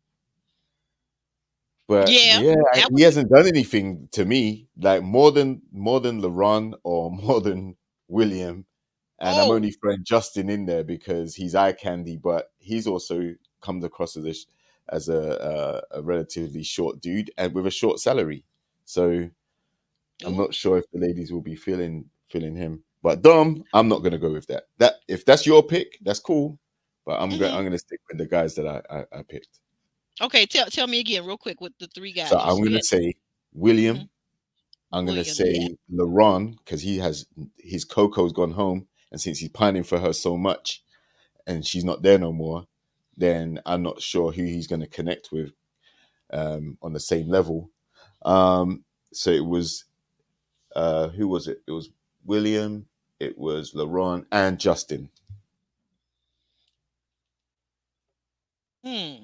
but Yeah, yeah, that he would be hasn't done anything to me like more than LeBron or more than William. And I'm oh only throwing Justin in there because he's eye candy, but he's also comes across as a relatively short dude and with a short salary. So I'm ooh not sure if the ladies will be feeling him. But Dom, I'm not gonna go with that. That if that's your pick, that's cool. But hmm I'm gonna stick with the guys that I picked. Okay, tell me again real quick with the three So guys I'm you gonna had. say hmm William. I'm gonna William, yeah. say LaRon because he has his Coco's gone home, and since he's pining for her so much, and she's not there no more, then I'm not sure who he's gonna connect with on the same level. Um, so it was who was it? It was William, it was LaRon, and Justin. Hmm.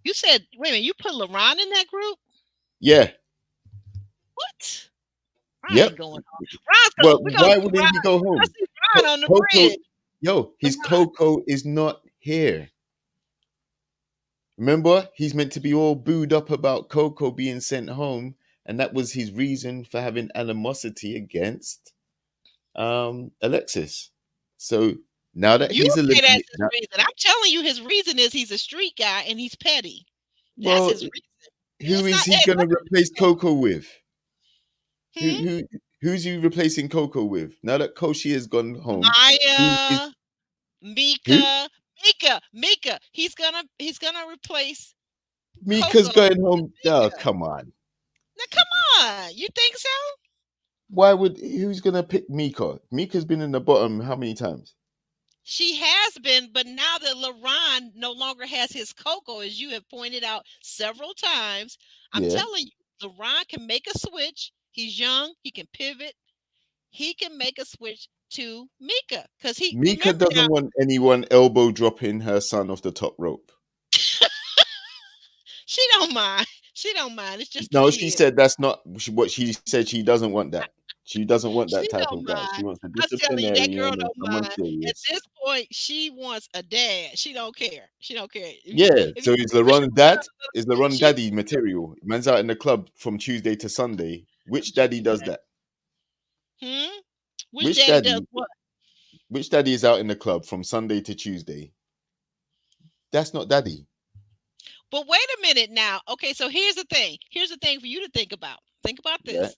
You said, wait a minute, you put LaRon in that group? Yeah, What? I ain't yep. going home. Well, We're gonna why see wouldn't Ron. he go I home? see Ron on the Coco, bridge. yo, his LaRon. Coco is not here. Remember, he's meant to be all booed up about Coco being sent home, and that was his reason for having animosity against Alexis. So now that You he's say that's eliminated, his reason. I'm telling you, his reason is he's a street guy and he's petty. That's well, his reason. who It's is not. he It has going to nothing replace to do with Coco with? Who him. who who's he replacing Coco with? Now that Koshi has gone home, who is Maya, who? Mika. He's gonna replace Mika's Coco going with home. Oh, Mika. come on. Now come on, you think so? Why would who's gonna pick Mika? Mika's been in the bottom how many times? She has been, but now that LaRon no longer has his Coco, as you have pointed out several times, I'm Yeah. telling you, LaRon can make a switch. He's young. He can pivot. He can make a switch to Mika because he Mika remember now. doesn't want anyone elbow dropping her son off the top rope. She don't mind. She don't mind. It's just the No, she kid. said that's not what she said. She doesn't want that. She doesn't want She that type don't of guy. She mind. wants a I'm telling you, that girl disciplinarian and don't someone mind. At serious. this point, she wants a dad. She don't care. She don't care. Yeah. If you So is push her LeRon around dad? a little Is bit, LeRon she daddy material? Man's out in the club from Tuesday to Sunday. I'm Which daddy joking, does man. that? Hmm? Which Which daddy does daddy? what? Which daddy is out in the club from Sunday to Tuesday? That's not daddy. But wait a minute now. Okay, so here's the thing. Here's the thing for you to think about. Think about Right. this.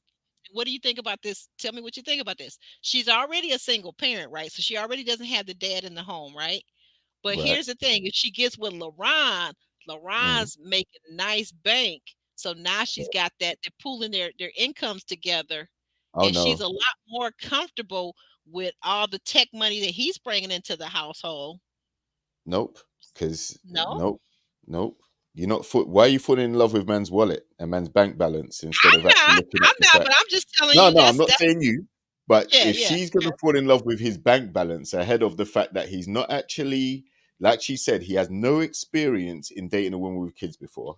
What do you think about this? Tell me what you think about this. She's already a single parent, right? So she already doesn't have the dad in the home, right? But Right. here's the thing: if she gets with LaRon, Mm. LaRon's making nice bank. So now she's got that. They're pooling their incomes together, Oh and she's no. a lot more comfortable with all the tech money that he's bringing into the household. Nope. Because No, nope. Nope. You're not why are you falling in love with man's wallet and man's bank balance instead of actually looking at I'm the not, fact? but I'm just telling No, you no, I'm not that's saying you. But yeah, if yeah, she's gonna fall in love with his bank balance ahead of the fact that he's not actually, like she said, he has no experience in dating a woman with kids before.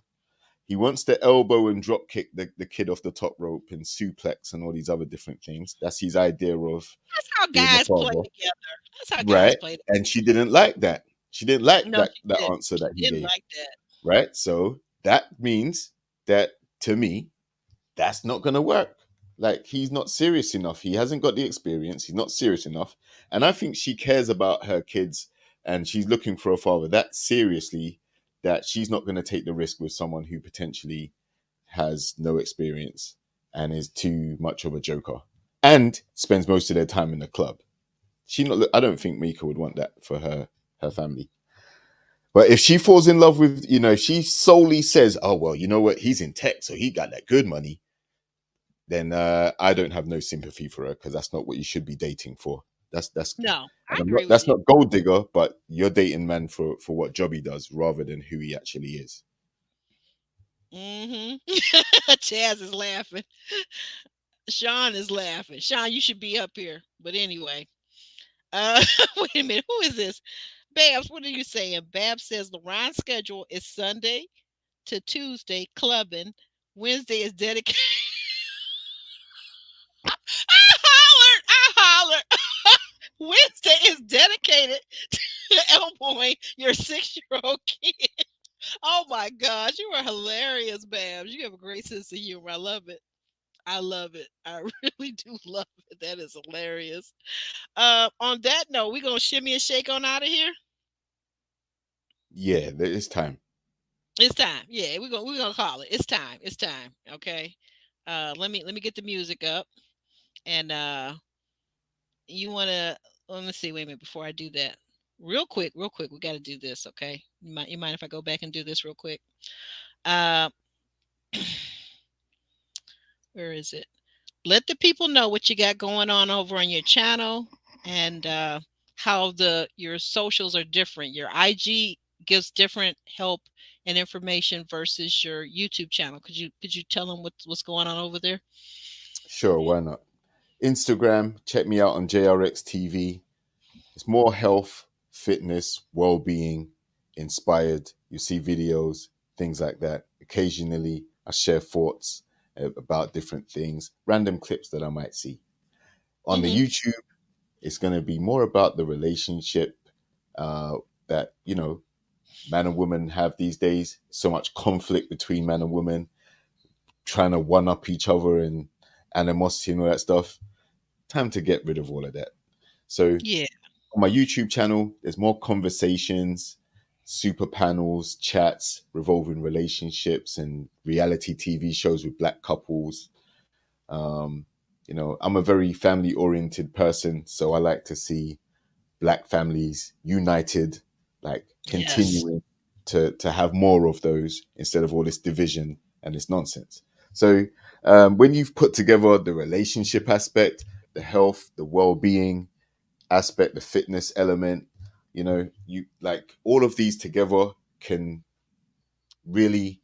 He wants to elbow and drop kick the kid off the top rope and suplex and all these other different things. That's his idea of that's how being a guys play father. together. That's how guys Right. play. And she didn't like that. She didn't like No, she that didn't. answer She that he didn't gave. like that. Right. So that means that to me, that's not gonna work. Like he's not serious enough. He hasn't got the experience. He's not serious enough. And I think she cares about her kids and she's looking for a father that seriously that she's not going to take the risk with someone who potentially has no experience and is too much of a joker and spends most of their time in the club. I don't think Mika would want that for her family. But if she falls in love with, if she solely says, "Oh well, you know what, he's in tech, so he got that good money," then I don't have no sympathy for her because that's not what you should be dating for. That's No, I and I'm not. agree with That's you. not gold digger, but you're dating man for what job he does rather than who he actually is. Mm-hmm. Chaz is laughing. Sean is laughing. Sean, you should be up here. But anyway, uh, wait a minute. Who is this? Babs, what are you saying? Babs says Ryan's schedule is Sunday to Tuesday clubbing. Wednesday is dedicated. I hollered. I hollered. Wednesday is dedicated to elbowing your 6-year-old kid. Oh my gosh, you are hilarious, Babs. You have a great sense of humor. I love it. I love it. I really do love it. That is hilarious. On that note, we're gonna shimmy and shake on out of here. Yeah, it's time. It's time. Yeah, we're gonna call it. It's time. It's time. Okay. Let me get the music up. And you wanna let me see, wait a minute before I do that. Real quick, we gotta do this, okay? You mind if I go back and do this real quick? Uh where is it? Let the people know what you got going on over on your channel and how your socials are different. Your IG gives different help and information versus your YouTube channel. Could you tell them what's going on over there? Sure, why not? Instagram, check me out on JRX TV. It's more health, fitness, well-being inspired. You see videos, things like that. Occasionally, I share thoughts about different things, random clips that I might see. On the Mm-hmm. YouTube, it's going to be more about the relationship uh, that man and woman have these days. So much conflict between man and woman, trying to one up each other and animosity and all that stuff. Time to get rid of all of that. So Yeah. on my YouTube channel, there's more conversations, super panels, chats, revolving relationships, and reality TV shows with black couples. Um, I'm a very family oriented person, so I like to see black families united, like Yes. continuing to have more of those instead of all this division and this nonsense. So when you've put together the relationship aspect, the health, the well-being aspect, the fitness element, you like all of these together can really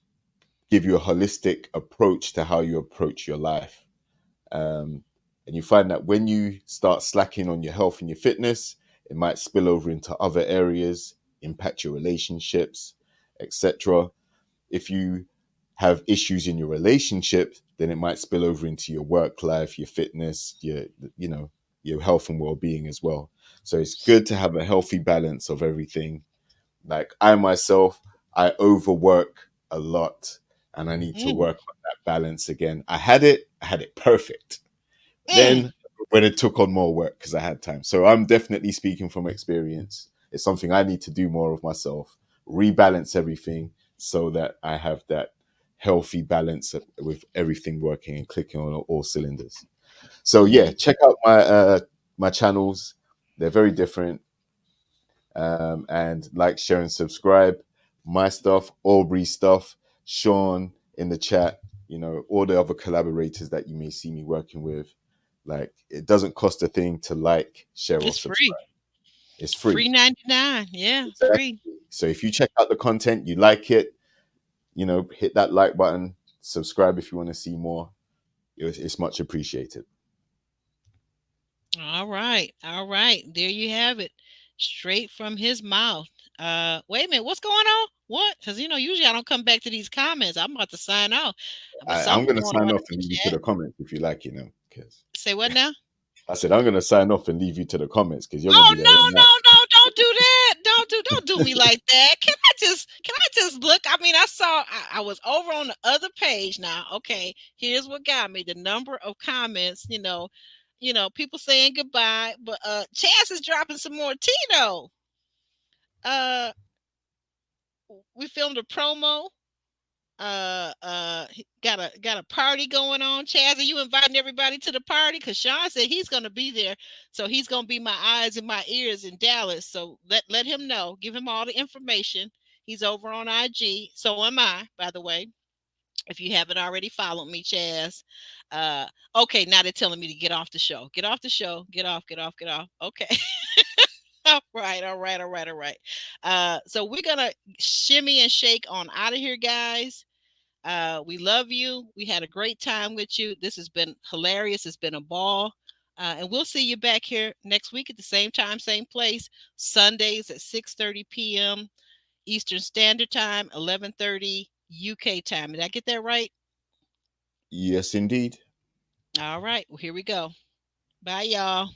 give you a holistic approach to how you approach your life. Um, and you find that when you start slacking on your health and your fitness, it might spill over into other areas, impact your relationships, etc. If you have issues in your relationship, then it might spill over into your work life, your fitness, your health and well-being as well. So it's good to have a healthy balance of everything. Like I myself, I overwork a lot and I need to Mm. work on that balance again. I had it perfect. Mm. Then when it took on more work because I had time. So I'm definitely speaking from experience. It's something I need to do more of myself, rebalance everything so that I have that healthy balance with everything working and clicking on all cylinders. So yeah, Mm-hmm. check out my channels. They're very different. And like, share, and subscribe. My stuff, Aubrey stuff, Sean in the chat, all the other collaborators that you may see me working with. Like, it doesn't cost a thing to like, share, or It's free. subscribe. It's Free free. 99. Yeah, Exactly. free. So if you check out the content, you like it, hit that like button, subscribe if you want to see more. It's much appreciated. All right. All right. There you have it. Straight from his mouth. Wait a minute. What's going on? What? Because usually I don't come back to these comments. I'm about to sign off. But I'm something's going to going sign on off in the and leave you to chat. the comments if you like, because Say what now? I said I'm going to sign off and leave you to the comments because you're going to Oh be there all no, night. no, no, don't do that. Don't do me like that. Can I just look? I mean, I was over on the other page now. Okay, here's what got me. The number of comments, people saying goodbye, but Chance is dropping some more Tito. Uh we filmed a promo. Got a party going on. Chaz, are you inviting everybody to the party? Because Sean said he's gonna be there, so he's gonna be my eyes and my ears in Dallas. So let him know. Give him all the information. He's over on IG. So am I, by the way. If you haven't already followed me, Chaz. Uh, okay, now they're telling me to get off the show. Get off the show. Get off. Get off. Get off. Okay. All right. All right. All right. All right. So we're gonna shimmy and shake on out of here, guys. We love you. We had a great time with you. This has been hilarious. It's been a ball. And we'll see you back here next week at the same time, same place, Sundays at 6:30 p.m. Eastern Standard Time, 11:30 UK time. Did I get that right? Yes, indeed. All right. Well, here we go. Bye, y'all.